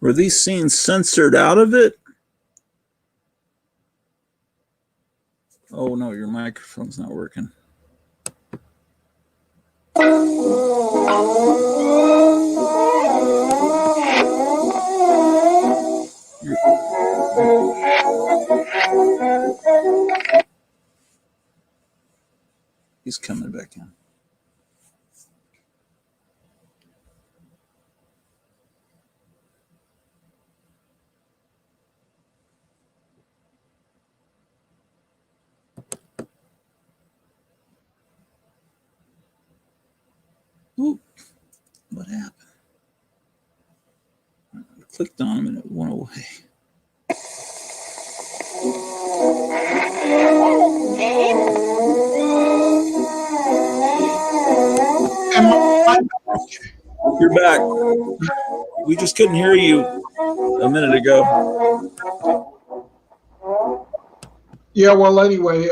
Were these scenes censored out of it? Oh no, your microphone's not working. He's coming back in. Ooh, what happened? I clicked on him and it went away. You're back. We just couldn't hear you a minute ago. Yeah, well, anyway,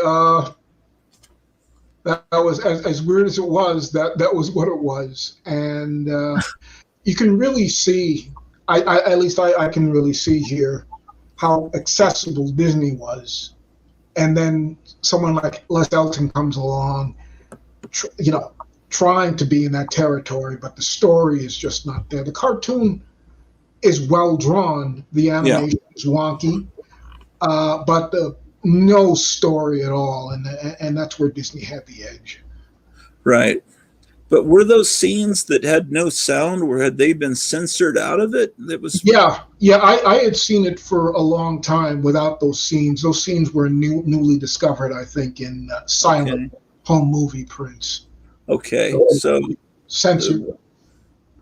that was as weird as it was. That was what it was, and you can really see. At least I can really see here how accessible Disney was, and then someone like Les Elton comes along, trying to be in that territory, but the story is just not there. The cartoon is well drawn, the animation is wonky, but no story at all, and that's where Disney had the edge. Right. But were those scenes that had no sound, or had they been censored out of it? That was Yeah. I had seen it for a long time without those scenes. Those scenes were newly discovered, I think, in silent home movie prints. Okay, so censored.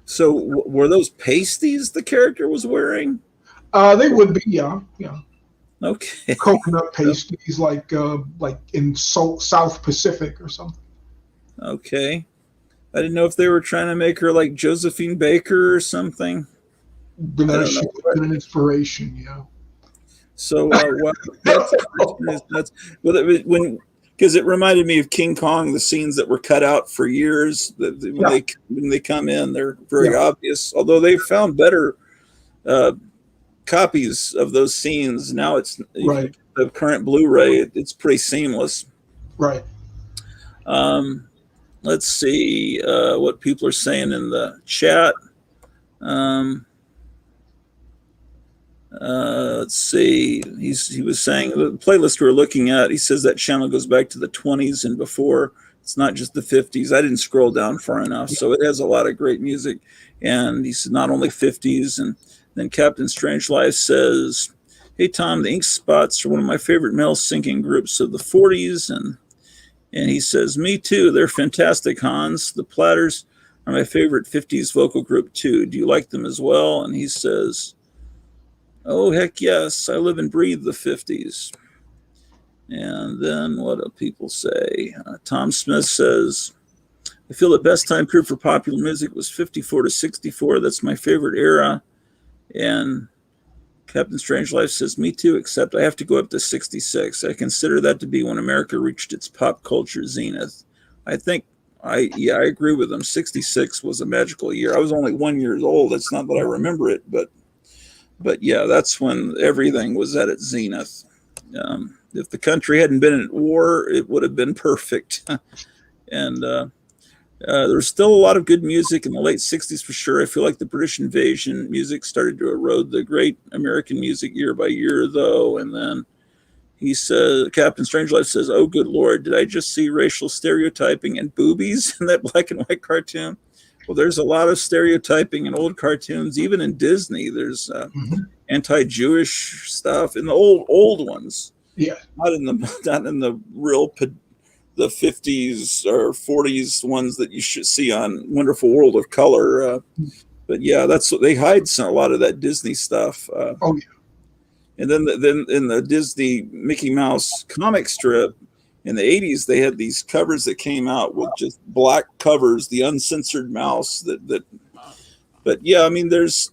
So were those pasties the character was wearing? They would be, yeah. Okay. Coconut pasties, like in South Pacific or something. Okay. I didn't know if they were trying to make her like Josephine Baker or something. That's an inspiration, yeah. So that's because it reminded me of King Kong, the scenes that were cut out for years. When they come in, they're very obvious. Although they've found better copies of those scenes now. It's the current Blu-ray. It's pretty seamless. Right. Let's see what people are saying in the chat. Let's see. He was saying the playlist we're looking at. He says that channel goes back to the 20s and before. It's not just the 50s. I didn't scroll down far enough, so it has a lot of great music. And he said not only 50s. And then Captain Strangelove says, "Hey Tom, the Ink Spots are one of my favorite male singing groups of the 40s." And he says, "Me too. They're fantastic, Hans. The Platters are my favorite 50s vocal group too. Do you like them as well?" And he says, "Oh, heck yes. I live and breathe the 50s. And then what do people say? Tom Smith says, "I feel the best time period for popular music was 54 to 64. That's my favorite era." And Captain Strangelove says, "Me too, except I have to go up to 66. I consider that to be when America reached its pop culture zenith." I think I agree with him. 66 was a magical year. I was only 1 year old. It's not that I remember it, but yeah, that's when everything was at its zenith. If the country hadn't been at war, it would have been perfect. And there's still a lot of good music in the late 60s for sure. I feel like the British invasion music started to erode the great American music year by year, though. And then he says, Captain Strangelove says, "Oh, good Lord, did I just see racial stereotyping and boobies in that black and white cartoon?" Well, there's a lot of stereotyping in old cartoons, even in Disney. There's anti-Jewish stuff in the old ones. Yeah, not in the real the 50s or 40s ones that you should see on Wonderful World of Color. But yeah, that's what they hide a lot of that Disney stuff. And then in the Disney Mickey Mouse comic strip in the 80s, they had these covers that came out with just black covers, the uncensored mouse but yeah, I mean, there is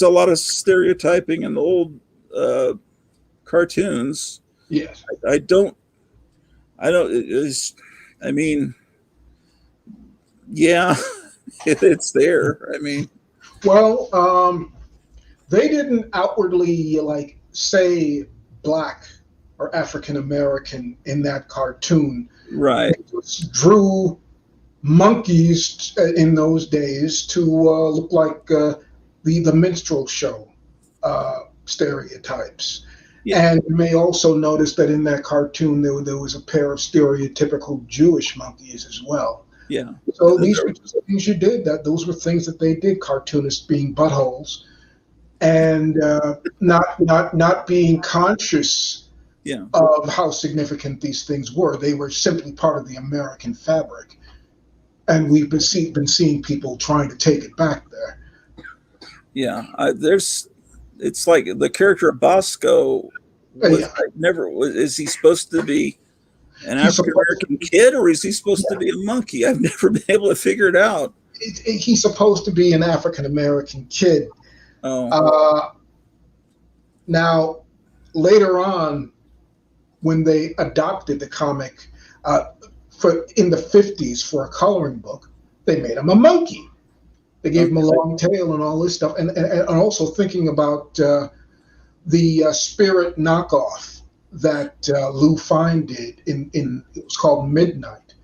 a lot of stereotyping in the old cartoons. Yes. I mean, yeah, it's there. I mean, well, they didn't outwardly like say black or African American in that cartoon. Right. They just drew monkeys in those days to look like the minstrel show stereotypes. Yeah. And you may also notice that in that cartoon there was a pair of stereotypical Jewish monkeys as well. Yeah. So these were just things you did. Those were things that they did. Cartoonists being buttholes and not being conscious of how significant these things were. They were simply part of the American fabric, and we've been seeing people trying to take it back there. Yeah, it's like the character of Bosco. Is he supposed to be an African American kid, or is he supposed to be a monkey? I've never been able to figure it out. He's supposed to be an African American kid. Oh. Now, later on, when they adopted the comic in the 50s for a coloring book, they made him a monkey. They gave him a long tail and all this stuff. And also thinking about the Spirit knockoff that Lou Fine did it was called Midnight.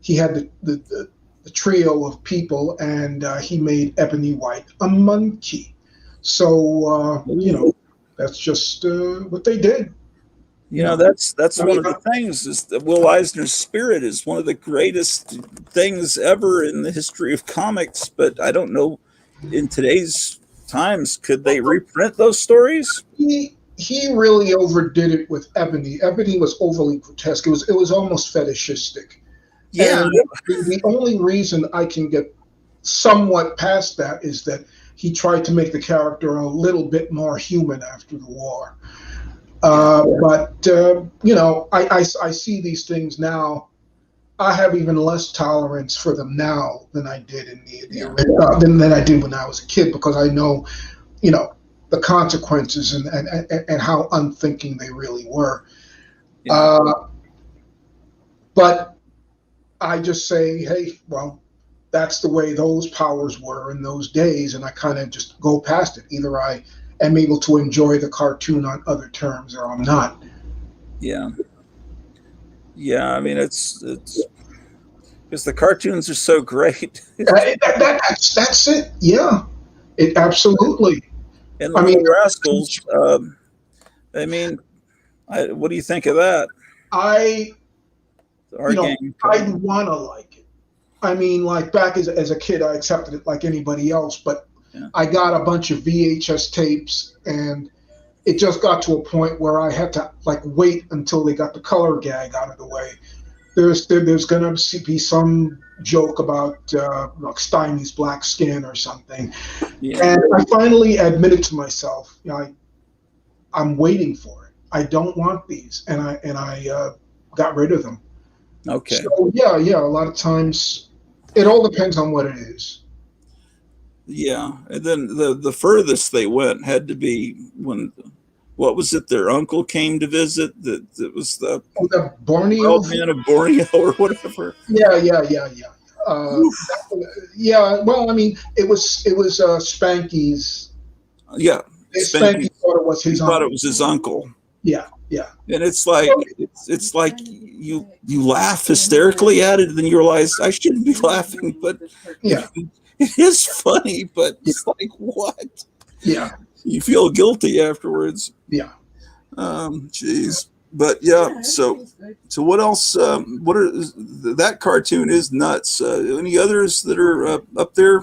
He had the trio of people, and he made Ebony White a monkey. So, that's just what they did. That's one of the things is that Will Eisner's Spirit is one of the greatest things ever in the history of comics. But I don't know, in today's times, could they reprint those stories? He really overdid it with Ebony. Ebony was overly grotesque. It was almost fetishistic. Yeah. And the only reason I can get somewhat past that is that he tried to make the character a little bit more human after the war. But I see these things now. I have even less tolerance for them now than I did than I did when I was a kid, because I know, the consequences and how unthinking they really were. Yeah. But I just say, hey, well, that's the way those powers were in those days, and I kind of just go past it. Either I am able to enjoy the cartoon on other terms, or I'm not. Yeah. I mean, it's because the cartoons are so great. That's it. Yeah, it absolutely. And the Little Rascals. What do you think of that? I'd want to like it. I mean, like back as a kid, I accepted it like anybody else, but I got a bunch of VHS tapes, and it just got to a point where I had to wait until they got the color gag out of the way. There's going to be some joke about Stymie's black skin or something, and I finally admitted to myself, I'm waiting for it. I don't want these, and I got rid of them. Okay. So yeah. A lot of times, it all depends on what it is. Yeah, and then the furthest they went had to be when, what was it? Their uncle came to visit. That was the Borneo Wild Man of Borneo or whatever. Yeah. Well, I mean, it was Spanky's. Yeah, Spanky thought it was his uncle. Thought it was his uncle. Yeah. And it's like you laugh hysterically at it, and then you realize I shouldn't be laughing, but it is funny. But it's like, what? Yeah, you feel guilty afterwards. Yeah. Jeez. But yeah. So what else? That cartoon is nuts. Any others that are up there?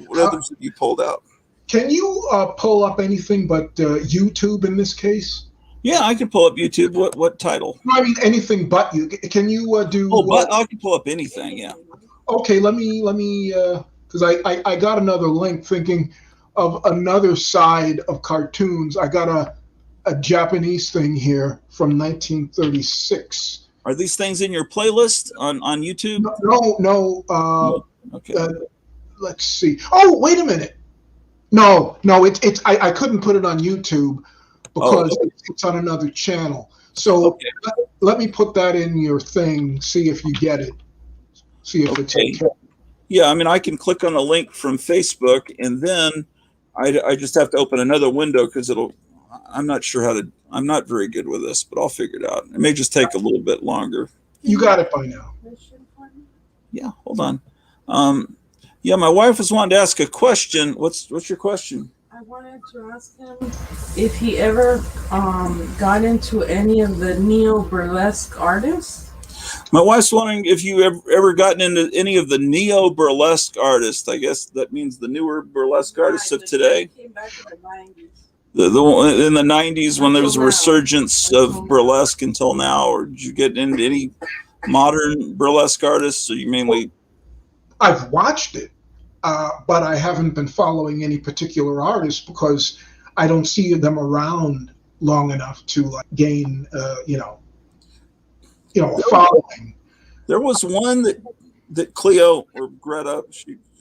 What others have you pulled out? Can you pull up anything but YouTube in this case? Yeah, I can pull up YouTube. What title? No, I mean anything but you. Can you do? Oh, but I can pull up anything. Yeah. Okay, let me because I got another link thinking of another side of cartoons. I got a Japanese thing here from 1936. Are these things in your playlist on YouTube? No. Okay. Let's see. Oh, wait a minute. No. It's I couldn't put it on YouTube because it's on another channel. So let me put that in your thing. See if you get it. See if it's okay. Yeah, I mean, I can click on a link from Facebook, and then I just have to open another window because I'm not sure how to. I'm not very good with this, but I'll figure it out. It may just take a little bit longer. You got it by now. Yeah, hold on. Yeah, my wife was wanting to ask a question. What's your question? I wanted to ask him if he ever got into any of the neo burlesque artists. My wife's wondering if you ever gotten into any of the neo burlesque artists. I guess that means the newer burlesque artists of today. Came back in the 90s. The in the 90s when there was a resurgence of burlesque until now, or did you get into any modern burlesque artists? Or you mainly? I've watched it, but I haven't been following any particular artists because I don't see them around long enough to like gain, a following. There was one that Cleo or Greta,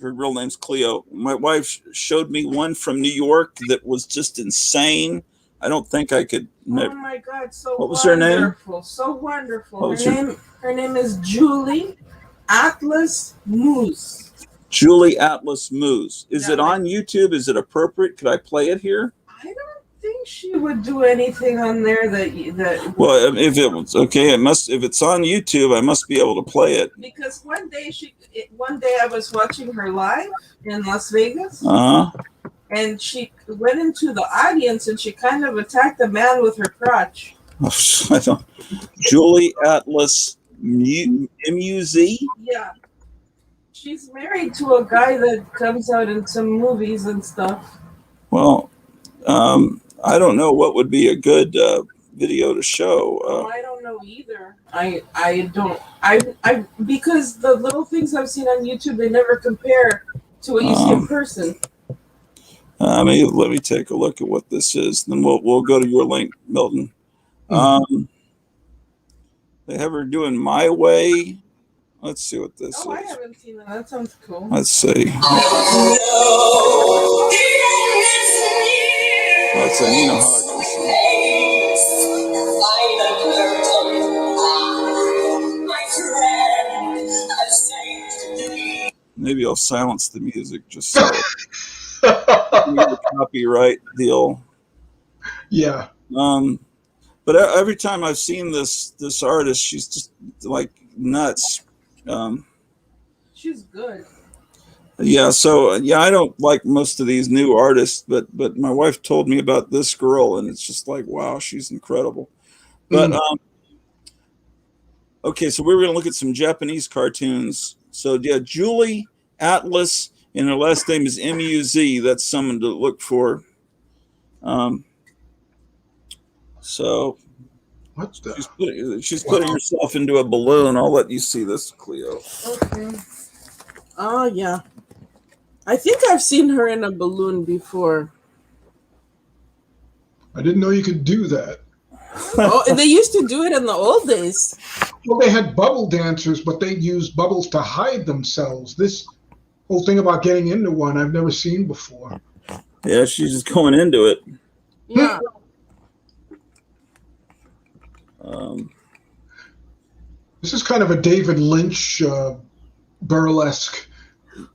her real name's Cleo. My wife showed me one from New York that was just insane. I don't think I could. Oh my God! So what was her name? So wonderful. Her name is Julie Atlas Moose. Julie Atlas Moose. Is it on YouTube? Is it appropriate? Could I play it here? I don't think she would do anything on there that. Well, if it was okay, it must. If it's on YouTube, I must be able to play it. Because one day I was watching her live in Las Vegas. And she went into the audience and she kind of attacked the man with her crotch. I don't. Julie Atlas M-U-Z? Yeah. She's married to a guy that comes out in some movies and stuff. Well, I don't know what would be a good video to show. I don't know either. I don't. Because the little things I've seen on YouTube, they never compare to what you see in person. Let me take a look at what this is. Then we'll go to your link, Milton. They have her doing My Way. Let's see what this is. I haven't seen that. That sounds cool. Let's see. Let's say Nina Hawkins. Maybe I'll silence the music just so the copyright deal. Yeah. But every time I've seen this artist, she's just like nuts. She's good. Yeah, so I don't like most of these new artists, but my wife told me about this girl, and it's just like, wow, she's incredible. But okay, so we were gonna look at some Japanese cartoons. So yeah, Julie Atlas, and her last name is M-U-Z. That's someone to look for. So she's putting herself into a balloon. I'll let you see this, Cleo. Okay. Oh yeah. I think I've seen her in a balloon before. I didn't know you could do that. Oh, they used to do it in the old days. Well, they had bubble dancers, but they used bubbles to hide themselves. This whole thing about getting into one, I've never seen before. Yeah, she's just going into it. Yeah. This is kind of a David Lynch burlesque.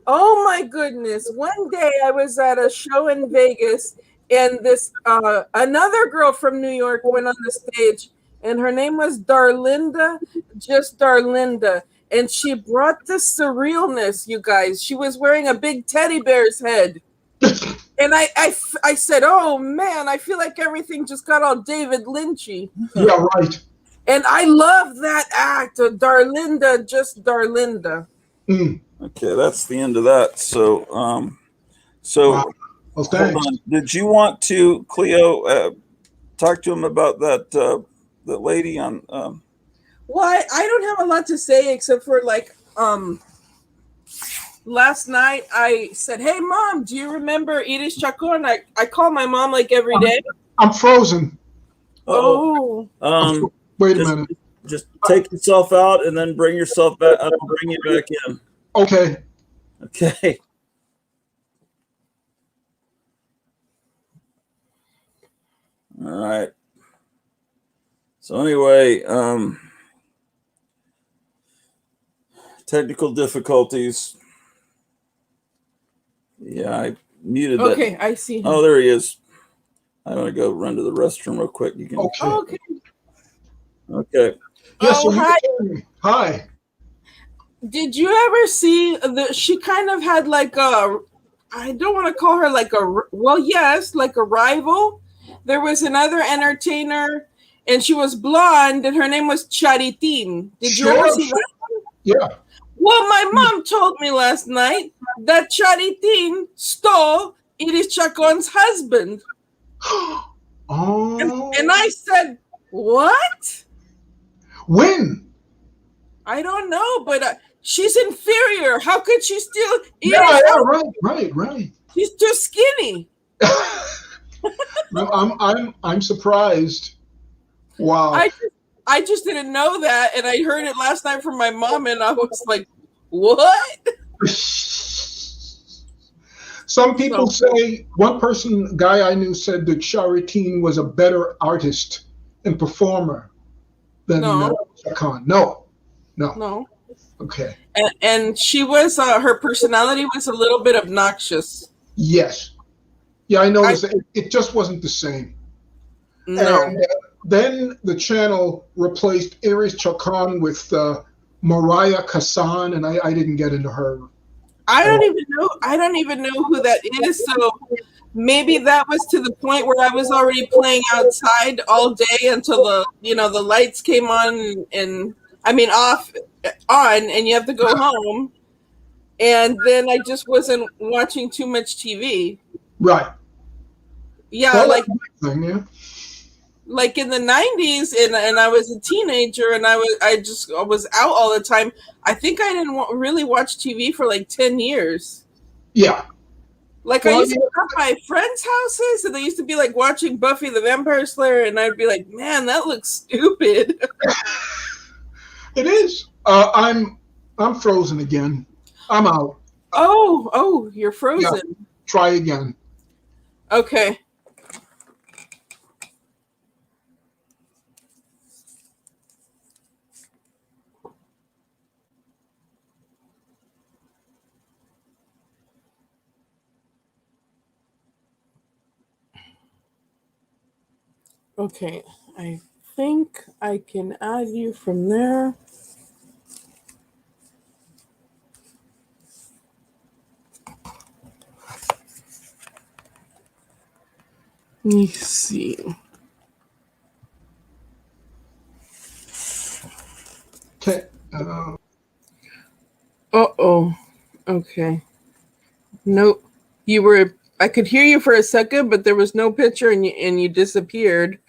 Oh my goodness. One day I was at a show in Vegas and this another girl from New York went on the stage and her name was Darlinda, just Darlinda. And she brought the surrealness, you guys. She was wearing a big teddy bear's head. And I said, oh man, I feel like everything just got all David Lynchy. Yeah, right. And I love that act of Darlinda, just Darlinda. Okay, that's the end of that. So, wow. Well, thanks. Hold on. Did you want to, Cleo, talk to him about that lady on? Well, I don't have a lot to say except for like last night I said, hey mom, do you remember Iris Chacon? I call my mom like every day. I'm frozen. Oh. Wait a minute. Just take yourself out and then bring yourself back. I'll bring you back in. Okay. Okay. All right. So anyway, technical difficulties. Yeah, muted that. Okay, I see him. Oh, there he is. I'm going to go run to the restroom real quick. You can. Okay. Okay. Yes, Oh, hi. Hi. Did you ever see she kind of had like a, I don't want to call her like a, well, yes, like a rival. There was another entertainer and she was blonde and her name was Charitin. Did you ever see that? Yeah. Well, my mom told me last night that Charitin stole Iris Chacon's husband. Oh. And I said, what? When? I don't know, but she's inferior. How could she steal? Yeah, right. She's too skinny. I'm surprised. Wow. I just didn't know that, and I heard it last night from my mom, and I was like, what? Some people say, one guy I knew said that Charitin was a better artist and performer than Chacon. No. Okay. And she was, her personality was a little bit obnoxious. Yes. Yeah, I noticed it just wasn't the same. No. And then the channel replaced Iris Chacon with Mariah Kassan, and I didn't get into her. I don't even know who that is. So maybe that was to the point where I was already playing outside all day until the lights came on and off and you have to go home. And then I just wasn't watching too much TV. Right. Yeah, well, like in the 90s and I was a teenager and I was out all the time. I think I didn't really watch TV for like 10 years. Yeah. Like I used to go to my friends' houses and they used to be like watching Buffy the Vampire Slayer and I'd be like, man, that looks stupid. It is. I'm frozen again. I'm out. Oh, you're frozen. Yeah. Try again. Okay. Okay, I think I can add you from there. Let me see. Okay. Okay. Nope. I could hear you for a second, but there was no picture and you disappeared.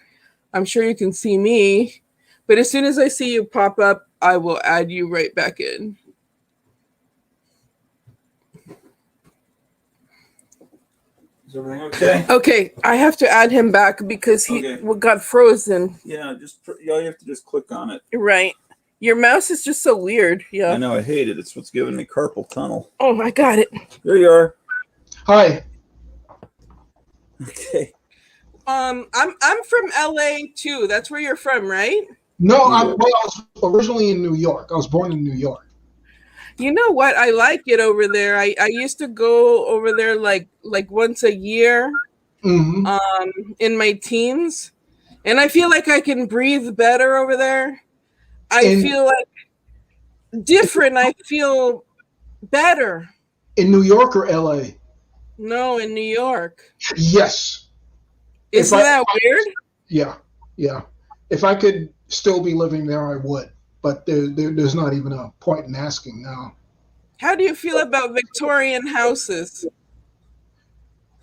I'm sure you can see me, but as soon as I see you pop up, I will add you right back in. Is everything okay? Okay, I have to add him back because he got frozen. Yeah, you have to just click on it. Right. Your mouse is just so weird. Yeah. I know, I hate it. It's what's giving me carpal tunnel. Oh, I got it. There you are. Hi. Okay. I'm from LA too. That's where you're from, right? No, I was originally in New York. I was born in New York. You know what? I like it over there. I used to go over there like once a year, in my teens, and I feel like I can breathe better over there. I feel like different. I feel better. In New York or LA? No, in New York. Yes. Isn't that weird? Yeah. If I could still be living there, I would. But there's not even a point in asking now. How do you feel about Victorian houses?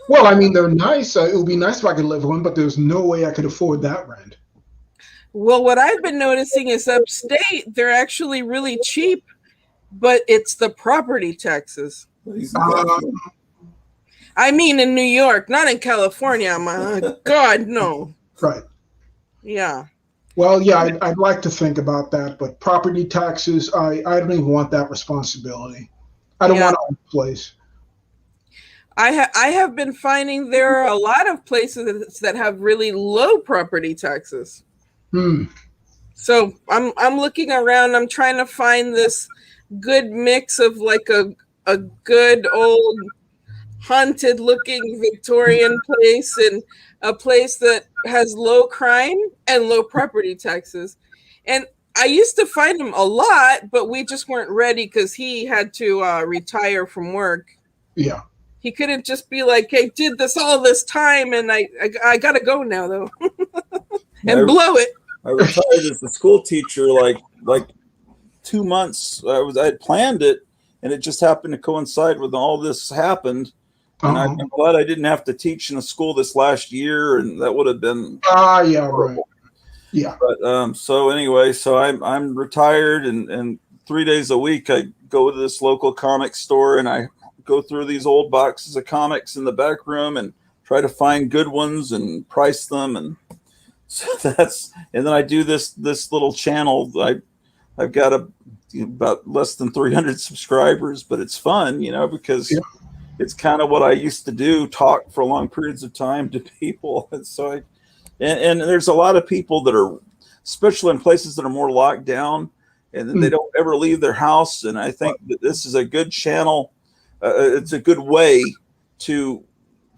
Well, I mean, they're nice. It would be nice if I could live in one, but there's no way I could afford that rent. Well, what I've been noticing is upstate, they're actually really cheap, but it's the property taxes. I mean, in New York, not in California. My God, no. Right. Yeah. Well, yeah, I'd like to think about that, but property taxes, I don't even want that responsibility. I don't want to own a place. I have been finding there are a lot of places that have really low property taxes. So I'm looking around. I'm trying to find this good mix of like a good old haunted looking Victorian place and a place that has low crime and low property taxes. And I used to find him a lot, but we just weren't ready because he had to retire from work. Yeah. He couldn't just be like, "Hey, did this all this time, and I gotta go now though," and blow it. I retired as a school teacher like 2 months. I had planned it, and it just happened to coincide with all this happened. And I'm glad I didn't have to teach in a school this last year, and that would have been yeah, horrible. Right. Yeah. But so anyway, so I'm retired, and 3 days a week I go to this local comic store and I go through these old boxes of comics in the back room and try to find good ones and price them, and so and then I do this little channel. I've got about less than 300 subscribers, but it's fun, because it's kind of what I used to do, talk for long periods of time to people. And so and there's a lot of people that are, especially in places that are more locked down, and they don't ever leave their house. And I think that this is a good channel. It's a good way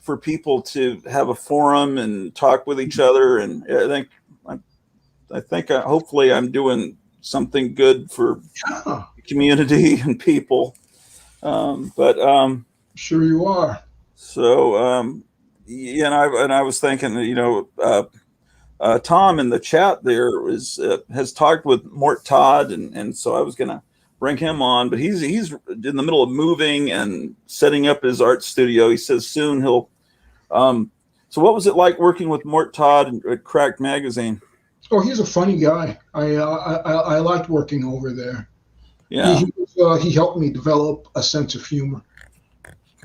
for people to have a forum and talk with each other. And I think hopefully I'm doing something good for the community and people. Sure you are. So, and I was thinking, Tom in the chat there has talked with Mort Todd, and so I was going to bring him on, but he's in the middle of moving and setting up his art studio. He says soon he'll. So what was it like working with Mort Todd at Cracked Magazine? Oh, he's a funny guy. I liked working over there. Yeah, he helped me develop a sense of humor.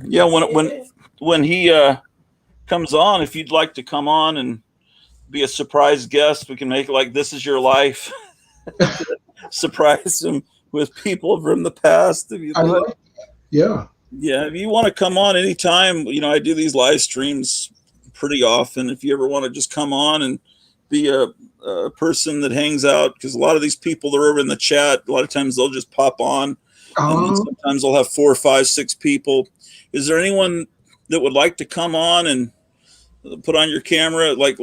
Yeah, when he comes on, if you'd like to come on and be a surprise guest, we can make it like This Is Your Life. Surprise him with people from the past. If you'd like. Like that. Yeah. Yeah, if you want to come on anytime, I do these live streams pretty often. If you ever want to just come on and be a person that hangs out, because a lot of these people that are over in the chat, a lot of times they'll just pop on. And sometimes they'll have 4, 5, 6 people. Is there anyone that would like to come on and put on your camera like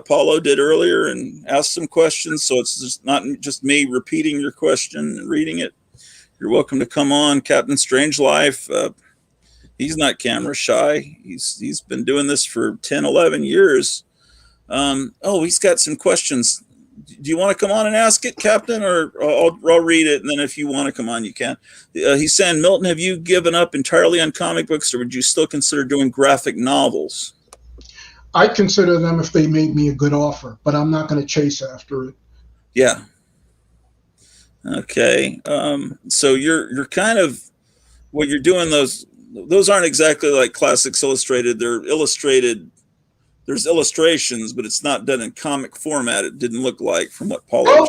Paulo did earlier and ask some questions? So it's just not just me repeating your question and reading it. You're welcome to come on. Captain Strangelife, he's not camera shy. He's been doing this for 10, 11 years. He's got some questions. Do you want to come on and ask it, Captain, or I'll read it, and then if you want to come on, you can. He's saying, Milton, have you given up entirely on comic books, or would you still consider doing graphic novels? I'd consider them if they made me a good offer, but I'm not going to chase after it. Yeah. Okay. So you're kind of what you're doing. Those aren't exactly like Classics Illustrated. They're illustrated. There's illustrations, but it's not done in comic format. It didn't look like from what Paul. Well,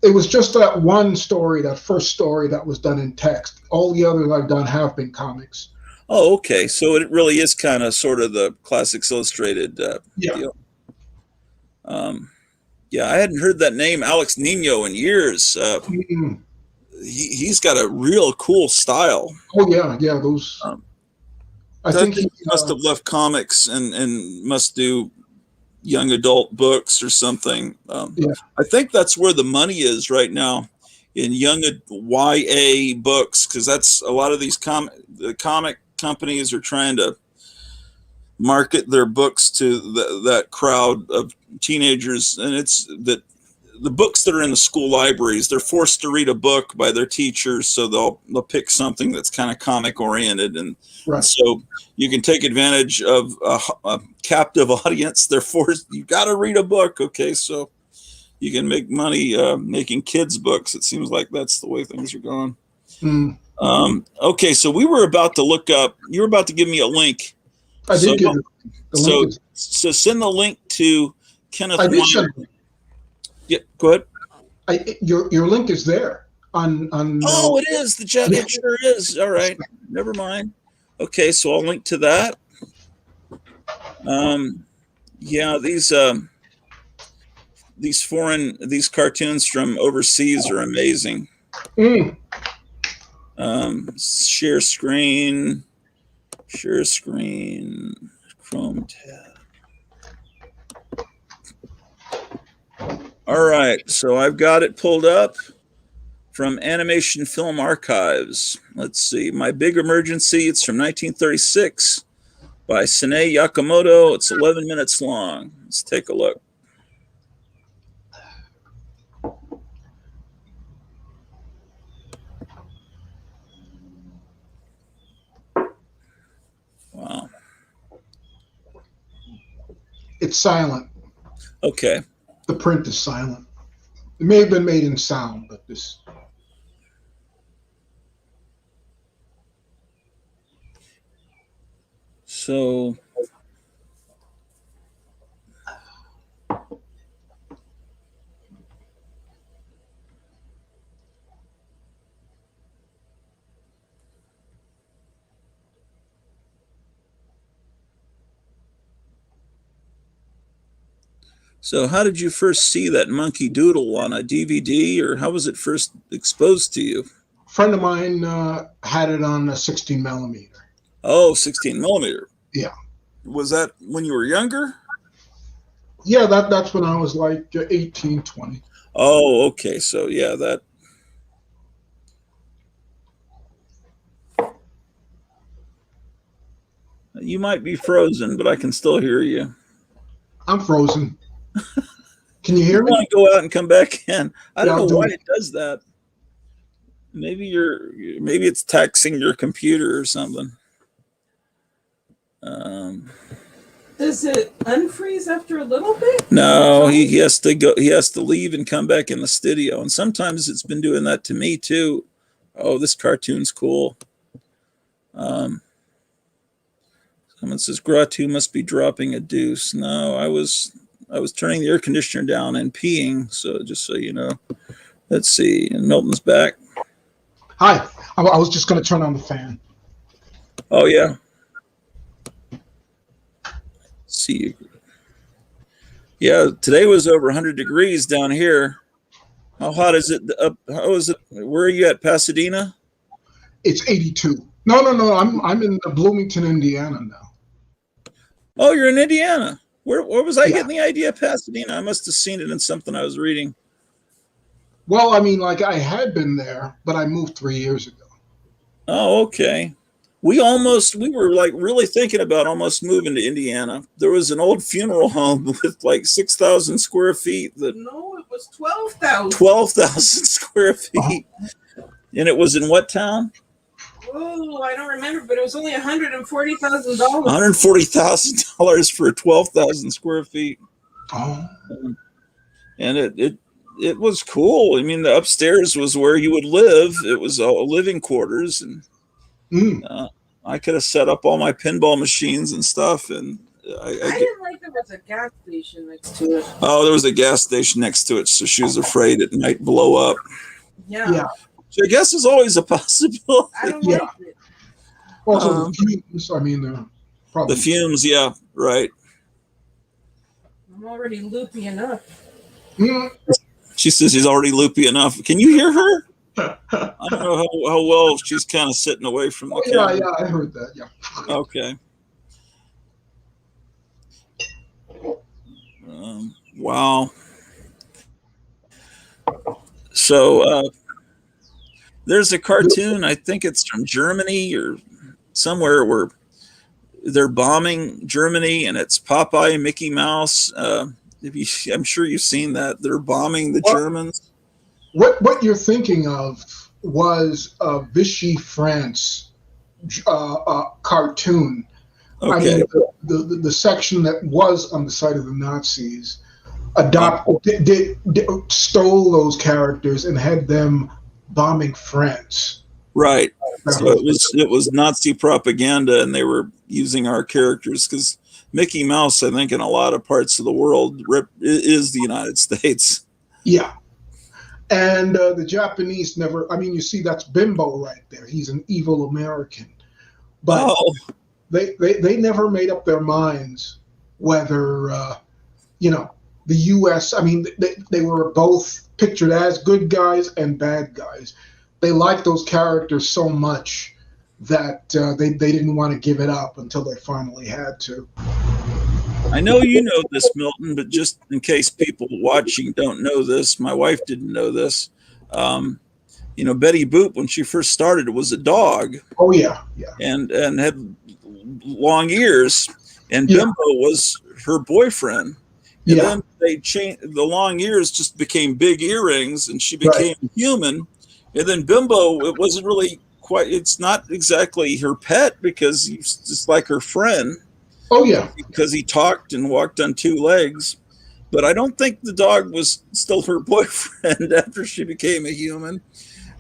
it was just that one story, that first story that was done in text. All the others I've done have been comics. Oh, okay. So it really is kind of sort of the Classics Illustrated deal. Yeah, I hadn't heard that name, Alex Nino, in years. He's got a real cool style. Oh yeah, those. I think he must have left comics and must do young adult books or something. I think that's where the money is right now, in young YA books, because that's a lot of these the comic companies are trying to market their books to that crowd of teenagers, and it's that the books that are in the school libraries, they're forced to read a book by their teachers, so they'll pick something that's kind of comic oriented, and so you can take advantage of a captive audience. They're forced, you got to read a book. Okay, so you can make money making kids books. It seems like that's the way things are going. Okay, so we were about to look up, you were about to give me a link. I did give it. So send the link to Kenneth. I did send it. Yeah, go ahead. Your link is there on. Oh, it is the chat. It sure is. All right, never mind. Okay, so I'll link to that. Yeah, these cartoons from overseas are amazing. Share screen. Share screen, Chrome tab. All right, so I've got it pulled up from Animation Film Archives. Let's see, My Big Emergency. It's from 1936 by Sine Yakamoto. It's 11 minutes long. Let's take a look. Wow. It's silent. Okay. The print is silent. It may have been made in sound, but this. So So how did you first see that Monkey Doodle, on a DVD, or how was it first exposed to you? A friend of mine had it on a 16 millimeter. Oh, 16 millimeter. Yeah. Was that when you were younger? Yeah, that's when I was like 18, 20. Oh, okay. So yeah, that. You might be frozen, but I can still hear you. I'm frozen. Can you hear me? I want to go out and come back in. I don't I'll know do why it. it does that. Maybe maybe it's taxing your computer or something. Does it unfreeze after a little bit? No, he has to go. He has to leave and come back in the studio. And sometimes it's been doing that to me too. Oh, this cartoon's cool. Someone says Gratu must be dropping a deuce. No, I was turning the air conditioner down and peeing. So just so you know, let's see. And Milton's back. Hi. I was just going to turn on the fan. Oh yeah. See you. Yeah, today was over 100 degrees down here. How hot is it up? How is it? Where are you at, Pasadena? It's 82. No. I'm in Bloomington, Indiana now. Oh, you're in Indiana. Where was I Yeah. getting the idea of Pasadena? I must have seen it in something I was reading. Well, I mean, like I had been there, but I moved 3 years ago. Oh, okay. We were like really thinking about almost moving to Indiana. There was an old funeral home with like 6,000 square feet. No, it was 12,000. 12,000 square feet. And it was in what town? Oh, I don't remember, but it was only $140,000. $140,000 for 12,000 square feet. Oh. And it was cool. I mean, the upstairs was where you would live. It was all living quarters, and I could have set up all my pinball machines and stuff. And I didn't like there was a gas station next to it. Oh, there was a gas station next to it, so she was afraid it might blow up. Yeah. So I guess it's always a possibility. I don't like it. Also, the fumes. I mean, probably The fumes, yeah, right. I'm already loopy enough. She says he's already loopy enough. Can you hear her? I don't know how well she's kind of sitting away from the camera. Yeah, I heard that. Yeah. Okay. Wow. So there's a cartoon, I think it's from Germany or somewhere, where they're bombing Germany, and it's Popeye and Mickey Mouse. I'm sure you've seen that. They're bombing the Germans. What you're thinking of was a Vichy France cartoon. Okay. I mean, the section that was on the side of the Nazis stole those characters and had them bombing France. Right. So it was Nazi propaganda, and they were using our characters because Mickey Mouse, I think, in a lot of parts of the world is the United States. Yeah. And the Japanese never, I mean, you see, that's Bimbo right there. He's an evil American. But they never made up their minds whether, the U.S., I mean, they were both pictured as good guys and bad guys. They liked those characters so much that they didn't want to give it up until they finally had to. I know you know this, Milton, but just in case people watching don't know this, my wife didn't know this. Betty Boop, when she first started, was a dog. Oh yeah, and had long ears, and Yeah. Bimbo was her boyfriend. And then they changed. The long ears just became big earrings, and she became human. And then Bimbo, it wasn't really quite. It's not exactly her pet because he's just like her friend. Oh yeah, because he talked and walked on two legs. But I don't think the dog was still her boyfriend after she became a human.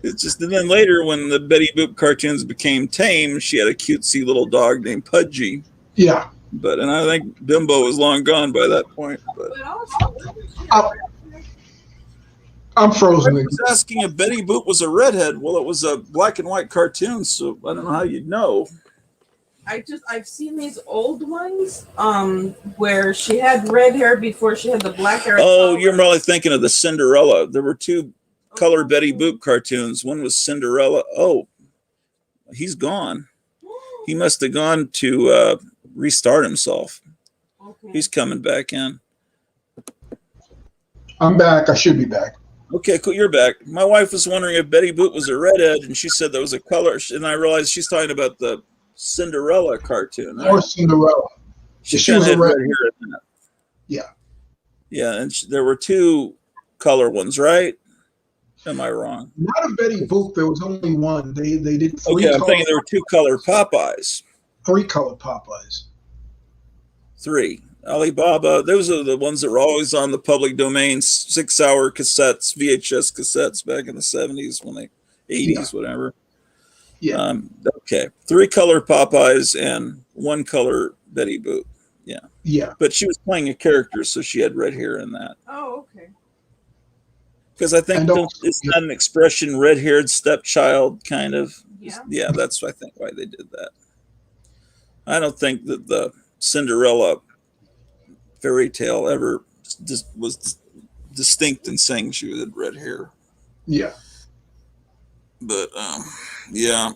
It's just, and then later when the Betty Boop cartoons became tame, she had a cutesy little dog named Pudgy. Yeah. And I think Bimbo was long gone by that point. But I'm frozen. I was asking if Betty Boop was a redhead. Well, it was a black and white cartoon, so I don't know how you'd know. I've seen these old ones where she had red hair before she had the black hair. Oh, you're probably thinking of the Cinderella. There were two color Betty Boop cartoons. One was Cinderella. Oh, he's gone. He must have gone to restart himself. Okay. He's coming back in. I'm back. I should be back. Okay, cool. You're back. My wife was wondering if Betty Boop was a redhead, and she said there was a color. And I realized she's talking about the Cinderella cartoon. Or Cinderella. She was had a red red hair in that. Yeah. Yeah, and there were two color ones, right? Am I wrong? Not a Betty Boop. There was only one. They did three. Okay, I'm thinking there were two color Popeyes. 3 color Popeyes. 3. Alibaba. Those are the ones that were always on the public domain. 6-hour cassettes, VHS cassettes back in the 70s, when 80s, whatever. Yeah. Okay. 3 color Popeyes and 1 color Betty Boop. Yeah. Yeah. But she was playing a character, so she had red hair in that. Oh, okay. Because I think it's not an expression, red-haired stepchild kind of. Yeah, that's I think why they did that. I don't think that the Cinderella fairy tale ever was distinct in saying she had red hair. Yeah. But yeah.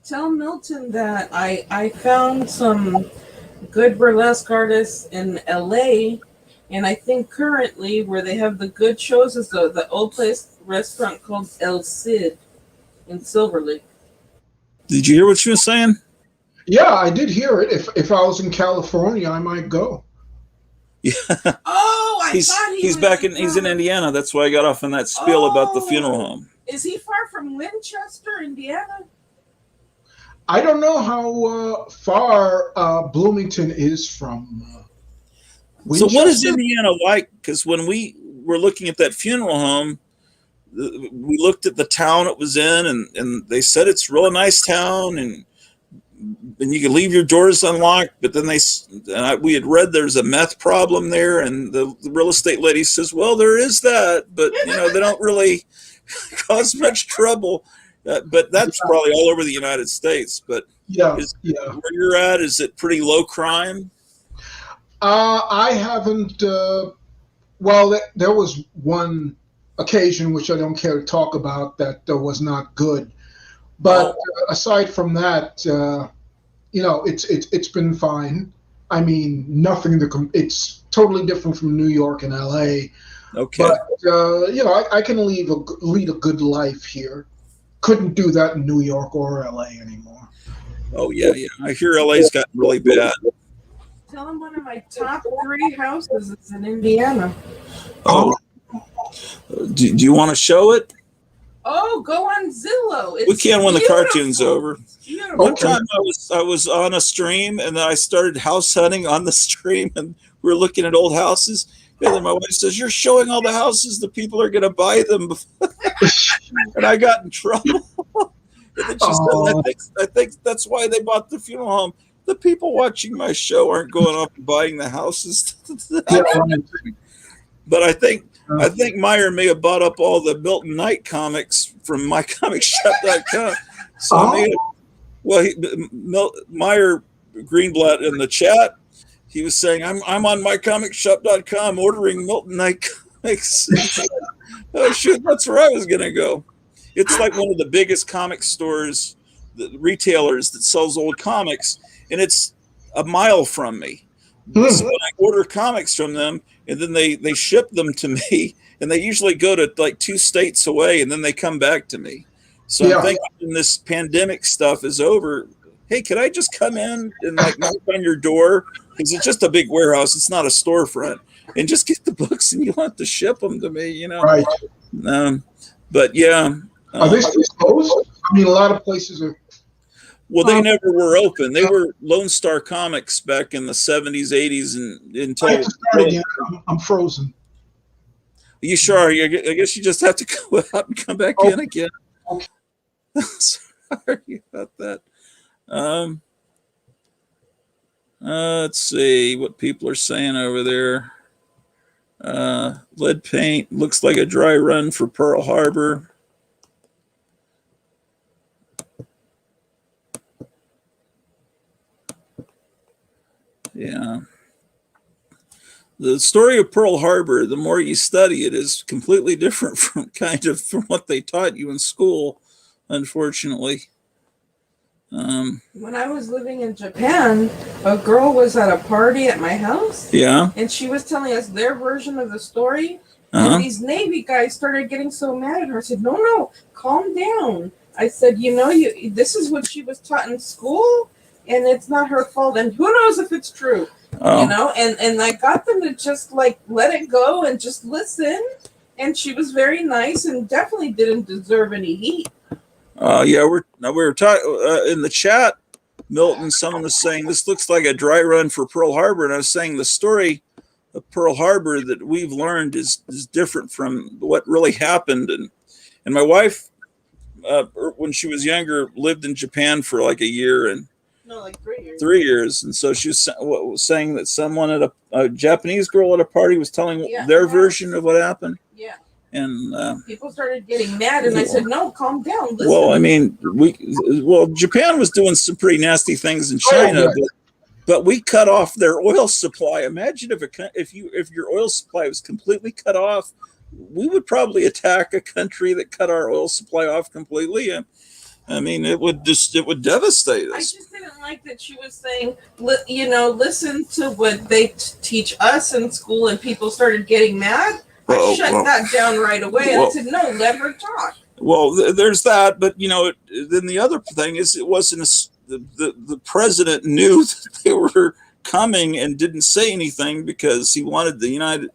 Tell Milton that I found some good burlesque artists in LA, and I think currently where they have the good shows is the old place restaurant called El Cid in Silver Lake. Did you hear what she was saying? Yeah, I did hear it. If I was in California, I might go. Yeah. Oh, he's back in he's in Indiana. That's why I got off on that spiel about the funeral home. Is he far from Winchester, Indiana? I don't know how far Bloomington is from So what is Indiana like? Because when we were looking at that funeral home, we looked at the town it was in, and they said it's a really nice town, and you can leave your doors unlocked. But then we had read there's a meth problem there, and the real estate lady says, well, there is that, but they don't really cause much trouble. But that's probably all over the United States. But where you're at, is it pretty low crime? I haven't. Well, there was one occasion which I don't care to talk about that was not good. But aside from that, it's been fine. I mean, nothing it's totally different from New York and LA. Okay. But I can lead a good life here. Couldn't do that in New York or LA anymore. Oh yeah. I hear LA's gotten really bad. Tell him one of my top 3 houses is in Indiana. Oh. Do you want to show it? Oh, go on Zillow. We can when the cartoon's over. One Okay. time I was on a stream, and then I started house hunting on the stream, and we were looking at old houses. And then my wife says, "You're showing all the houses. The people are going to buy them." And I got in trouble. And then she said, I think that's why they bought the funeral home. The people watching my show aren't going off and buying the houses. But I think Meyer may have bought up all the Milton Knight comics from mycomicshop.com. So Meyer Greenblatt in the chat, he was saying, I'm on mycomicshop.com ordering Milton Knight comics. Oh shoot, that's where I was gonna go. It's like one of the biggest comic stores the retailers that sells old comics, and it's a mile from me. Hmm. So when I order comics from them, and then they ship them to me, and they usually go to like 2 states away, and then they come back to me. So I'm thinking when this pandemic stuff is over, hey, could I just come in and like knock on your door? Because it's just a big warehouse. It's not a storefront. And just get the books, and you don't have to ship them to me, you know? Right. But yeah. Are they still closed? I mean, a lot of places are. Well, they never were open. They were Lone Star Comics back in the 70s, 80s, and until. I have to start again. I'm frozen. You sure? I guess you just have to go out and come back in again. Okay. Sorry about that. Let's see what people are saying over there. Lead paint looks like a dry run for Pearl Harbor. Yeah. The story of Pearl Harbor, the more you study it, is completely different from from what they taught you in school, unfortunately. When I was living in Japan, a girl was at a party at my house. Yeah. And she was telling us their version of the story. Uh-huh. And these Navy guys started getting so mad at her. I said, no, calm down. I said, this is what she was taught in school, and it's not her fault. And who knows if it's true, And I got them to just like let it go and just listen. And she was very nice and definitely didn't deserve any heat. We were talking in the chat. Milton, someone was saying this looks like a dry run for Pearl Harbor, and I was saying the story of Pearl Harbor that we've learned is different from what really happened. And my wife, when she was younger, lived in Japan for like a year and. No, like 3 years. 3 years, and so she was saying that someone at a Japanese girl at a party was telling their version of what happened. Yeah. And people started getting mad, and I said, "No, calm down." Listen. Well, I mean, Japan was doing some pretty nasty things in China, but we cut off their oil supply. Imagine if your oil supply was completely cut off, we would probably attack a country that cut our oil supply off completely. I mean, it would devastate us. I just didn't like that she was saying, listen to what they teach us in school, and people started getting mad. I shut that down right away and said, no, let her talk. Well, there's that, but then the other thing is, it wasn't the president knew that they were coming and didn't say anything because he wanted the United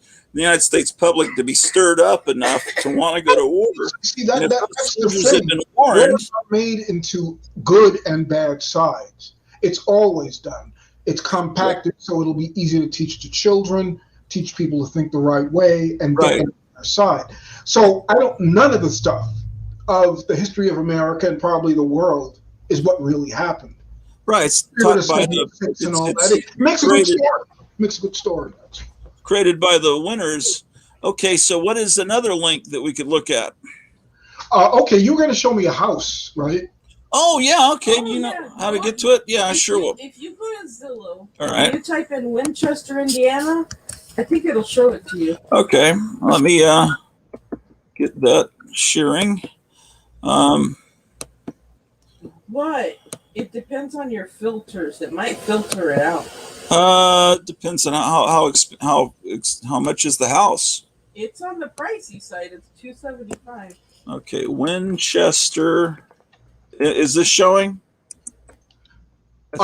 States public to be stirred up enough to want to go to war. See, that's the thing. Wars are made into good and bad sides. It's always done. It's compacted so it'll be easy to teach to children, teach people to think the right way, and get them on their side. So none of the stuff of the history of America and probably the world is what really happened. Right. It's taught by it makes a good story. Makes a good story. Created by the winners. Okay, so what is another link that we could look at? Okay, you're going to show me a house, right? Oh, yeah, okay. You know how to get to it? Yeah, I sure will. If you go to Zillow, and you type in Winchester, Indiana, I think it'll show it to you. Okay, let me get that sharing. What? It depends on your filters. It might filter it out. Depends on how much is the house. It's on the pricey side. It's $275. Okay, Winchester. Is this showing? Is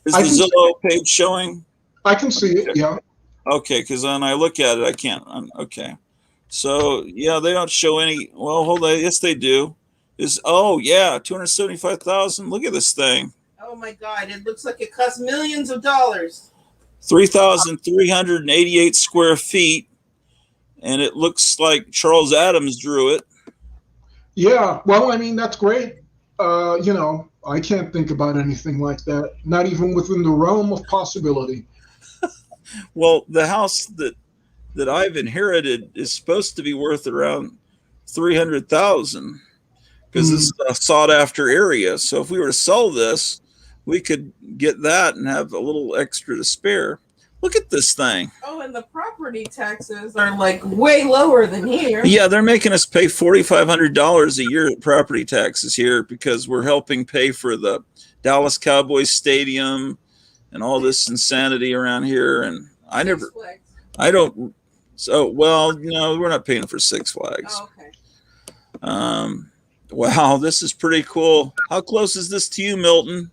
the Zillow page showing? I can see it. Yeah. Okay, because when I look at it, I can't. Okay, so yeah, they don't show any. Well, hold on. Yes, they do. $275,000. Look at this thing. Oh my God! It looks like it costs millions of dollars. 3,388 square feet, and it looks like Charles Adams drew it. Yeah, well, I mean, that's great. I can't think about anything like that, not even within the realm of possibility. Well, the house that I've inherited is supposed to be worth around $300,000 because this is a sought after area. So if we were to sell this, we could get that and have a little extra to spare. Look at this thing. Oh, and the property taxes are like way lower than here. Yeah, they're making us pay $4,500 a year at property taxes here because we're helping pay for the Dallas Cowboys stadium and all this insanity around here. And I don't. So, well, we're not paying for Six Flags. Oh, okay. Wow, this is pretty cool. How close is this to you, Milton?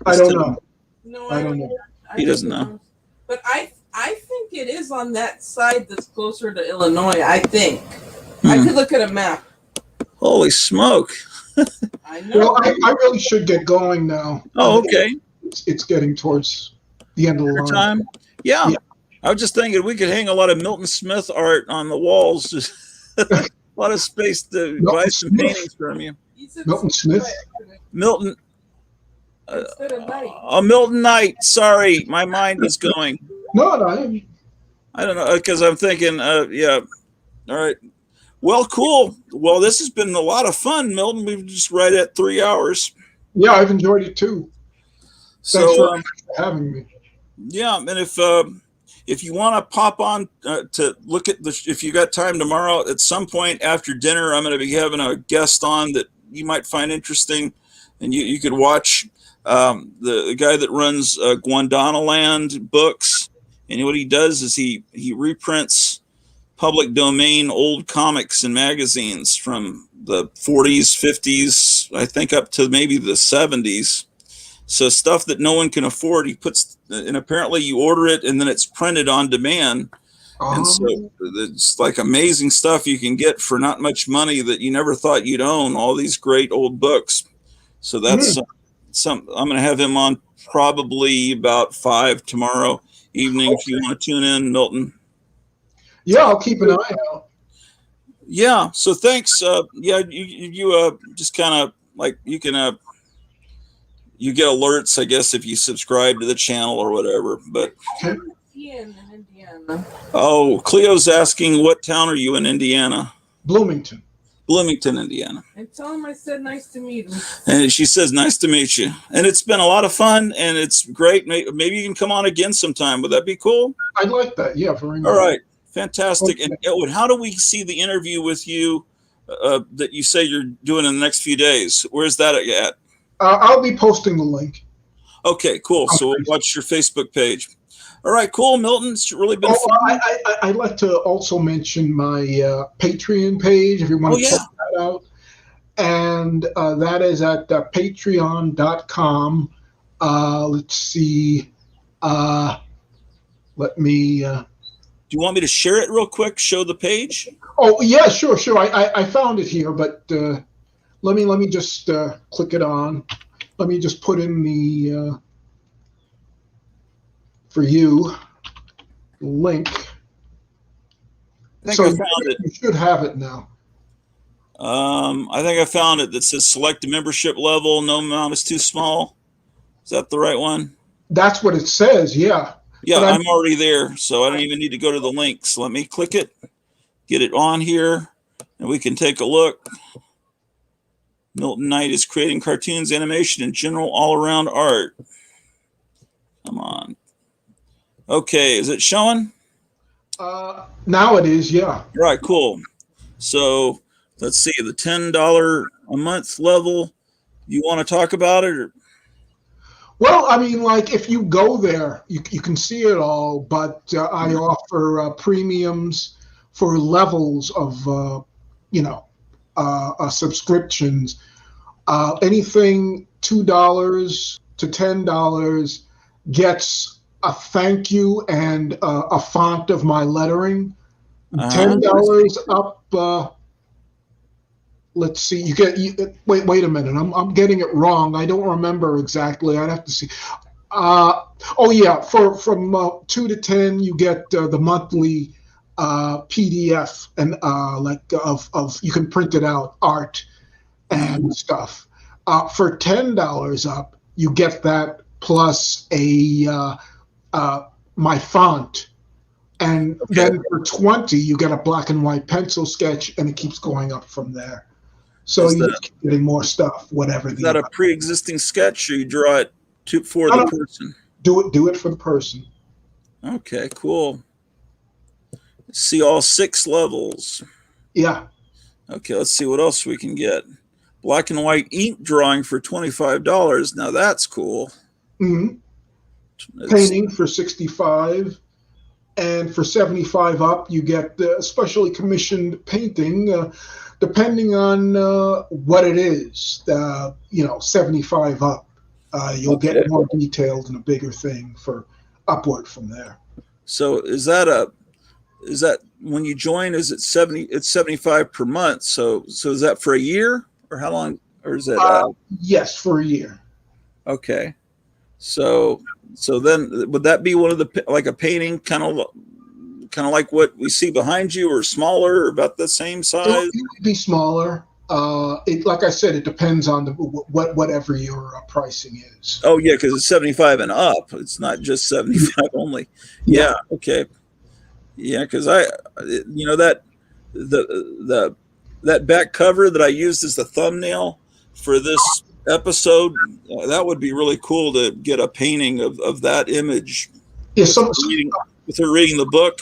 I don't know. No, I don't know. He doesn't know. But I think it is on that side that's closer to Illinois, I think. I could look at a map. Holy smoke. I know. Well, I really should get going now. Oh, okay. It's getting towards the end of the line. Time? Yeah. I was just thinking we could hang a lot of Milton Smith art on the walls. Just a lot of space to buy some paintings from you. Milton Smith? Milton. Instead of Knight. Milton Knight. Sorry, my mind is going. No. I don't know, because I'm thinking, yeah. All right. Well, cool. Well, this has been a lot of fun, Milton. We've just right at 3 hours. Yeah, I've enjoyed it too. Thanks for having me. Yeah, and if you want to pop on to look at if you got time tomorrow at some point after dinner, I'm going to be having a guest on that you might find interesting, and you could watch the guy that runs Guandanaland Books, and what he does is he reprints public domain old comics and magazines from the 40s, 50s, I think up to maybe the 70s. So stuff that no one can afford, he puts, and apparently you order it and then it's printed on demand. And so it's like amazing stuff you can get for not much money that you never thought you'd own, all these great old books. So that's I'm going to have him on probably about 5 tomorrow evening. If you want to tune in, Milton. Yeah, I'll keep an eye out. Yeah. So thanks. Yeah, you just kind of like you can you get alerts, I guess, if you subscribe to the channel or whatever. But In Indiana. oh, Cleo's asking, what town are you in Indiana? Bloomington, Indiana. And tell him I said nice to meet him. And she says, nice to meet you. And it's been a lot of fun, and it's great. Maybe you can come on again sometime. Would that be cool? I'd like that. Yeah, very much. All right. Fantastic. Okay. And Elwood, how do we see the interview with you that you say you're doing in the next few days? Where's that at? I'll be posting the link. Okay, cool. So we'll watch your Facebook page. All right, cool, Milton. It's really been fun. I'd like to also mention my Patreon page if you want to check that out. And that is at patreon.com. Let's see. Let me... do you want me to share it real quick? Show the page? Oh, yeah, sure. I found it here, but let me just click it on. Let me just put in the... for you, link. I think I found it. You should have it now. I think I found it that says select a membership level. No amount is too small. Is that the right one? That's what it says. Yeah. Yeah, I'm already there, so I don't even need to go to the links. Let me click it, get it on here, and we can take a look. Milton Knight is creating cartoons, animation, and general all-around art. Come on. Okay, is it showing? Now it is, yeah. Right, cool. So let's see, the $10 a month level. You want to talk about it? Or? Well, I mean, like if you go there, you can see it all, but I offer premiums for levels of, subscriptions. Anything $2 to $10 gets a thank you and a font of my lettering. $10 up. Let's see. You get. Wait a minute. I'm getting it wrong. I don't remember exactly. I'd have to see. Oh yeah. From 2 to 10, you get the monthly PDF and of you can print it out, art and stuff. For $10 up, you get that plus my font, and then for 20 you get a black and white pencil sketch, and it keeps going up from there. So you keep getting more stuff, whatever. Is that a pre-existing sketch, or you draw it for the person? Do it for the person. Okay, cool. See all 6 levels. Yeah. Okay, let's see what else we can get. Black and white ink drawing for $25. Now that's cool. Hmm. It's, Painting for 65, and for 75 up, you get specially commissioned painting, depending on what it is. 75 up, you'll okay. get more detailed and a bigger thing for upward from there. So is that when you join? Is it 70? It's 75 per month. So is that for a year, or how long? Or is it? Yes, for a year. Okay. So then would that be one of the, like a painting, kind of like what we see behind you, or smaller, or about the same size? It would be smaller. Like I said, it depends on whatever your pricing is. Oh yeah, because it's 75 and up. It's not just 75 only. Yeah. Okay. Yeah, because that that back cover that I used as the thumbnail for this episode, that would be really cool to get a painting of that image. Yeah, with her reading the book.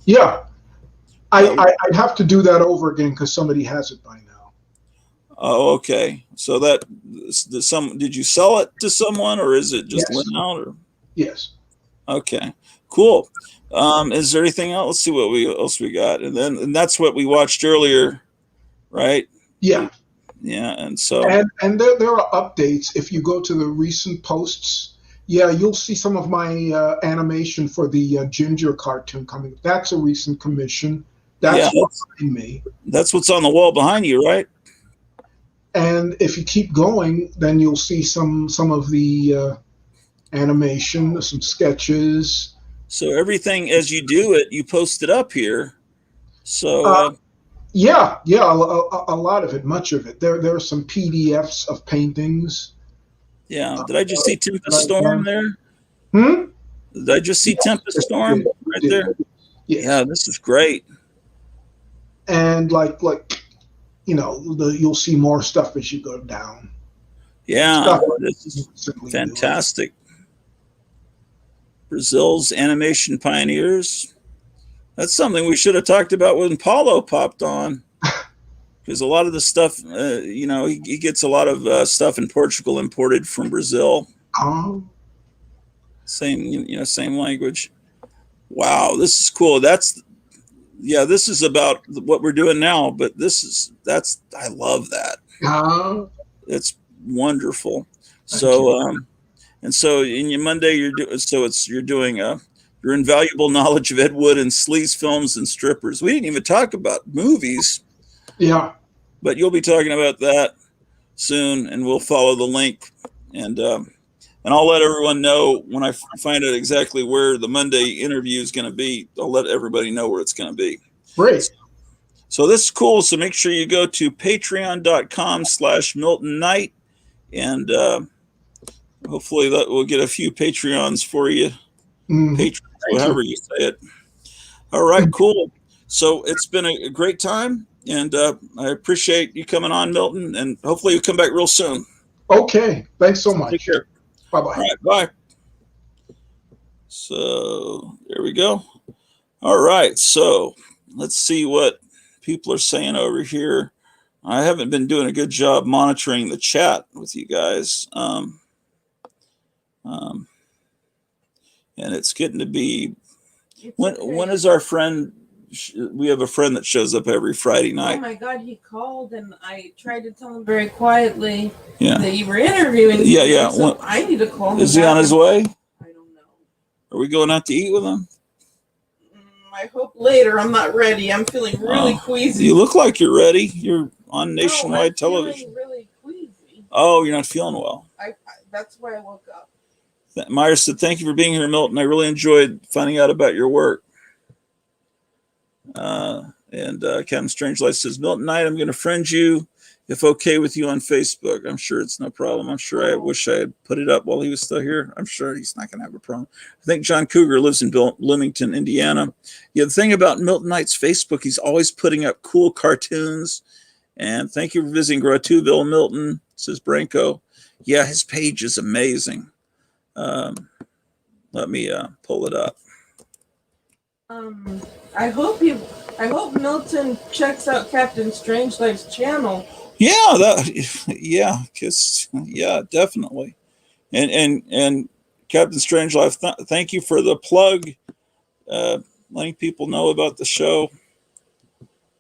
Yeah, I'd have to do that over again because somebody has it by now. Oh, okay. So did you sell it to someone, or is it just lent out? Or? Yes. Okay, cool. Is there anything else? Let's see what else we got, and that's what we watched earlier, right? Yeah. Yeah, and so and there are updates. If you go to the recent posts, you'll see some of my animation for the Ginger cartoon coming. That's a recent commission. That's behind me. That's what's on the wall behind you, right? And if you keep going, then you'll see some of the animation, some sketches. So everything, as you do it, you post it up here. So yeah, a lot of it, much of it. There are some PDFs of paintings. Yeah. Did I just see Tempest Storm there? Did I just see Tempest Storm right there? Yes. Yeah, this is great. And you'll see more stuff as you go down. Yeah, this is fantastic. Brazil's animation pioneers. That's something we should have talked about when Paulo popped on, because a lot of the stuff, he gets a lot of stuff in Portugal imported from Brazil. Same language. Wow, this is cool. This is about what we're doing now, but I love that. It's wonderful. So, and so in your Monday, you're doing your invaluable knowledge of Ed Wood and sleaze films and strippers. We didn't even talk about movies. Yeah. But you'll be talking about that soon, and we'll follow the link. And I'll let everyone know when I find out exactly where the Monday interview is going to be. I'll let everybody know where it's going to be. Great. So this is cool. So make sure you go to patreon.com/Milton Knight, and hopefully that will get a few Patreons for you. However you say it. All right, cool. So it's been a great time, and I appreciate you coming on, Milton, and hopefully you'll come back real soon. Okay. Thanks so much. Take care. Bye-bye. All right, bye. So there we go. All right, so let's see what people are saying over here. I haven't been doing a good job monitoring the chat with you guys. And it's getting to be, when is our friend, we have a friend that shows up every Friday night. Oh my God, he called and I tried to tell him very quietly that you were interviewing him. Yeah. So I need to call him. Is he on his way? I don't know. Are we going out to eat with him? I hope later. I'm not ready. I'm feeling really queasy. You look like you're ready. You're on nationwide television. I'm feeling really queasy. Oh, you're not feeling well. That's why I woke up. Myers said, "Thank you for being here, Milton. I really enjoyed finding out about your work." And Captain Strangelight says, "Milton Knight, I'm going to friend you if okay with you on Facebook. I'm sure it's no problem. I'm sure I wish I had put it up while he was still here. I'm sure he's not going to have a problem." I think John Cougar lives in Bloomington, Indiana. Yeah, the thing about Milton Knight's Facebook, he's always putting up cool cartoons. And thank you for visiting Grotuville, Milton, says Branko. Yeah, his page is amazing. Let me pull it up. Um, I hope Milton checks out Captain Strangelife's channel. Yeah, yeah, definitely. And Captain Strangelove, thank you for the plug, letting people know about the show.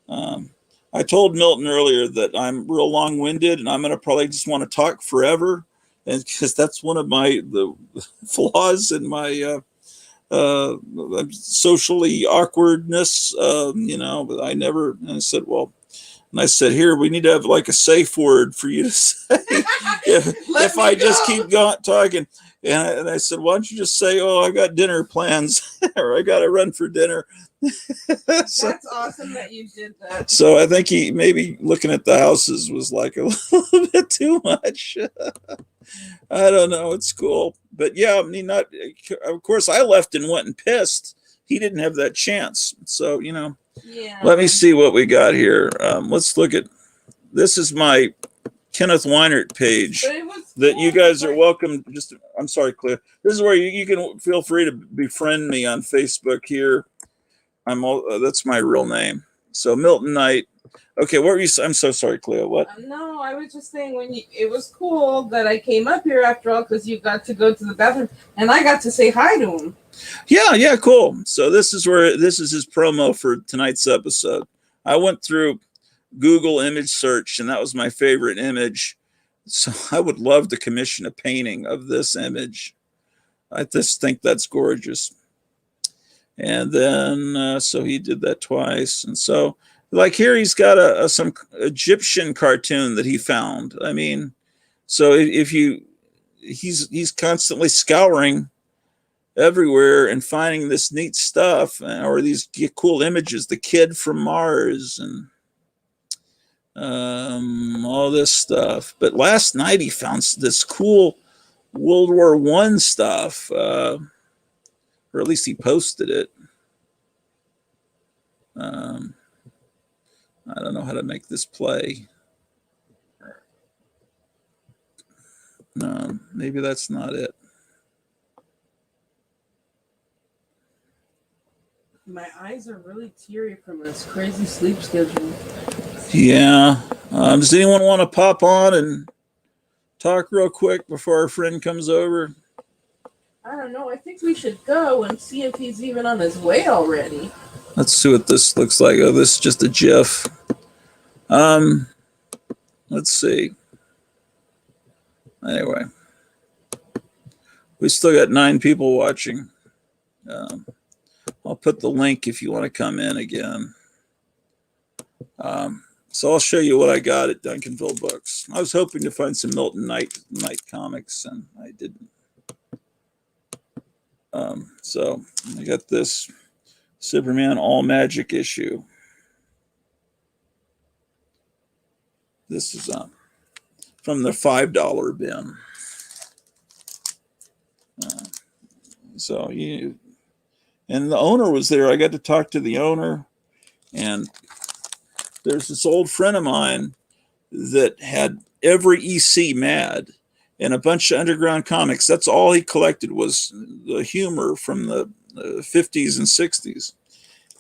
I told Milton earlier that I'm real long-winded, and I'm going to probably just want to talk forever, and because that's one of the flaws in my socially awkwardness. But I never. And I said, well. And I said, here, we need to have like a safe word for you to say if I just keep talking. And I said, why don't you just say, oh, I got dinner plans or I got to run for dinner. That's awesome that you did that. So I think he maybe looking at the houses was like a little bit too much. I don't know. It's cool. But yeah, I mean, of course, I left and went and pissed. He didn't have that chance. So, Yeah. Let me see what we got here. Let's look at, this is my Kenneth Weinert page that you guys are welcome. I'm sorry, Cliff. This is where you can feel free to befriend me on Facebook here. That's my real name. So Milton Knight. Okay, what were you? I'm so sorry, Cleo. What? No, I was just saying it was cool that I came up here after all because you got to go to the bathroom and I got to say hi to him. Yeah, cool. So this is his promo for tonight's episode. I went through Google image search and that was my favorite image. So I would love to commission a painting of this image. I just think that's gorgeous. And then, so he did that twice. And so like here, he's got some Egyptian cartoon that he found. I mean, so he's constantly scouring everywhere and finding this neat stuff or these cool images, the kid from Mars and all this stuff. But last night he found this cool World War I stuff, or at least he posted it. I don't know how to make this play. No, maybe that's not it. My eyes are really teary from this crazy sleep schedule. Yeah. Does anyone want to pop on and talk real quick before our friend comes over? I don't know. I think we should go and see if he's even on his way already. Let's see what this looks like. Oh, this is just a GIF. Let's see. Anyway, we still got 9 people watching. I'll put the link if you want to come in again. So I'll show you what I got at Duncanville Books. I was hoping to find some Milton Knight comics, and I didn't. So I got this Superman All Magic issue. This is from the $5 bin. And the owner was there. I got to talk to the owner, and there's this old friend of mine that had every EC Mad and a bunch of underground comics. That's all he collected was the humor from the 50s and 60s.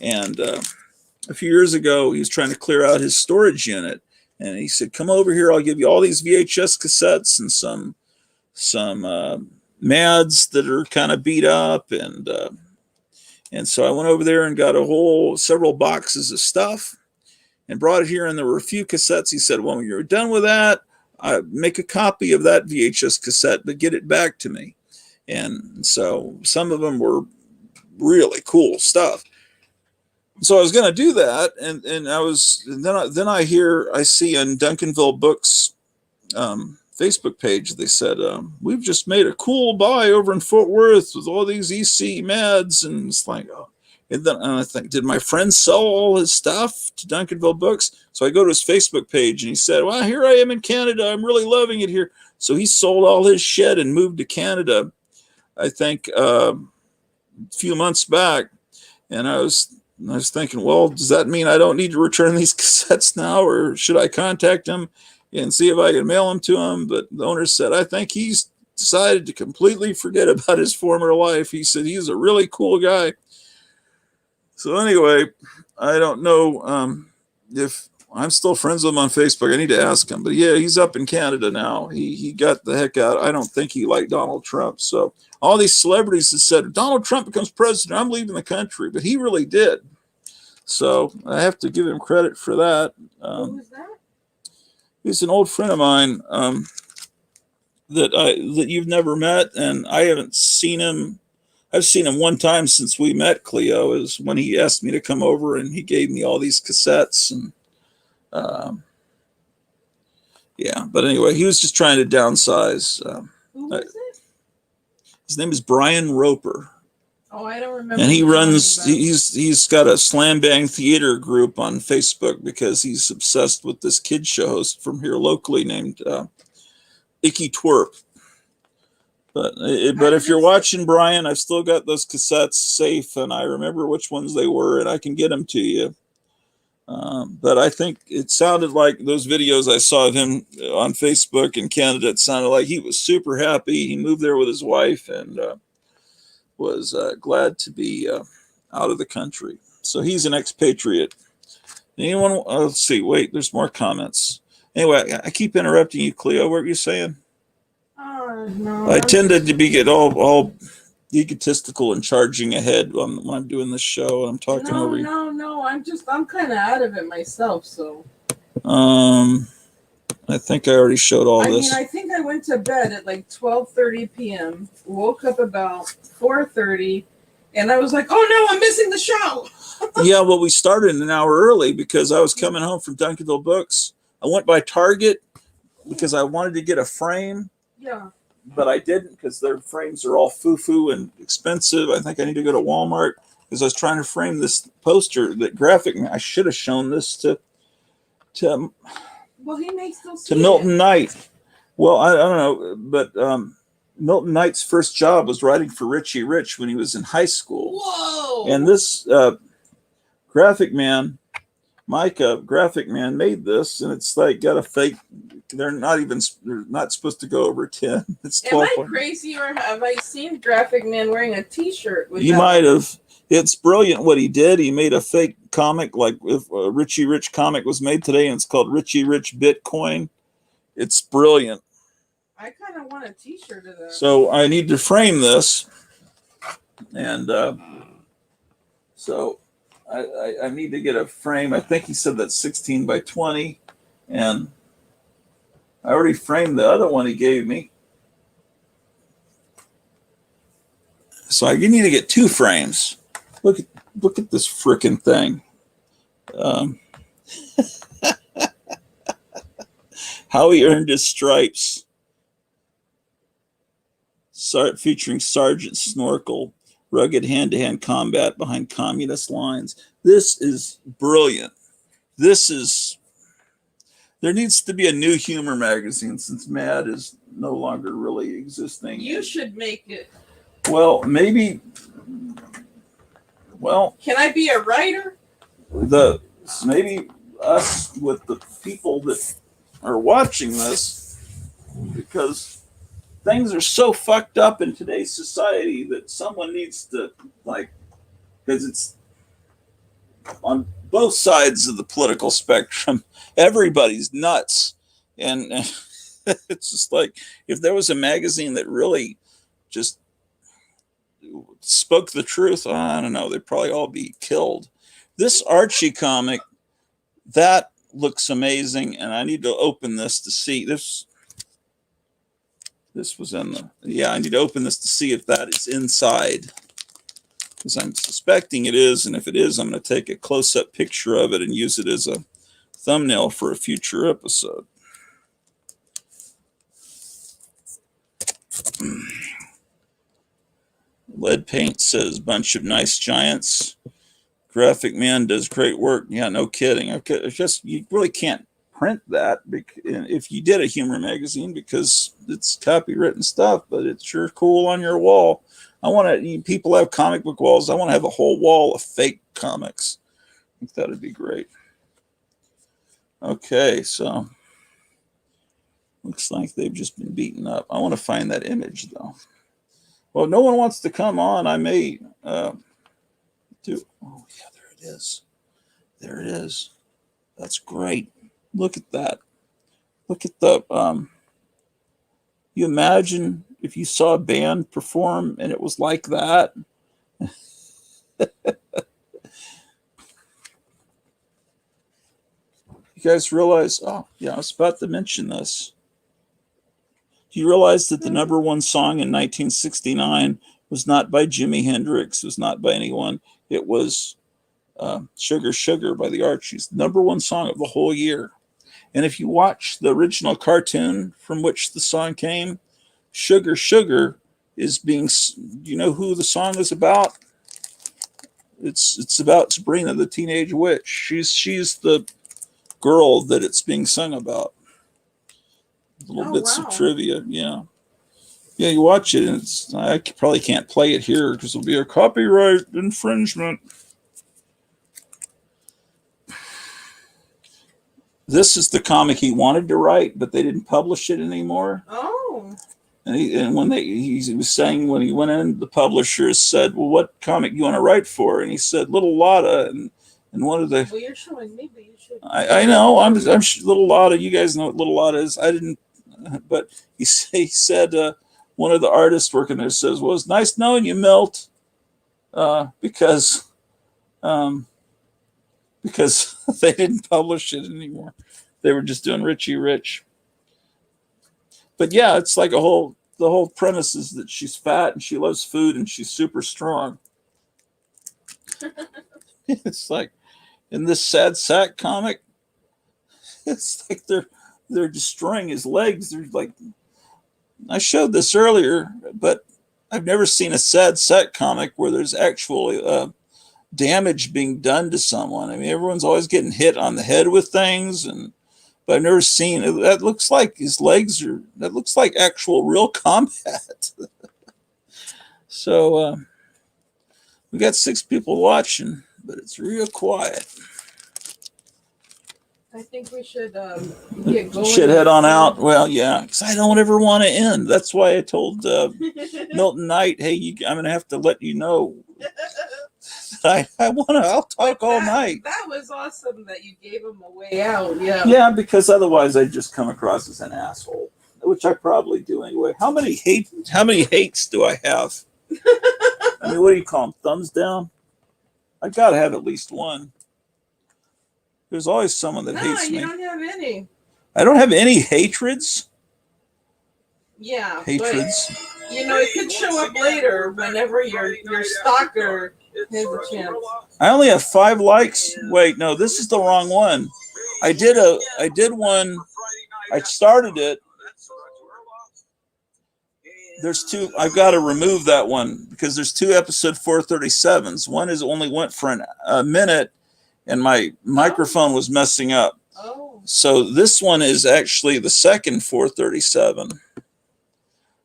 And a few years ago, he was trying to clear out his storage unit. And he said, come over here. I'll give you all these VHS cassettes and some Mads that are kind of beat up. And so I went over there and got several boxes of stuff and brought it here. And there were a few cassettes. He said, well, when you're done with that, make a copy of that VHS cassette, but get it back to me. And so some of them were really cool stuff. So I was going to do that. And then I see on Duncanville Books Facebook page, they said, we've just made a cool buy over in Fort Worth with all these EC Mads. And it's like, oh. And then I think, did my friend sell all his stuff to Duncanville Books? So I go to his Facebook page and he said, well, here I am in Canada. I'm really loving it here. So he sold all his shit and moved to Canada, I think, a few months back. And I was thinking, well, does that mean I don't need to return these cassettes now, or should I contact him and see if I can mail them to him? But the owner said, I think he's decided to completely forget about his former life. He said he's a really cool guy. So anyway, I don't know if I'm still friends with him on Facebook. I need to ask him. But yeah, he's up in Canada now. He got the heck out. I don't think he liked Donald Trump. So all these celebrities have said, if Donald Trump becomes president, I'm leaving the country. But he really did. So I have to give him credit for that. Who is that? He's an old friend of mine that you've never met, and I haven't seen him. I've seen him one time since we met, Cleo, is when he asked me to come over and he gave me all these cassettes. And yeah, but anyway, he was just trying to downsize. Who is it? His name is Brian Roper. Oh, I don't remember. And he runs, he's got a slam bang theater group on Facebook because he's obsessed with this kid show host from here locally named Icky Twerp. But if you're watching, Brian, I've still got those cassettes safe, and I remember which ones they were, and I can get them to you. But I think it sounded like those videos I saw of him on Facebook in Canada, it sounded like he was super happy. He moved there with his wife and was glad to be out of the country. So he's an expatriate. Anyone? Let's see. Wait, there's more comments. Anyway, I keep interrupting you, Cleo. What were you saying? No, I tended to get all egotistical and charging ahead when I'm doing this show. I'm talking over you. No. I'm kind of out of it myself. So. I think I already showed all this. I mean, I think I went to bed at like 12:30 p.m. Woke up about 4:30, and I was like, "Oh no, I'm missing the show." Yeah, well, we started an hour early because I was coming home from Duncanville Books. I went by Target because I wanted to get a frame. Yeah. But I didn't because their frames are all foo-foo and expensive. I think I need to go to Walmart because I was trying to frame this poster, that graphic. I should have shown this to Well, he makes those. to Milton Knight. Well, I don't know, but Milton Knight's first job was writing for Richie Rich when he was in high school. Whoa! And this graphic man, Micah, graphic man, made this, and it's like got a fake. They're not supposed to go over 10. It's 12. Am I crazy, or have I seen graphic man wearing a T-shirt? You might have. It's brilliant what he did. He made a fake comic, like if a Richie Rich comic was made today, and it's called Richie Rich Bitcoin. It's brilliant. I kind of want a T-shirt of that. So I need to frame this, and so I need to get a frame. I think he said that's 16 by 20, and I already framed the other one he gave me. So I need to get 2 frames. Look at this frickin' thing. How he earned his stripes. Featuring Sergeant Snorkel, rugged hand-to-hand combat behind communist lines. This is brilliant. There needs to be a new humor magazine since Mad is no longer really existing. You should make it. Well, maybe. Well, can I be a writer? Maybe us with the people that are watching this, because things are so fucked up in today's society that someone needs to, like, because it's on both sides of the political spectrum. Everybody's nuts, and it's just like if there was a magazine that really just spoke the truth, I don't know, they'd probably all be killed. This Archie comic, that looks amazing, and I need to open this to see this. This was in the, yeah, I need to open this to see if that is inside, because I'm suspecting it is, and if it is, I'm going to take a close-up picture of it and use it as a thumbnail for a future episode. Lead Paint says, bunch of nice giants. Graphic man does great work. Yeah, no kidding. Okay, it's just, you really can't print that if you did a humor magazine because it's copywritten stuff, but it's sure cool on your wall. I want to, people have comic book walls. I want to have a whole wall of fake comics. I think that would be great. Okay, so looks like they've just been beaten up. I want to find that image though. Well, no one wants to come on. I may Oh yeah, there it is. There it is. That's great. Look at that. Look at the you imagine if you saw a band perform and it was like that. You guys realize, oh yeah, I was about to mention this. Do you realize that the number one song in 1969 was not by Jimi Hendrix, was not by anyone? It was Sugar Sugar by the Archies, number one song of the whole year. And if you watch the original cartoon from which the song came, Sugar Sugar is being, you know who the song is about? It's about Sabrina the Teenage Witch. She's the girl that it's being sung about. Little bits of trivia, yeah. Yeah, you watch it, and I probably can't play it here because it'll be a copyright infringement. This is the comic he wanted to write, but they didn't publish it anymore. Oh. And when he was saying when he went in, the publishers said, "Well, what comic you want to write for?" And he said, "Little Lotta." And one of the. Well, you're showing me, but you should. I know I'm Little Lotta. You guys know what Little Lotta is. I didn't, but he said one of the artists working there says, "Well, it's nice knowing you, Milt," because they didn't publish it anymore. They were just doing Richie Rich. But yeah, it's like the whole premise is that she's fat and she loves food and she's super strong. It's like in this Sad Sack comic, it's like they're destroying his legs. They're like, I showed this earlier, but I've never seen a Sad Sack comic where there's actually damage being done to someone. I mean, everyone's always getting hit on the head with things, but I've never seen it. That looks like his legs are. That looks like actual real combat. So we got 6 people watching, but it's real quiet. I think we should get going. Should head on out. Well, yeah, because I don't ever want to end. That's why I told Milton Knight, "Hey, I'm going to have to let you know." I'll talk all night. That was awesome that you gave him a way out. Yeah. Yeah, because otherwise I'd just come across as an asshole, which I probably do anyway. How many hates do I have? I mean, what do you call them? Thumbs down? I got to have at least one. There's always someone that hates me. No, you don't have any. I don't have any hatreds. Yeah. Hatreds. But, it could show up later whenever your stalker has a chance. I only have 5 likes. Wait, no, this is the wrong one. I did one. I started it. There's 2. I've got to remove that one because there's 2 episode 437s. One is only went for a minute, and my microphone was messing up. Oh. So this one is actually the second 437.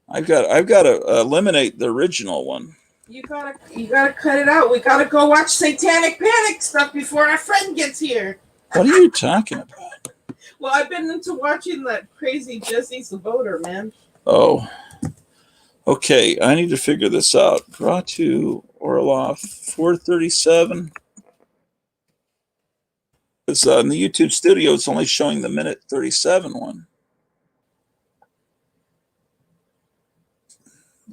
I've got to eliminate the original one. You gotta cut it out. We gotta go watch Satanic Panic stuff before our friend gets here. What are you talking about? Well, I've been into watching that crazy Jesse Saboter, man. Oh, okay. I need to figure this out. Ratu Orloff 437. It's in the YouTube studio. It's only showing the minute 37 one.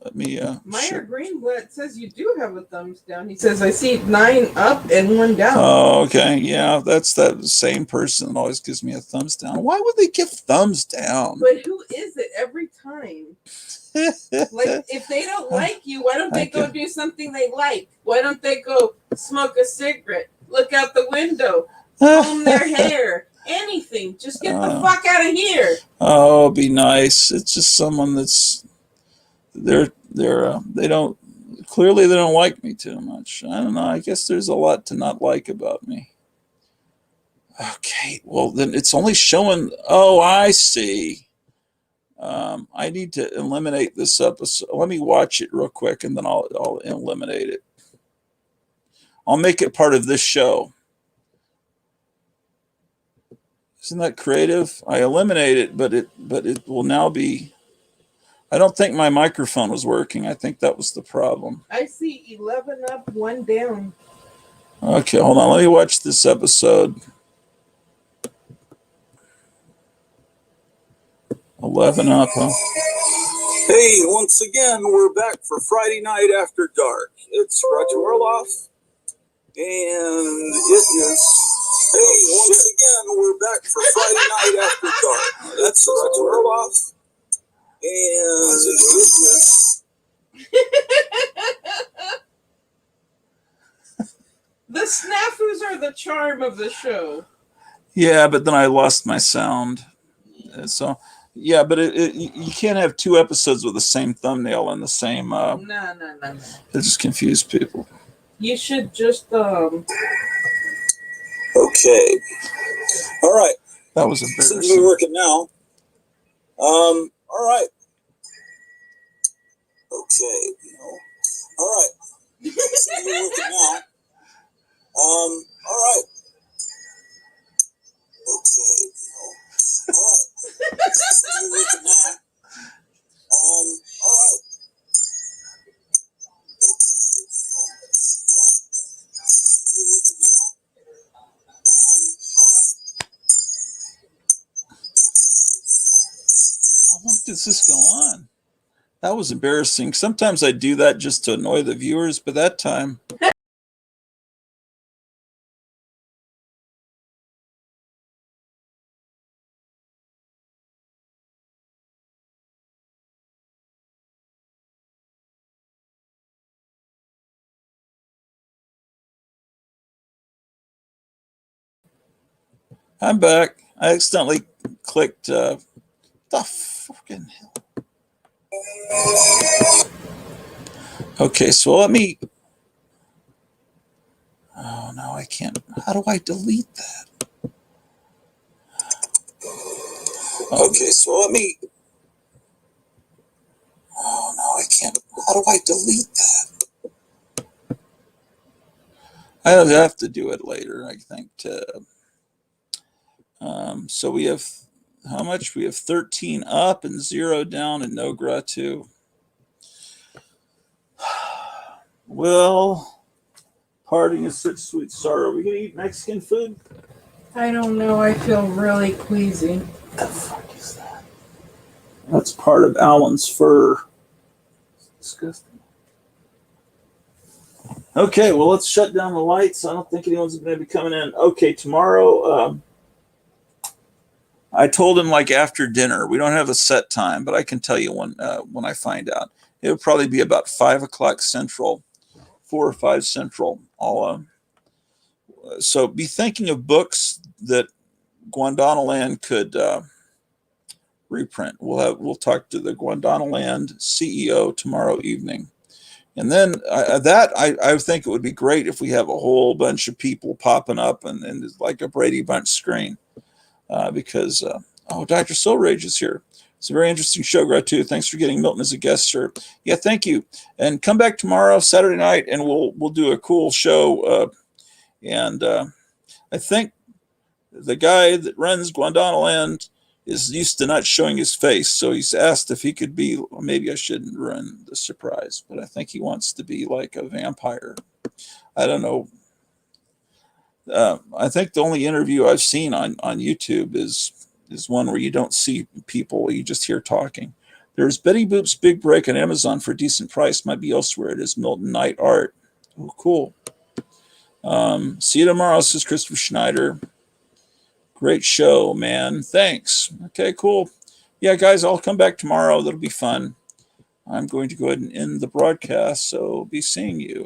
Let me. Meyer Greenblatt says you do have a thumbs down. He says I see 9 up and 1 down. Oh, okay. Yeah, that's that same person that always gives me a thumbs down. Why would they give thumbs down? But who is it every time? Like, if they don't like you, why don't they go do something they like? Why don't they go smoke a cigarette, look out the window, comb their hair, anything? Just get the fuck out of here. Oh, be nice. It's just someone that's. They don't like me too much. I don't know. I guess there's a lot to not like about me. Okay, well then it's only showing. Oh, I see. I need to eliminate this episode. Let me watch it real quick, and then I'll eliminate it. I'll make it part of this show. Isn't that creative? I eliminate it, but it will now be. I don't think my microphone was working. I think that was the problem. I see 11 up, 1 down. Okay, hold on. Let me watch this episode. 11 up, huh? Hey, once again, we're back for Friday Night After Dark. It's Roger Orloff, and it is... Hey, once again, we're back for Friday Night After Dark. That's Roger Orloff, and it is... The snafus are the charm of the show. Yeah, but then I lost my sound. So, yeah, but you can't have two episodes with the same thumbnail and the same... No. It just confused people. You should just... Okay. All right. That was embarrassing. Seems to be working now. All right. Okay. All right. Seems to be working now. All right. Okay. All right. Seems to be working now. All right. How long does this go on? That was embarrassing. Sometimes I do that just to annoy the viewers, but that time... I'm back. I accidentally clicked... the fucking hell? Okay, so let me... Oh, no, I can't. How do I delete that? Okay, so let me... Oh, no, I can't. How do I delete that? I'll have to do it later, I think. So we have... How much? We have 13 up and 0 down and no gratu. Well, parting is such sweet sorrow. Are we going to eat Mexican food? I don't know. I feel really queasy. What the fuck is that? That's part of Alan's fur. It's disgusting. Okay, well, let's shut down the lights. I don't think anyone's going to be coming in. Okay, tomorrow, I told him like after dinner. We don't have a set time, but I can tell you when I find out. It'll probably be about 5 o'clock Central, 4 or 5 Central. So be thinking of books that Gondwanaland could reprint. We'll talk to the Gondwanaland CEO tomorrow evening, and then I think it would be great if we have a whole bunch of people popping up and it's like a Brady Bunch screen, because Dr. Soul Rage is here. It's a very interesting show, Gratu. Thanks for getting Milton as a guest, sir. Yeah, thank you. And come back tomorrow, Saturday night, and we'll do a cool show. I think the guy that runs Gondwanaland is used to not showing his face, so he's asked if he could be. Well, maybe I shouldn't ruin the surprise, but I think he wants to be like a vampire. I don't know. I think the only interview I've seen on YouTube is one where you don't see people, you just hear talking. There's Betty Boop's Big Break on Amazon for a decent price. Might be elsewhere. It is Milton Knight Art. Oh, cool. See you tomorrow, says Christopher Schneider. Great show, man. Thanks. Okay, cool. Yeah, guys, I'll come back tomorrow. That'll be fun. I'm going to go ahead and end the broadcast, so be seeing you.